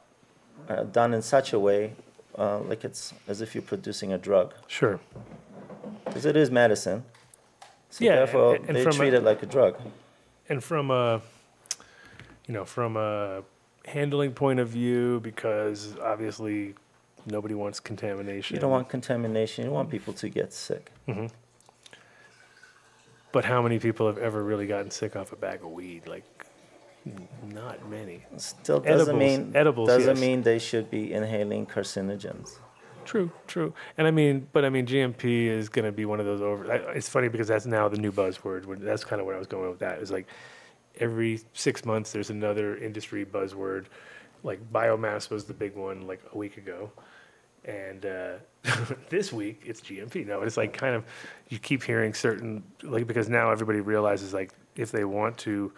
done in such a way like it's as if you're producing a drug. Sure. Because it is medicine. So Yeah, therefore, and they from treat it like a drug. And from a handling point of view, because obviously nobody wants contamination. You don't want contamination. You want people to get sick. Mm-hmm. But how many people have ever really gotten sick off a bag of weed? Like, not many. Still doesn't edibles, doesn't yes. mean they should be inhaling carcinogens. True. And I mean GMP is going to be one of those it's funny because that's now the new buzzword. That's kind of where I was going with that. Is like every 6 months there's another industry buzzword. Like biomass was the big one like a week ago. And this week it's GMP. No, it's like kind of, you keep hearing certain, like, because now everybody realizes like if they want to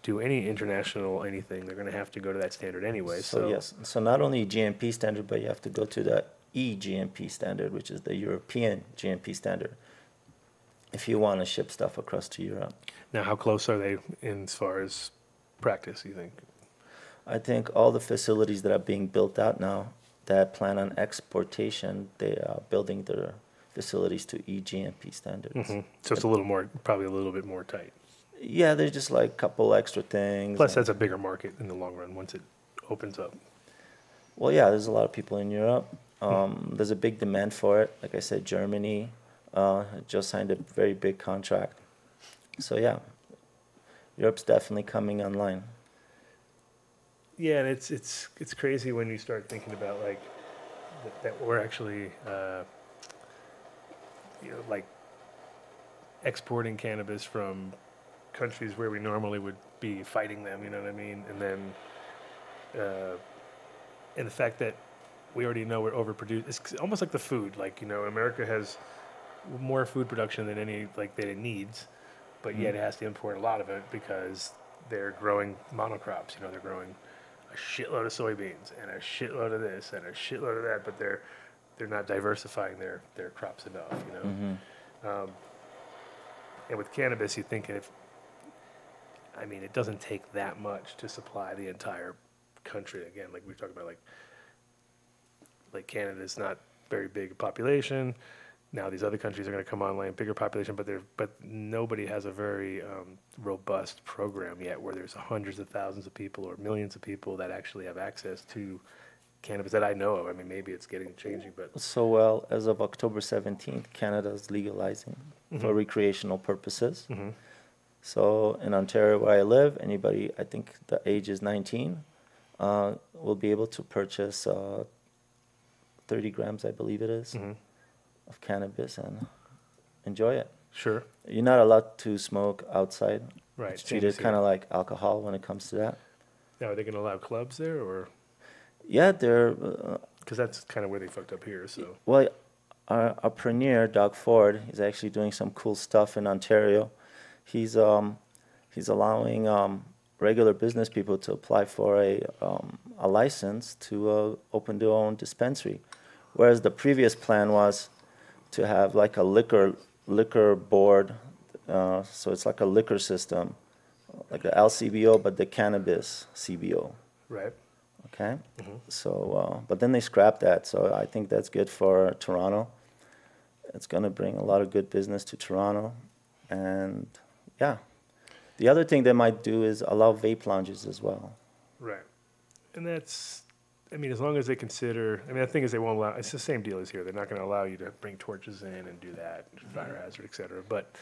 do any international anything, they're going to have to go to that standard anyway. So yes, so not only GMP standard, but you have to go to the EGMP standard, which is the European GMP standard, if you want to ship stuff across to Europe. Now, how close are they in as far as practice, you think? I think all the facilities that are being built out now that plan on exportation, they are building their facilities to EGMP standards. Mm-hmm. So it's a little more, probably a little bit more tight. Yeah, there's just like a couple extra things. Plus, that's a bigger market in the long run once it opens up. Well, yeah, there's a lot of people in Europe. There's a big demand for it. Like I said, Germany just signed a very big contract. So yeah, Europe's definitely coming online. Yeah, and it's crazy when you start thinking about like that we're actually like exporting cannabis from countries where we normally would be fighting them. You know what I mean? And then and the fact that we already know we're overproduced. It's almost like the food. Like, America has more food production than any that it needs, but yet it has to import a lot of it because they're growing monocrops. They're growing a shitload of soybeans and a shitload of this and a shitload of that, but they're not diversifying their crops enough. And with cannabis, you think it doesn't take that much to supply the entire country. Again, like we talked about, like Canada's not very big population. Now these other countries are going to come online, bigger population, but nobody has a very robust program yet where there's hundreds of thousands of people or millions of people that actually have access to cannabis that I know of. I mean, maybe it's changing, but so well as of October 17th, Canada is legalizing for recreational purposes. Mm-hmm. So in Ontario, where I live, anybody, I think the age is 19, will be able to purchase 30 grams, I believe it is, of cannabis and enjoy it. Sure. You're not allowed to smoke outside. Right. It's treated kind of like alcohol when it comes to that. Now, are they going to allow clubs there, or? Yeah, they're... Because that's kind of where they fucked up here, so... Well, our premier, Doug Ford, is actually doing some cool stuff in Ontario. He's allowing regular business people to apply for a license to open their own dispensary, whereas the previous plan was to have like a liquor board, so it's like a liquor system, like the LCBO, but the cannabis CBO. Right. Okay. Mm-hmm. So, but then they scrapped that. So I think that's good for Toronto. It's going to bring a lot of good business to Toronto, and yeah. The other thing they might do is allow vape lounges as well. Right. And that's, as long as they consider, the thing is they won't allow, it's the same deal as here. They're not going to allow you to bring torches in and do that, fire hazard, et cetera. But,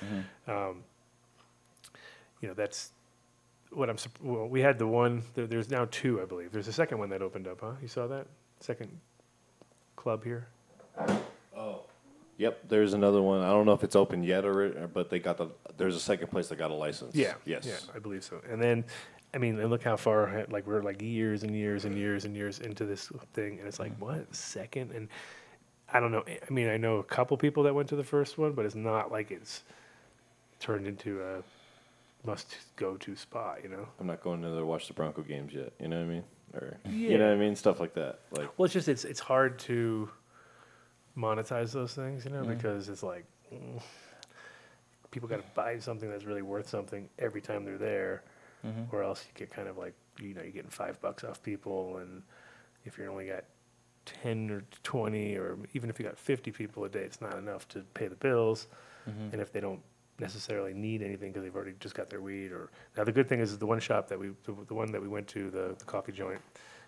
that's what we had the one, there's now two, I believe. There's a second one that opened up, huh? You saw that? Second club here? Oh. Yep, there's another one. I don't know if it's open yet, but there's a second place that got a license. Yeah. Yes. Yeah, I believe so. And then, I mean, and look how far, like, we're like years and years and years and years into this thing. And it's like, what? Second? And I don't know. I mean, I know a couple people that went to the first one, but it's not like it's turned into a must-go-to spot, you know? I'm not going to watch the Bronco games yet. You know what I mean? Or Yeah. you know what I mean? Stuff like that. Like, well, it's just it's hard to monetize those things, you know, because it's like people got to buy something that's really worth something every time they're there, or else you get kind of like, you know, you're getting $5 off people, and if you only got 10 or 20, or even if you got 50 people a day, it's not enough to pay the bills, and if they don't necessarily need anything because they've already just got their weed. Or now the good thing is the one shop that the one that we went to, the coffee joint,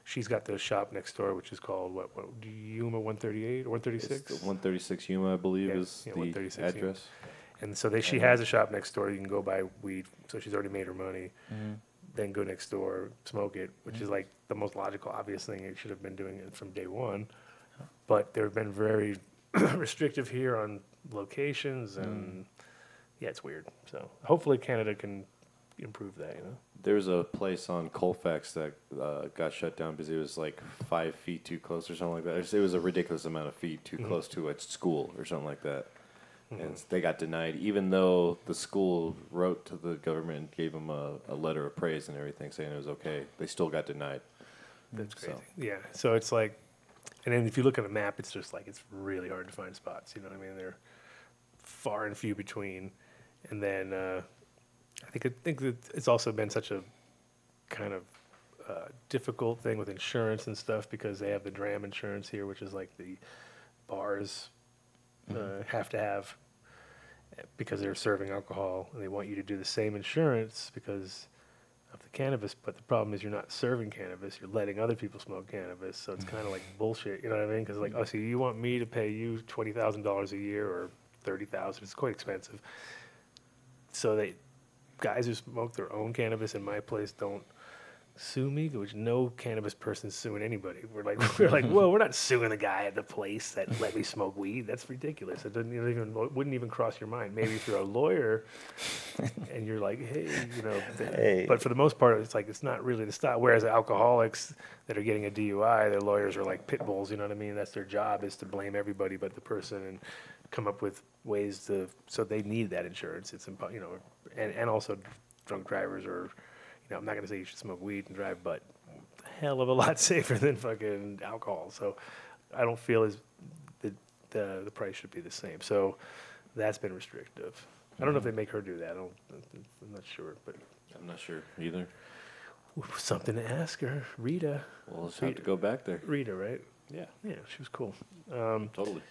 she's got the shop next door, which is called what Yuma 138 or 136? It's the 136 Yuma, I believe, is the address. Yuma. And so she has a shop next door. You can go buy weed. So she's already made her money. Then go next door, smoke it, which is like the most logical, obvious thing. You should have been doing it from day one. But they've been very restrictive here on locations, and yeah, it's weird. So hopefully Canada can improve that, you know? There was a place on Colfax that got shut down because it was like 5 feet too close or something like that. It was a ridiculous amount of feet too close to a school or something like that. And they got denied, even though the school wrote to the government and gave them a letter of praise and everything, saying it was okay. They still got denied. That's crazy. Yeah, so it's like, and then if you look at a map, it's just like, it's really hard to find spots, you know what I mean? They're far and few between. And then I think that it's also been such a kind of difficult thing with insurance and stuff, because they have the DRAM insurance here, which is like the bars have to have, because they're serving alcohol, and they want you to do the same insurance because of the cannabis. But the problem is you're not serving cannabis, you're letting other people smoke cannabis. So it's kind of like bullshit, you know what I mean? Because like, oh, so you want me to pay you $20,000 a year or $30,000? It's quite expensive. So guys who smoke their own cannabis in my place don't sue me, which no cannabis person's suing anybody. We're like, whoa, we're not suing the guy at the place that let me smoke weed. That's ridiculous. It wouldn't even cross your mind. Maybe if you're a lawyer and you're like, hey, you know, but for the most part, it's like, it's not really the style. Whereas alcoholics that are getting a DUI, their lawyers are like pit bulls, you know what I mean? That's their job, is to blame everybody but the person and come up with ways so they need that insurance. It's, you know, and also drunk drivers are, you know, I'm not going to say you should smoke weed and drive, but a hell of a lot safer than fucking alcohol. So I don't feel as the price should be the same. So that's been restrictive. I don't know if they make her do that. I'm not sure, but I'm not sure either. Something to ask her, Rita. We'll just have to go back there. Rita, right? Yeah. Yeah, she was cool. Totally.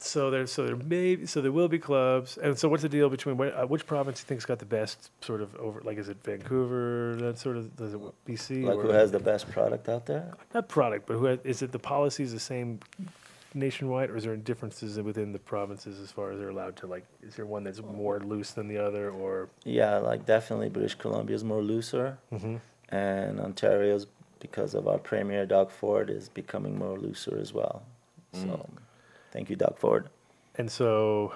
So there will be clubs, and so what's the deal between which province do you think's got the best sort of over? Like, is it Vancouver? That sort of, is it BC? Like, who has the best product out there? Not product, but is it the policies the same nationwide, or is there differences within the provinces as far as they're allowed to, like? Is there one that's more loose than the other, or? Yeah, like definitely British Columbia is more looser, and Ontario's, because of our premier Doug Ford, is becoming more looser as well. So. Thank you, Doug Ford. And so,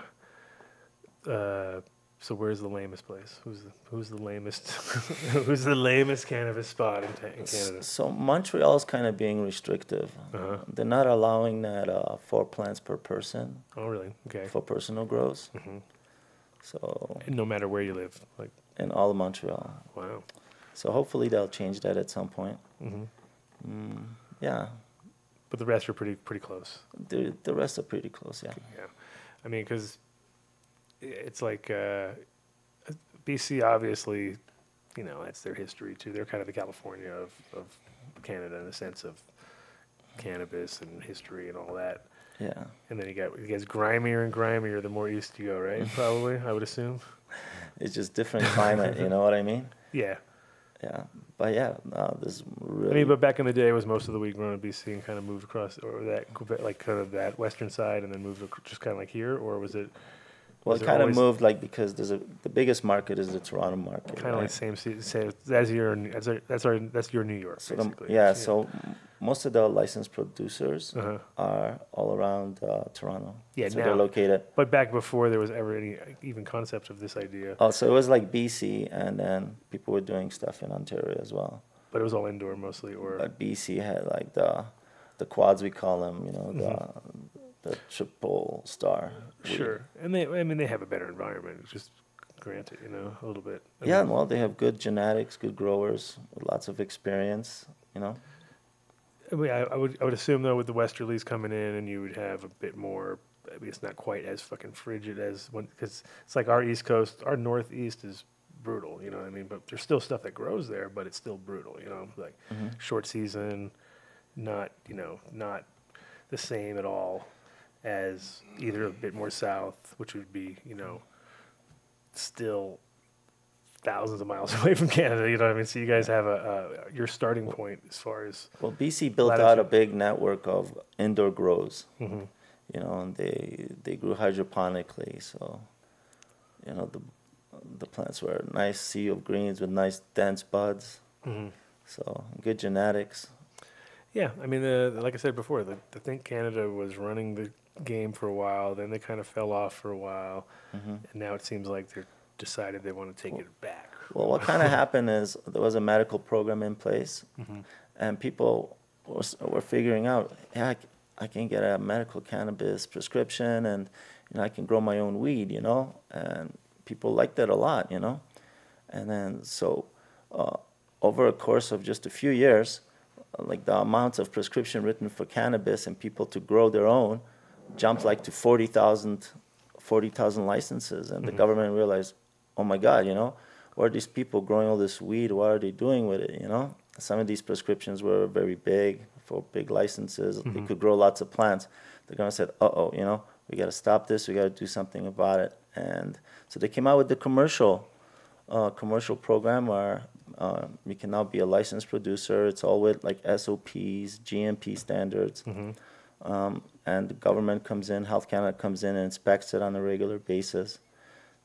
so where's the lamest place? Who's the lamest? Who's the lamest cannabis spot in Canada? So Montreal's kind of being restrictive. They're not allowing that 4 plants per person. Oh, really? Okay. For personal grows. So. And no matter where you live, like. In all of Montreal. Wow. So hopefully they'll change that at some point. Yeah. But the rest are pretty close. The rest are pretty close, yeah. Yeah, I mean, because it's like BC, obviously, you know, that's their history too. They're kind of the California of Canada in the sense of cannabis and history and all that. Yeah. And then it gets grimier and grimier the more east you go, right? Probably, I would assume. It's just different climate, you know what I mean? Yeah. Yeah, but yeah, no, this really. I mean, but back in the day, it was most of the weed grown in BC and kind of moved across, or that, like, kind of that western side, and then moved just kind of like here, or was it? Well, it kind of moved like because the biggest market is the Toronto market. Kind of like same that's your New York, so basically. So most of the licensed producers are all around Toronto. Yeah, so now they're located. But back before there was ever any even concept of this idea. Oh, so it was like BC, and then people were doing stuff in Ontario as well. But it was all indoor mostly, or. But BC had like the quads, we call them, you know, the triple star. Sure, and they have a better environment. It's just granted, you know, a little bit. Well, they have good genetics, good growers, with lots of experience, you know. I mean, I would assume though with the westerlies coming in, and you would have a bit more. I mean, it's not quite as fucking frigid as when, because it's like our East Coast, our Northeast is brutal, you know what I mean? But there's still stuff that grows there, but it's still brutal, you know, like short season, not the same at all as either a bit more south, which would be, you know, still thousands of miles away from Canada, you know what I mean? So you guys have your starting point as far as... Well, BC built out a big network of indoor grows, you know, and they grew hydroponically, so, you know, the plants were a nice sea of greens with nice dense buds, so good genetics. Yeah, I mean, like I said before, I think Canada was running the game for a while, then they kind of fell off for a while, and now it seems like they're decided they want to take it back. Well, what kind of happened is there was a medical program in place, and people were figuring out, yeah, I can get a medical cannabis prescription, and you know, I can grow my own weed, you know, and people liked that a lot, you know, and then so over a course of just a few years, like the amounts of prescription written for cannabis and people to grow their own jumped like to 40,000 licenses, and the government realized, oh my God, you know, what are these people growing all this weed? What are they doing with it? You know, some of these prescriptions were very big for big licenses. They could grow lots of plants. The government said, you know, we got to stop this. We got to do something about it. And so they came out with the commercial program where you can now be a licensed producer. It's all with like SOPs, GMP standards. And the government comes in, Health Canada comes in and inspects it on a regular basis.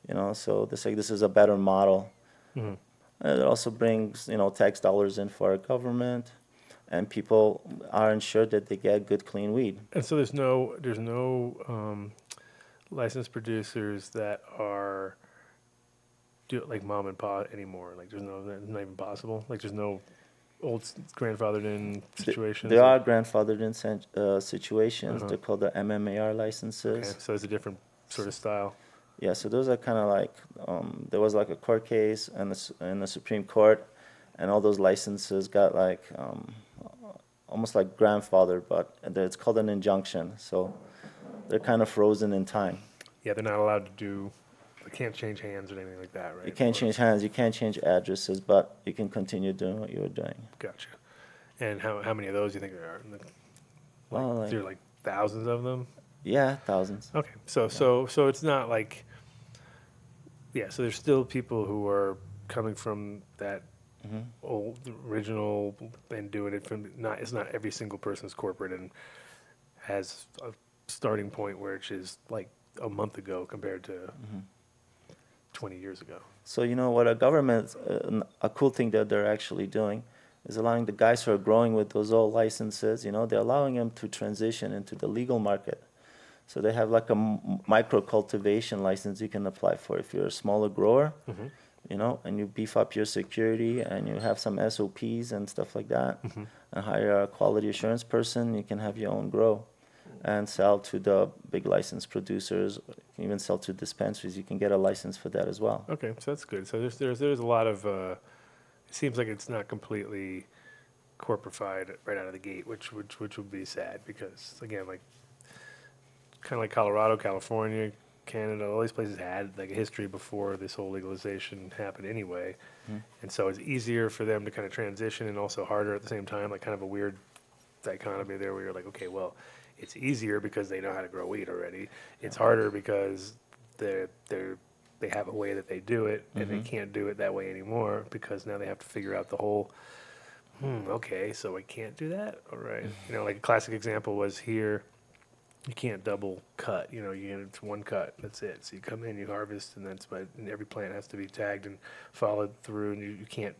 You know, so this is a better model. And it also brings, you know, tax dollars in for our government, and people are ensured that they get good, clean weed. And so there's no licensed producers that are like mom and pop anymore. Like it's not even possible. Like there's no old grandfathered in situations. There are grandfathered in situations. They're called the MMAR licenses. Okay, so it's a different sort of style. Yeah, so those are kind of like, there was like a court case in the Supreme Court, and all those licenses got like, almost like grandfathered, but it's called an injunction, so they're kind of frozen in time. Yeah, they're not allowed to they can't change hands or anything like that, right? You can't change hands, you can't change addresses, but you can continue doing what you were doing. Gotcha. And how many of those do you think there are? Well, there are like thousands of them? Yeah, thousands. Okay, so it's not like, yeah, so there's still people who are coming from that old original and doing it from it's not every single person's corporate and has a starting point where it's just like a month ago compared to 20 years ago. So you know what a government, a cool thing that they're actually doing is allowing the guys who are growing with those old licenses, you know, they're allowing them to transition into the legal market. So they have like a micro cultivation license you can apply for if you're a smaller grower, you know, and you beef up your security and you have some SOPs and stuff like that, and hire a quality assurance person. You can have your own grow and sell to the big licensed producers, even sell to dispensaries. You can get a license for that as well. Okay, so that's good. So there's a lot of, it seems like it's not completely corporified right out of the gate, which would be sad because, again, like, kind of like Colorado, California, Canada, all these places had like a history before this whole legalization happened anyway. And so it's easier for them to kind of transition and also harder at the same time, like kind of a weird dichotomy there where you're like, okay, well, it's easier because they know how to grow weed already. It's harder because they have a way that they do it and they can't do it that way anymore because now they have to figure out the whole, okay, so I can't do that? All right. You know, like a classic example was here you can't double cut. You know, it's one cut. That's it. So you come in, you harvest, and and every plant has to be tagged and followed through, and you can't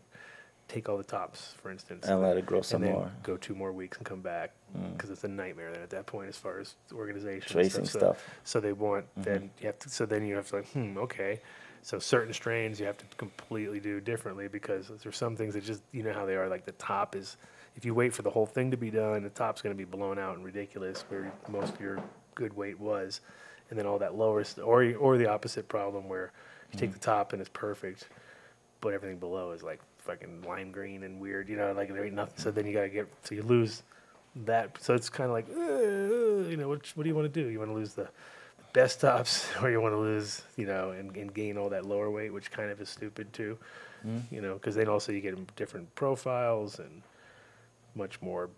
take all the tops, for instance, And let it grow some and then more. go 2 more weeks and come back because it's a nightmare then at that point as far as organization. Tracing and stuff. So they want then you have to. So then you have to like okay. So certain strains you have to completely do differently because there's some things that just you know how they are. Like the top is, if you wait for the whole thing to be done, the top's going to be blown out and ridiculous where most of your good weight was, and then all that lower or the opposite problem where you take the top and it's perfect, but everything below is like fucking lime green and weird. You know, like there ain't nothing. So then you got to you lose that. So it's kind of like you know what do you want to do? You want to lose the best tops, or you want to lose, you know, and gain all that lower weight, which kind of is stupid too, you know, because then also you get different profiles and much more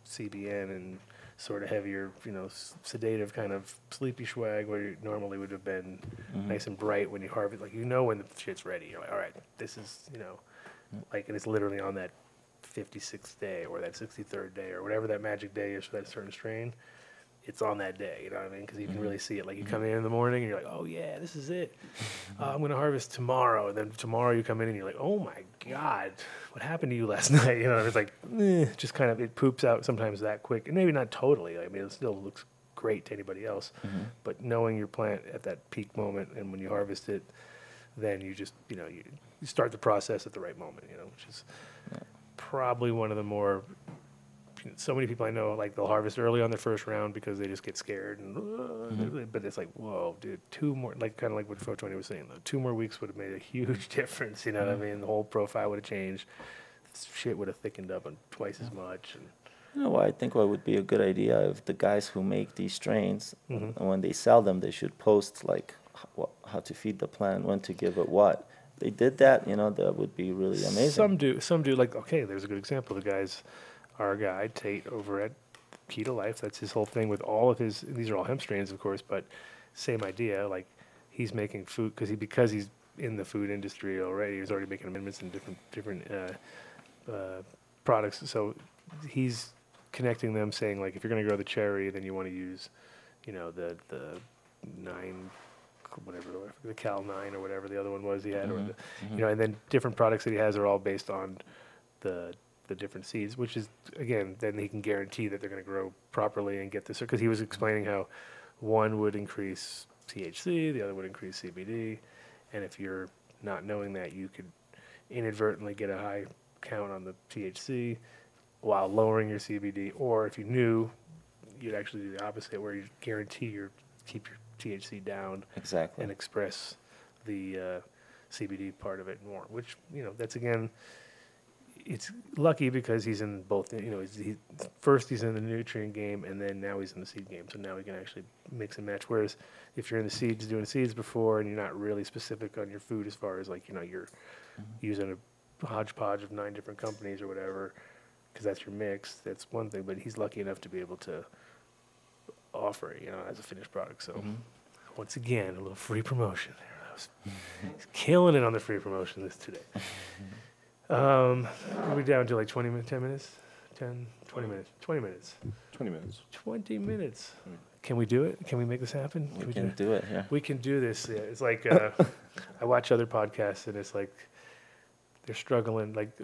CBN and sort of heavier, you know, sedative kind of sleepy swag where you normally would have been nice and bright when you harvest. Like, you know, when the shit's ready, you're like, all right, this is, you know, like, and it's literally on that 56th day or that 63rd day or whatever that magic day is for that certain strain. It's on that day, you know what I mean? Because you can really see it. Like, you come in the morning and you're like, oh, yeah, this is it. I'm going to harvest tomorrow. And then tomorrow you come in and you're like, oh, my God, what happened to you last night? You know, it's like, just kind of, it poops out sometimes that quick. And maybe not totally. I mean, it still looks great to anybody else. But knowing your plant at that peak moment and when you harvest it, then you just, you know, you start the process at the right moment, you know, which is probably one of the more... So many people I know, like, they'll harvest early on their first round because they just get scared. And but it's like, whoa, dude, 2 more, like, kind of like what foe20 was saying, though. 2 more weeks would have made a huge difference, you know what I mean? The whole profile would have changed. Shit would have thickened up on twice as much. And You know, I think what would be a good idea if the guys who make these strains, when they sell them, they should post, like, how to feed the plant, when to give it what. If they did that, you know, that would be really amazing. Some do. Like, okay, there's a good example. The guys... Our guy, Tate, over at Key to Life, that's his whole thing with all of his, these are all hemp strains, of course, but same idea. Like, he's making food, because he's in the food industry already, he's already making amendments in different products. So he's connecting them, saying, like, if you're going to grow the cherry, then you want to use, you know, the 9, whatever, the Cal 9 or whatever the other one was he had, or the, you know, and then different products that he has are all based on the different seeds, which is, again, then he can guarantee that they're going to grow properly and get this, because he was explaining how one would increase THC, the other would increase CBD, and if you're not knowing that, you could inadvertently get a high count on the THC while lowering your CBD, or if you knew, you'd actually do the opposite, where you guarantee keep your THC down and express the CBD part of it more, which, you know, that's, again, it's lucky because he's in both, you know, first he's in the nutrient game, and then now he's in the seed game. So now he can actually mix and match. Whereas if you're in the seeds, doing seeds before, and you're not really specific on your food as far as, like, you know, you're using a hodgepodge of 9 different companies or whatever, because that's your mix, that's one thing. But he's lucky enough to be able to offer it, you know, as a finished product. So once again, a little free promotion there. I was killing it on the free promotion today. Are we down to like 20 minutes, 10 minutes? 10, 20 minutes. 20 minutes. 20 minutes. 20 minutes. Can we do it? Can we make this happen? We can do it, yeah. We can do this. Yeah. It's like I watch other podcasts, and it's like they're struggling. Like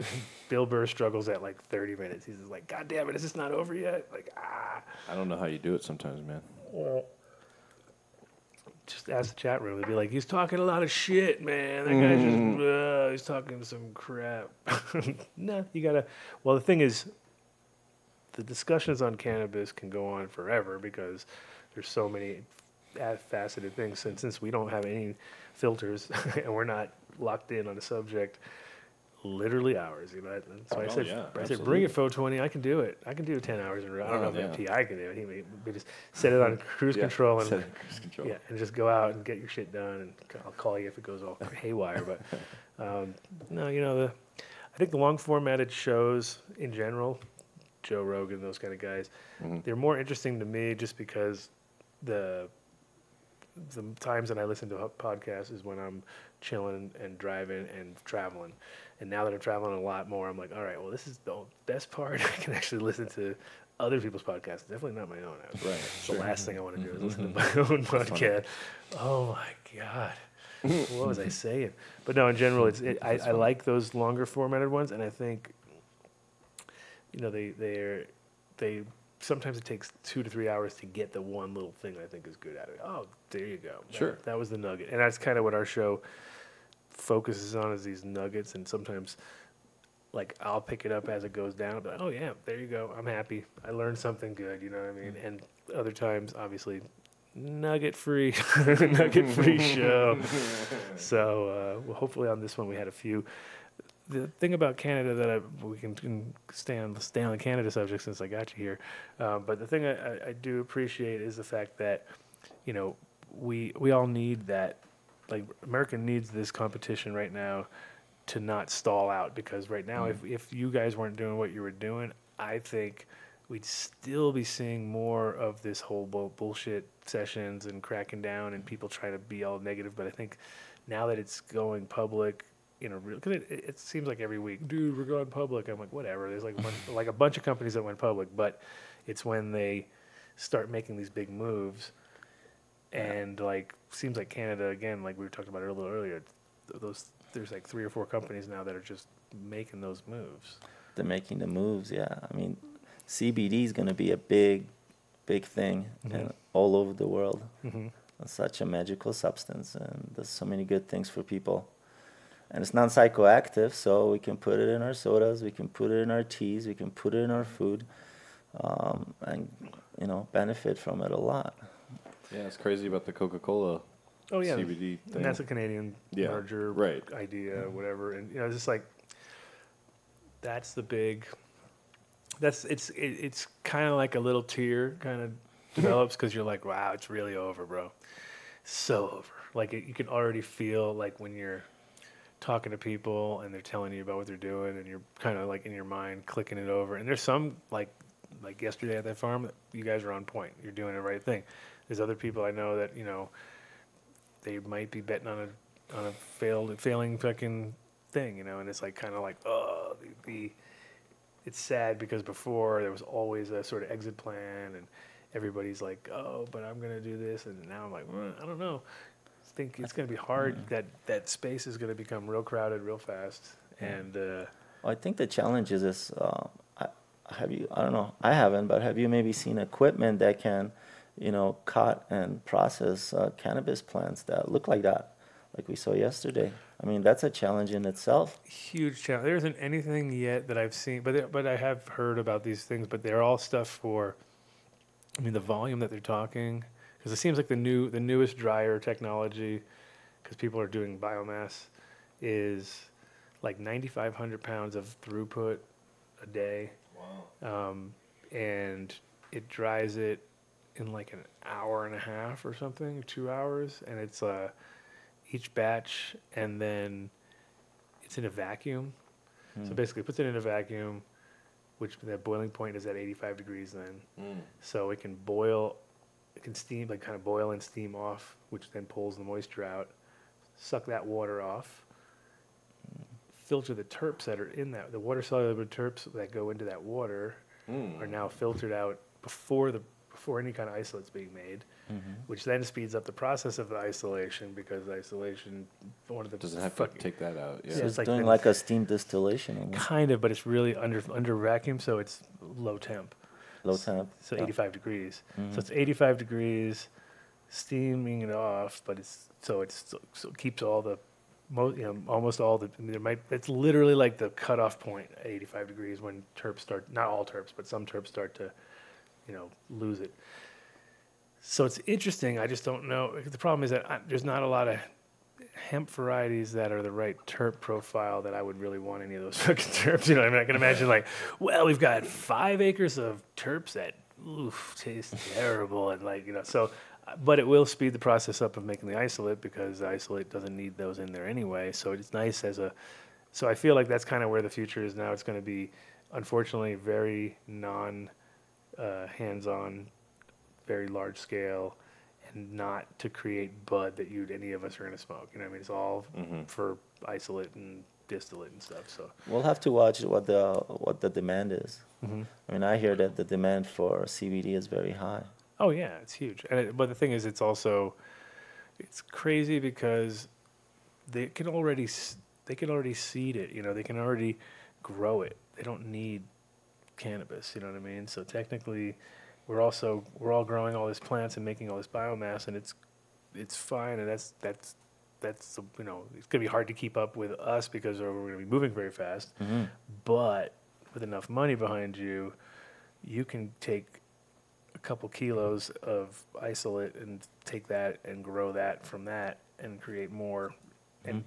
Bill Burr struggles at like 30 minutes. He's just like, God damn it, is this not over yet? Like, I don't know how you do it sometimes, man. Well, just ask the chat room. They'd be like, he's talking a lot of shit, man. That guy just, he's talking some crap. No, you gotta. Well, the thing is, the discussions on cannabis can go on forever because there's so many faceted things. And since we don't have any filters and we're not locked in on a subject, literally hours. You know, that's why I said, bring it, foe20. I can do it. I can do 10 hours in a row. I don't know if MTI can do it. He may just set it on cruise control and and just go out and get your shit done. And I'll call you if it goes all haywire. But no, you know, I think the long formatted shows in general, Joe Rogan, those kind of guys, they're more interesting to me just because the times that I listen to podcasts is when I'm chilling and driving and traveling. And now that I'm traveling a lot more, I'm like, all right, well, this is the best part. I can actually listen to other people's podcasts. Definitely not my own. Right. The last thing I want to do is listen to my own podcast. Oh my God. What was I saying? But no, in general, I like those longer formatted ones, and I think, you know, they sometimes it takes 2 to 3 hours to get the one little thing I think is good at it. Oh, there you go. Sure. That was the nugget, and that's kind of what our show focuses on, is these nuggets. And sometimes, like, I'll pick it up as it goes down. But oh yeah, there you go. I'm happy. I learned something good. You know what I mean? And other times, obviously, nugget free show. So well, hopefully on this one we had a few. The thing about Canada that we can stay on the Canada subject since I got you here, but the thing I do appreciate is the fact that, you know, we all need that. Like, America needs this competition right now to not stall out, because right now if you guys weren't doing what you were doing, I think we'd still be seeing more of this whole bullshit sessions and cracking down and people trying to be all negative. But I think now that it's going public, you know, because it seems like every week, dude, we're going public. I'm like, whatever. There's like a bunch of companies that went public, but it's when they start making these big moves, and like seems like Canada again, like we were talking about a little earlier. There's like 3 or 4 companies now that are just making those moves. They're making the moves, yeah. I mean, CBD is going to be a big thing all over the world. It's such a magical substance, and there's so many good things for people. And it's non-psychoactive, so we can put it in our sodas, we can put it in our teas, we can put it in our food, and, you know, benefit from it a lot. Yeah, it's crazy about the Coca-Cola CBD thing. And that's a Canadian merger idea, whatever. And, you know, it's just like, that's the big... It's kind of like a little tear kind of develops, because you're like, wow, it's really over, bro. So over. Like, you can already feel like when you're talking to people and they're telling you about what they're doing, and you're kind of like in your mind clicking it over. And there's some like yesterday at that farm, you guys are on point. You're doing the right thing. There's other people I know that, you know, they might be betting on a failing fucking thing, you know, and it's like kind of like, oh, it's sad, because before there was always a sort of exit plan, and everybody's like, oh, but I'm going to do this. And now I'm like, well, I don't know. I think it's going to be hard. That space is going to become real crowded real fast. And well, I think the challenge is this. I don't know. I haven't, but have you maybe seen equipment that can, you know, cut and process cannabis plants that look like that, like we saw yesterday? I mean, that's a challenge in itself. Huge challenge. There isn't anything yet that I've seen, but I have heard about these things. But they're all stuff for, I mean, the volume that they're talking, because it seems like the newest dryer technology, because people are doing biomass, is like 9,500 pounds of throughput a day. Wow. And it dries it in like an hour and a half or something, 2 hours, and it's each batch, and then it's in a vacuum. So basically it puts it in a vacuum, which the boiling point is at 85 degrees then. So it can boil, it can steam, like kind of boil and steam off, which then pulls the moisture out, suck that water off, filter the terps that are in that. The water soluble terps that go into that water are now filtered out before any kind of isolate's being made, which then speeds up the process of the isolation, because isolation, one of the doesn't have to take that out. Yeah, so it's like doing like a steam distillation. Almost. Kind of, but it's really under vacuum, so it's low temp. Low temp. So 85 degrees. So it's 85 degrees, steaming it off, but it keeps all the almost all the. I mean, it's literally like the cutoff point at 85 degrees when terps start. Not all terps, but some terps start to, lose it. So it's interesting. I just don't know. The problem is that there's not a lot of hemp varieties that are the right terp profile that I would really want any of those fucking terps. You know what I mean? I can imagine we've got 5 acres of terps that taste terrible, and so. But it will speed the process up of making the isolate, because the isolate doesn't need those in there anyway. So it's nice so I feel like that's kind of where the future is now. It's going to be, unfortunately, very hands-on, very large scale, and not to create bud that any of us are going to smoke. You know what I mean? It's all for isolate and distillate and stuff. So We'll have to watch what the demand is. I mean, I hear that the demand for CBD is very high. oh yeah, it's huge. But the thing is, it's crazy because they can already seed it. You know, they can already grow it. They don't need cannabis. You know what I mean? So technically, we're all growing all these plants and making all this biomass, and it's fine. And that's you know, it's gonna be hard to keep up with us because we're gonna be moving very fast. But with enough money behind you, you can take a couple kilos of isolate and take that and grow that from that and create more and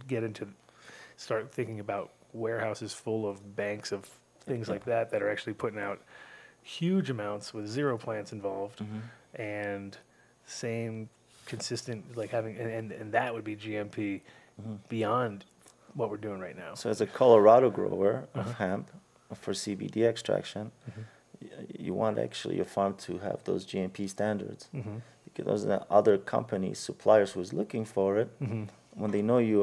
start thinking about warehouses full of banks of things like that are actually putting out huge amounts with zero plants involved and same consistent, like having, and that would be GMP beyond what we're doing right now. So as a Colorado grower of hemp for CBD extraction, you want actually your farm to have those GMP standards, because those are the other companies, suppliers who's looking for it. When they know you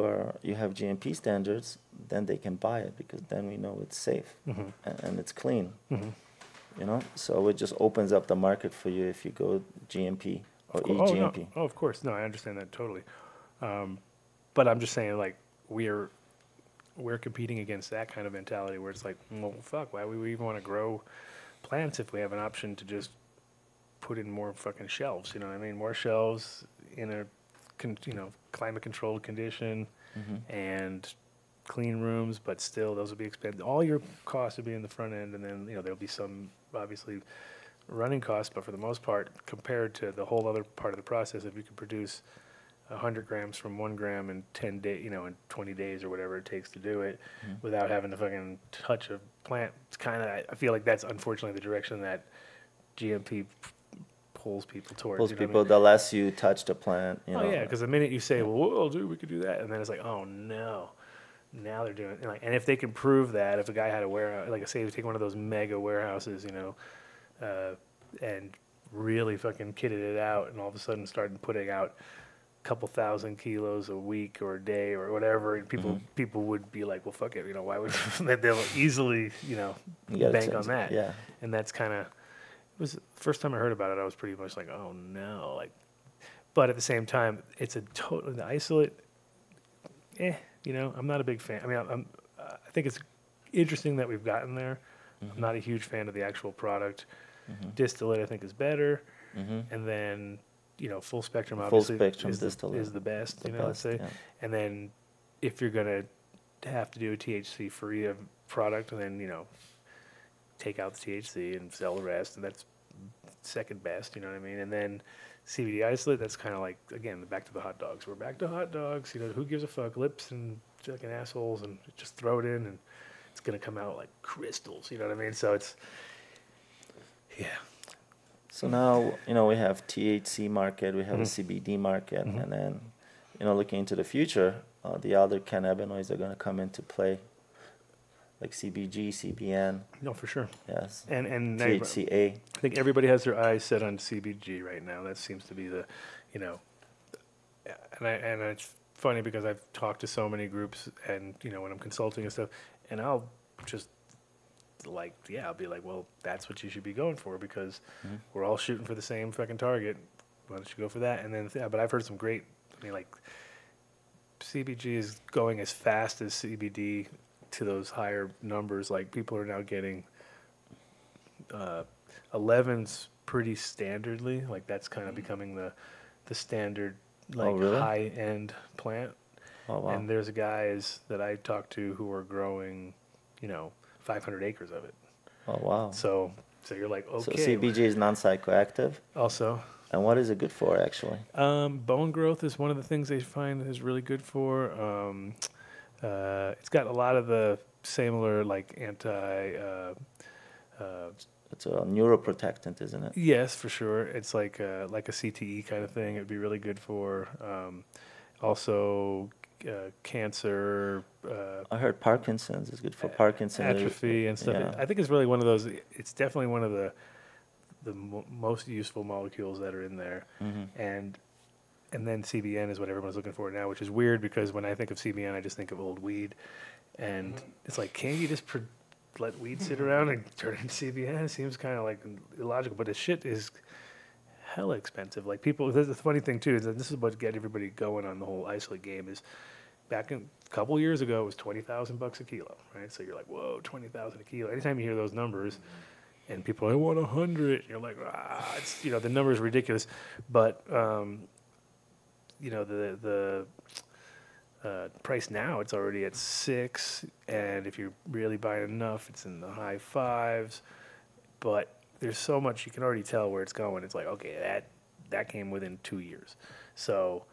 have GMP standards, then they can buy it, because then we know it's safe and it's clean. You know, so it just opens up the market for you if you go GMP or eGMP. Oh, of course. No, I understand that totally. But I'm just saying, like, we're competing against that kind of mentality where it's like, well, fuck, why would we even want to grow plants if we have an option to just put in more fucking shelves? You know what I mean? More shelves in a climate controlled condition and clean rooms, but still those will be expensive. All your costs will be in the front end, and then there'll be some obviously running costs, but for the most part, compared to the whole other part of the process, if you could produce 100 grams from 1 gram in 10 days, in 20 days or whatever it takes to do it, without having to fucking touch a plant, it's kind of, I feel like that's unfortunately the direction that GMP pulls people towards. The less you touch the plant, yeah, because the minute you say, well, dude, we could do that, and then it's like, oh no. Now they're doing it, and if they can prove that, if a guy had a warehouse, like say, take one of those mega warehouses, and really fucking kitted it out, and all of a sudden started putting out a couple thousand kilos a week or a day or whatever, and people would be like, well, fuck it, why would they'll easily, bank on that, and that's kind of, it was the first time I heard about it, I was pretty much like, oh no, but at the same time, it's the isolate, I'm not a big fan. I mean, I think it's interesting that we've gotten there. I'm not a huge fan of the actual product. Distillate, I think, is better. And then, full spectrum obviously is the best, let's say. Yeah. And then if you're going to have to do a THC-free product, and then, take out the THC and sell the rest, and that's second best, you know what I mean? And then CBD isolate, that's kind of like, again, back to the hot dogs. We're back to hot dogs. Who gives a fuck? Lips and fucking assholes, and just throw it in, and it's going to come out like crystals. You know what I mean? So it's, yeah. So now, we have THC market, we have a CBD market, and then, looking into the future, the other cannabinoids are going to come into play, like CBG, CBN. No, for sure. Yes. And THCA. I think everybody has their eyes set on CBG right now. That seems to be the, and it's funny because I've talked to so many groups, and when I'm consulting and stuff, and I'll just I'll be like, well, that's what you should be going for, because we're all shooting for the same fucking target. Why don't you go for that? And then, but I've heard some great, CBG is going as fast as CBD to those higher numbers. Like, people are now getting 11s pretty standardly. Like, that's kind of becoming the standard, high end plant. Oh, wow. And there's guys that I talked to who are growing, 500 acres of it. Oh, wow. So you're like, okay. So CBG is non-psychoactive? Also. And what is it good for, actually? Bone growth is one of the things they find is really good for. It's got a lot of the similar, it's a neuroprotectant, isn't it? Yes, for sure. It's like a CTE kind of thing. It'd be really good for. Also, cancer. I heard Parkinson's is good for Parkinson's. Atrophy and stuff. Yeah. I think it's really one of those. It's definitely one of the most useful molecules that are in there, and and then CBN is what everyone's looking for now, which is weird because when I think of CBN, I just think of old weed. And it's like, can't you just let weed sit around and turn it into CBN? It seems kind of like illogical, but the shit is hella expensive. Like people, the funny thing too is that this is what get everybody going on the whole isolate game is back a couple years ago, it was $20,000 a kilo, right? So you're like, whoa, 20,000 a kilo. Anytime you hear those numbers, and people are, I want 100, you're like, it's, you know, the number is ridiculous. But, you know, the price now, it's already at 6, and if you're really buying enough, it's in the high 5s. But there's so much, you can already tell where it's going. It's like, okay, that came within 2 years. So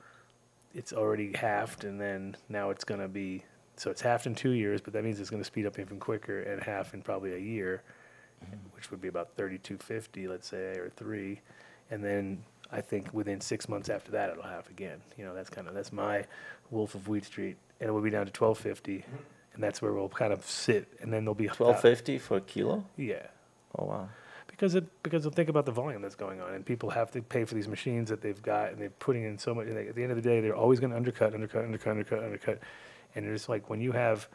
it's already halved, and then now it's going to be, so it's halved in 2 years, but that means it's going to speed up even quicker and half in probably a year, which would be about 32.50, let's say, or 3. And then I think within 6 months after that, it'll half again. You know, that's my Wolf of Wheat Street, and it will be down to 12.50, and that's where we'll kind of sit, and then there'll be 12.50 for a kilo. Yeah. Oh wow. Because they'll think about the volume that's going on, and people have to pay for these machines that they've got, and they're putting in so much. And at the end of the day, they're always going to undercut, and it's like when you have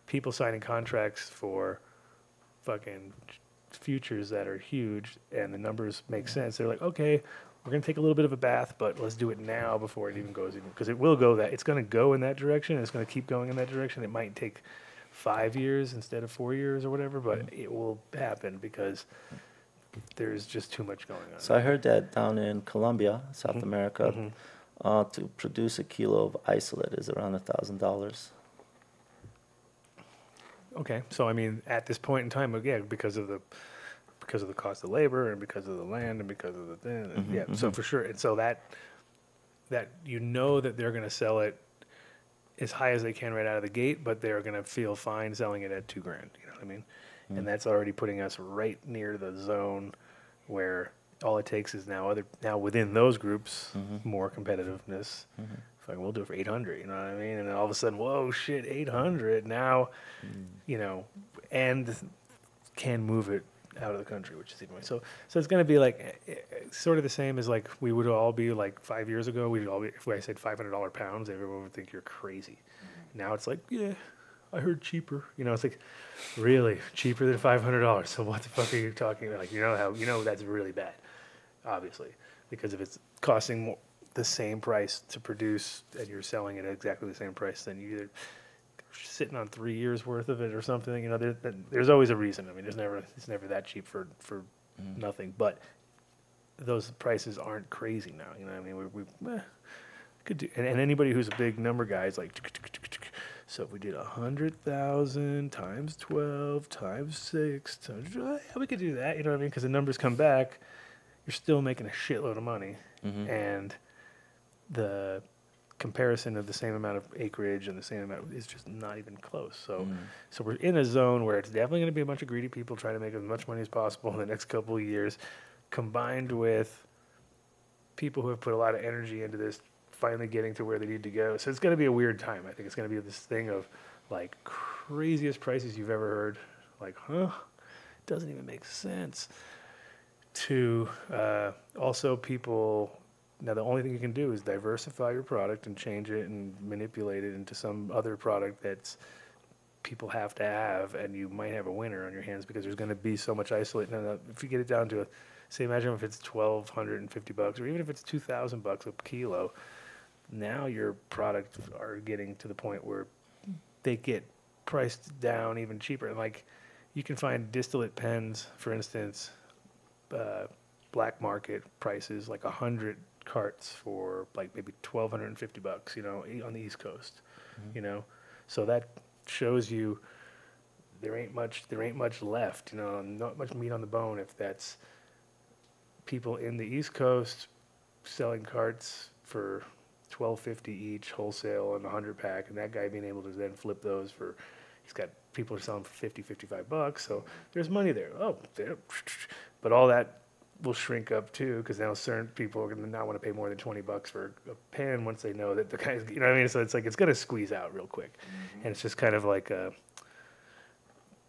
people signing contracts for fucking futures that are huge, and the numbers make sense. They're like, okay, we're going to take a little bit of a bath, but let's do it now before it even goes, because it will go that. It's going to go in that direction, and it's going to keep going in that direction. It might take 5 years instead of 4 years or whatever, but it will happen because there's just too much going on. So I heard that down in Colombia, South America, to produce a kilo of isolate is around $1,000. Okay, so I mean, at this point in time, again, because of the cost of labor and because of the land and because of the thing, so for sure, and so that you know that they're going to sell it as high as they can right out of the gate, but they're going to feel fine selling it at $2,000. You know what I mean? And that's already putting us right near the zone where all it takes is now within those groups more competitiveness. Fucking, we'll do it for 800. You know what I mean? And then all of a sudden, whoa, shit, 800 now. You know, and can move it out of the country, which is even so. So it's going to be like sort of the same as like we would all be like 5 years ago. We'd all be, if I said $500 pounds, everyone would think you're crazy. Now it's like, yeah, I heard cheaper. You know, it's like, really cheaper than $500. So what the fuck are you talking about? Like, you know that's really bad, obviously, because if it's costing the same price to produce and you're selling it at exactly the same price, then you either sitting on 3 years worth of it or something. You know, there's always a reason. I mean, it's never that cheap for nothing. But those prices aren't crazy now. You know what I mean? We could do, and anybody who's a big number guy is like, so if we did 100,000 times 12 times 6 times, we could do that. You know what I mean? Because the numbers come back, you're still making a shitload of money, and the comparison of the same amount of acreage and the same amount is just not even close. So, so we're in a zone where it's definitely going to be a bunch of greedy people trying to make as much money as possible in the next couple of years, combined with people who have put a lot of energy into this finally getting to where they need to go. So it's going to be a weird time. I think it's going to be this thing of like craziest prices you've ever heard. Like, doesn't even make sense. To also people, now the only thing you can do is diversify your product and change it and manipulate it into some other product that's people have to have, and you might have a winner on your hands because there's going to be so much isolate. Now, if you get it down to say, imagine if it's $1,250 or even if it's $2,000 a kilo, now your products are getting to the point where they get priced down even cheaper. And like, you can find distillate pens, for instance, black market prices, like 100 carts for like maybe $1,250, you know, on the East Coast, you know. So that shows you there ain't much left, you know, not much meat on the bone if that's people in the East Coast selling carts for $12.50 each wholesale and 100 pack, and that guy being able to then flip those for, he's got people are selling for $55, so there's money there. But all that will shrink up too, because now certain people are going to not want to pay more than $20 for a pen once they know that the guy's, you know what I mean? So it's like it's going to squeeze out real quick, and it's just kind of like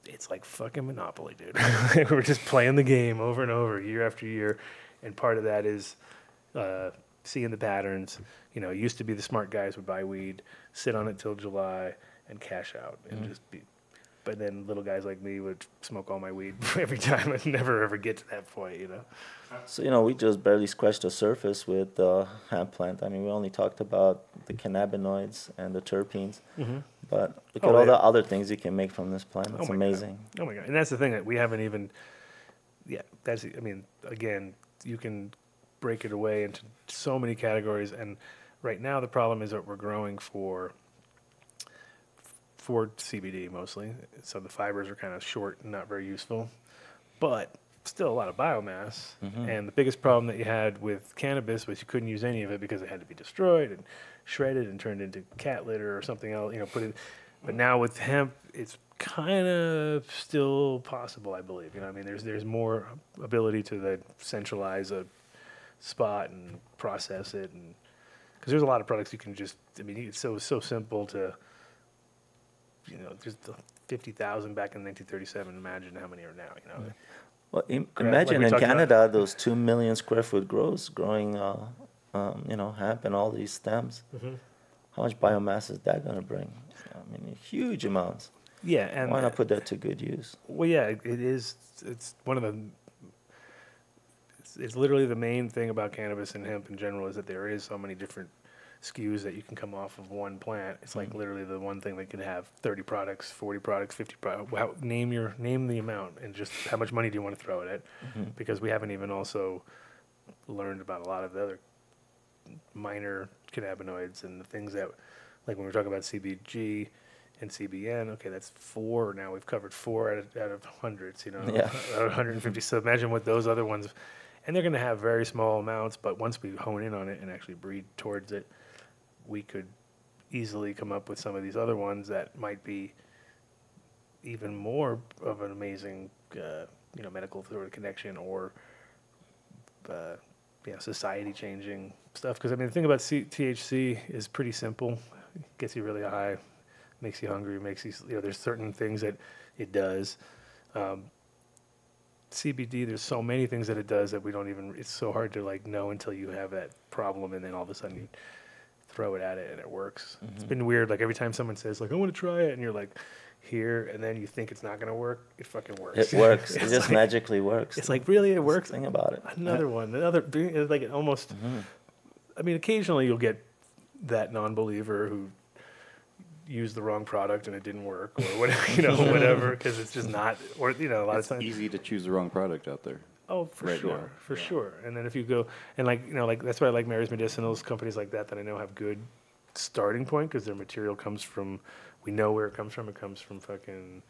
it's like fucking Monopoly, dude. We're just playing the game over and over, year after year, and part of that is seeing the patterns. You know, it used to be the smart guys would buy weed, sit on it till July, and cash out, and just be. But then little guys like me would smoke all my weed every time and never ever get to that point, you know. So, you know, we just barely scratched the surface with the hemp plant. I mean, we only talked about the cannabinoids and the terpenes, but look at all the other things you can make from this plant. It's amazing. God. Oh my God. And that's the thing that we haven't even, I mean, again, you can break it away into so many categories. And right now the problem is that we're growing for CBD mostly. So the fibers are kind of short and not very useful, but still a lot of biomass. And the biggest problem that you had with cannabis was you couldn't use any of it because it had to be destroyed and shredded and turned into cat litter or something else, you know, but now with hemp, it's kind of still possible, I believe. You know, I mean, there's more ability to centralize a spot and process it, and because there's a lot of products you can just, I mean, it's so simple to, you know, just 50,000 back in 1937. Imagine how many are now, you know. Well, imagine in Canada those 2 million square foot grows growing, you know, hemp and all these stems. How much biomass is that going to bring? I mean, huge amounts. Yeah, and why not put that to good use? Well, yeah, it is. It's one of the. It's literally the main thing about cannabis and hemp in general is that there is so many different SKUs that you can come off of one plant. It's like literally the one thing that could have 30 products, 40 products, 50 products. Wow, name the amount and just how much money do you want to throw at it? Because we haven't even also learned about a lot of the other minor cannabinoids and the things that, like when we're talking about CBG and CBN, okay, that's 4 now. We've covered 4 out of hundreds, you know, out of 150. So imagine what those other ones, and they're going to have very small amounts, but once we hone in on it and actually breed towards it, we could easily come up with some of these other ones that might be even more of an amazing, you know, medical sort of connection or, society changing stuff. Because I mean, the thing about THC is pretty simple. It gets you really high, makes you hungry, makes you, you know, there's certain things that it does. CBD, there's so many things that it does that we don't even, it's so hard to like know until you have that problem, and then all of a sudden you throw it at it and it works. It's been weird, like every time someone says like, I want to try it, and you're like, here, and then you think it's not going to work, it fucking works. It works. It just like, magically works. It's like, really, it works? Think about it. Another like it almost, I mean, occasionally you'll get that non-believer who used the wrong product and it didn't work, or whatever, you know, whatever, because it's just not, or, you know, a lot of times. It's easy to choose the wrong product out there. Oh, for sure. And then if you go, and like, you know, like that's why I like Mary's Medicinals, companies like that I know have good starting point, because their material comes from, we know where it comes from. It comes from fucking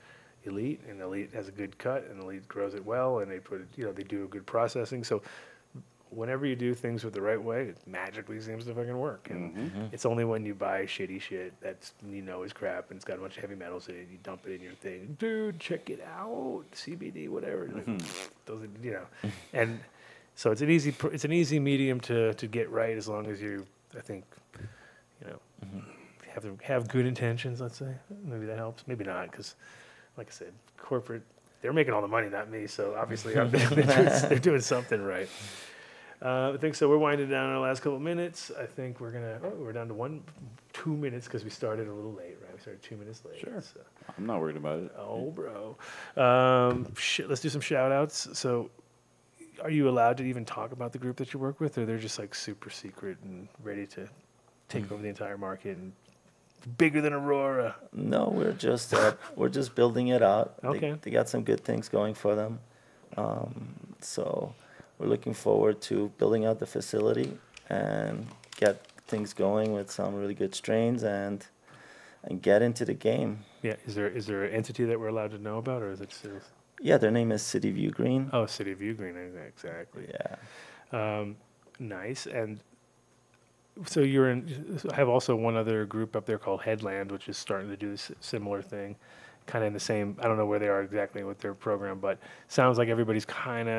Elite, and Elite has a good cut, and Elite grows it well, and they put it, you know, they do a good processing. So whenever you do things with the right way, it magically seems to fucking work. And it's only when you buy shitty shit that's, you know, is crap and it's got a bunch of heavy metals in it, you dump it in your thing, dude, check it out, CBD, whatever. Like, those are, you know, and so it's an easy medium to get right, as long as you, I think, you know, have good intentions. Let's say maybe that helps. Maybe not, because, like I said, corporate, they're making all the money, not me. So obviously they're doing something right. I think so. We're winding down our last couple of minutes. I think we're down to 2 minutes because we started a little late, right? We started 2 minutes late. Sure. So. I'm not worried about it. Oh, bro. Let's do some shout outs. So are you allowed to even talk about the group that you work with, or they're just like super secret and ready to take over the entire market and bigger than Aurora? No, we're just building it out. Okay. They got some good things going for them. So we're looking forward to building out the facility and get things going with some really good strains and get into the game. Yeah. Is there an entity that we're allowed to know about, or is it still? Yeah, their name is City View Green. Oh, City View Green, exactly. Yeah. Nice. And so I have also one other group up there called Headland, which is starting to do this similar thing, kind of in the same, I don't know where they are exactly with their program, but sounds like everybody's kind of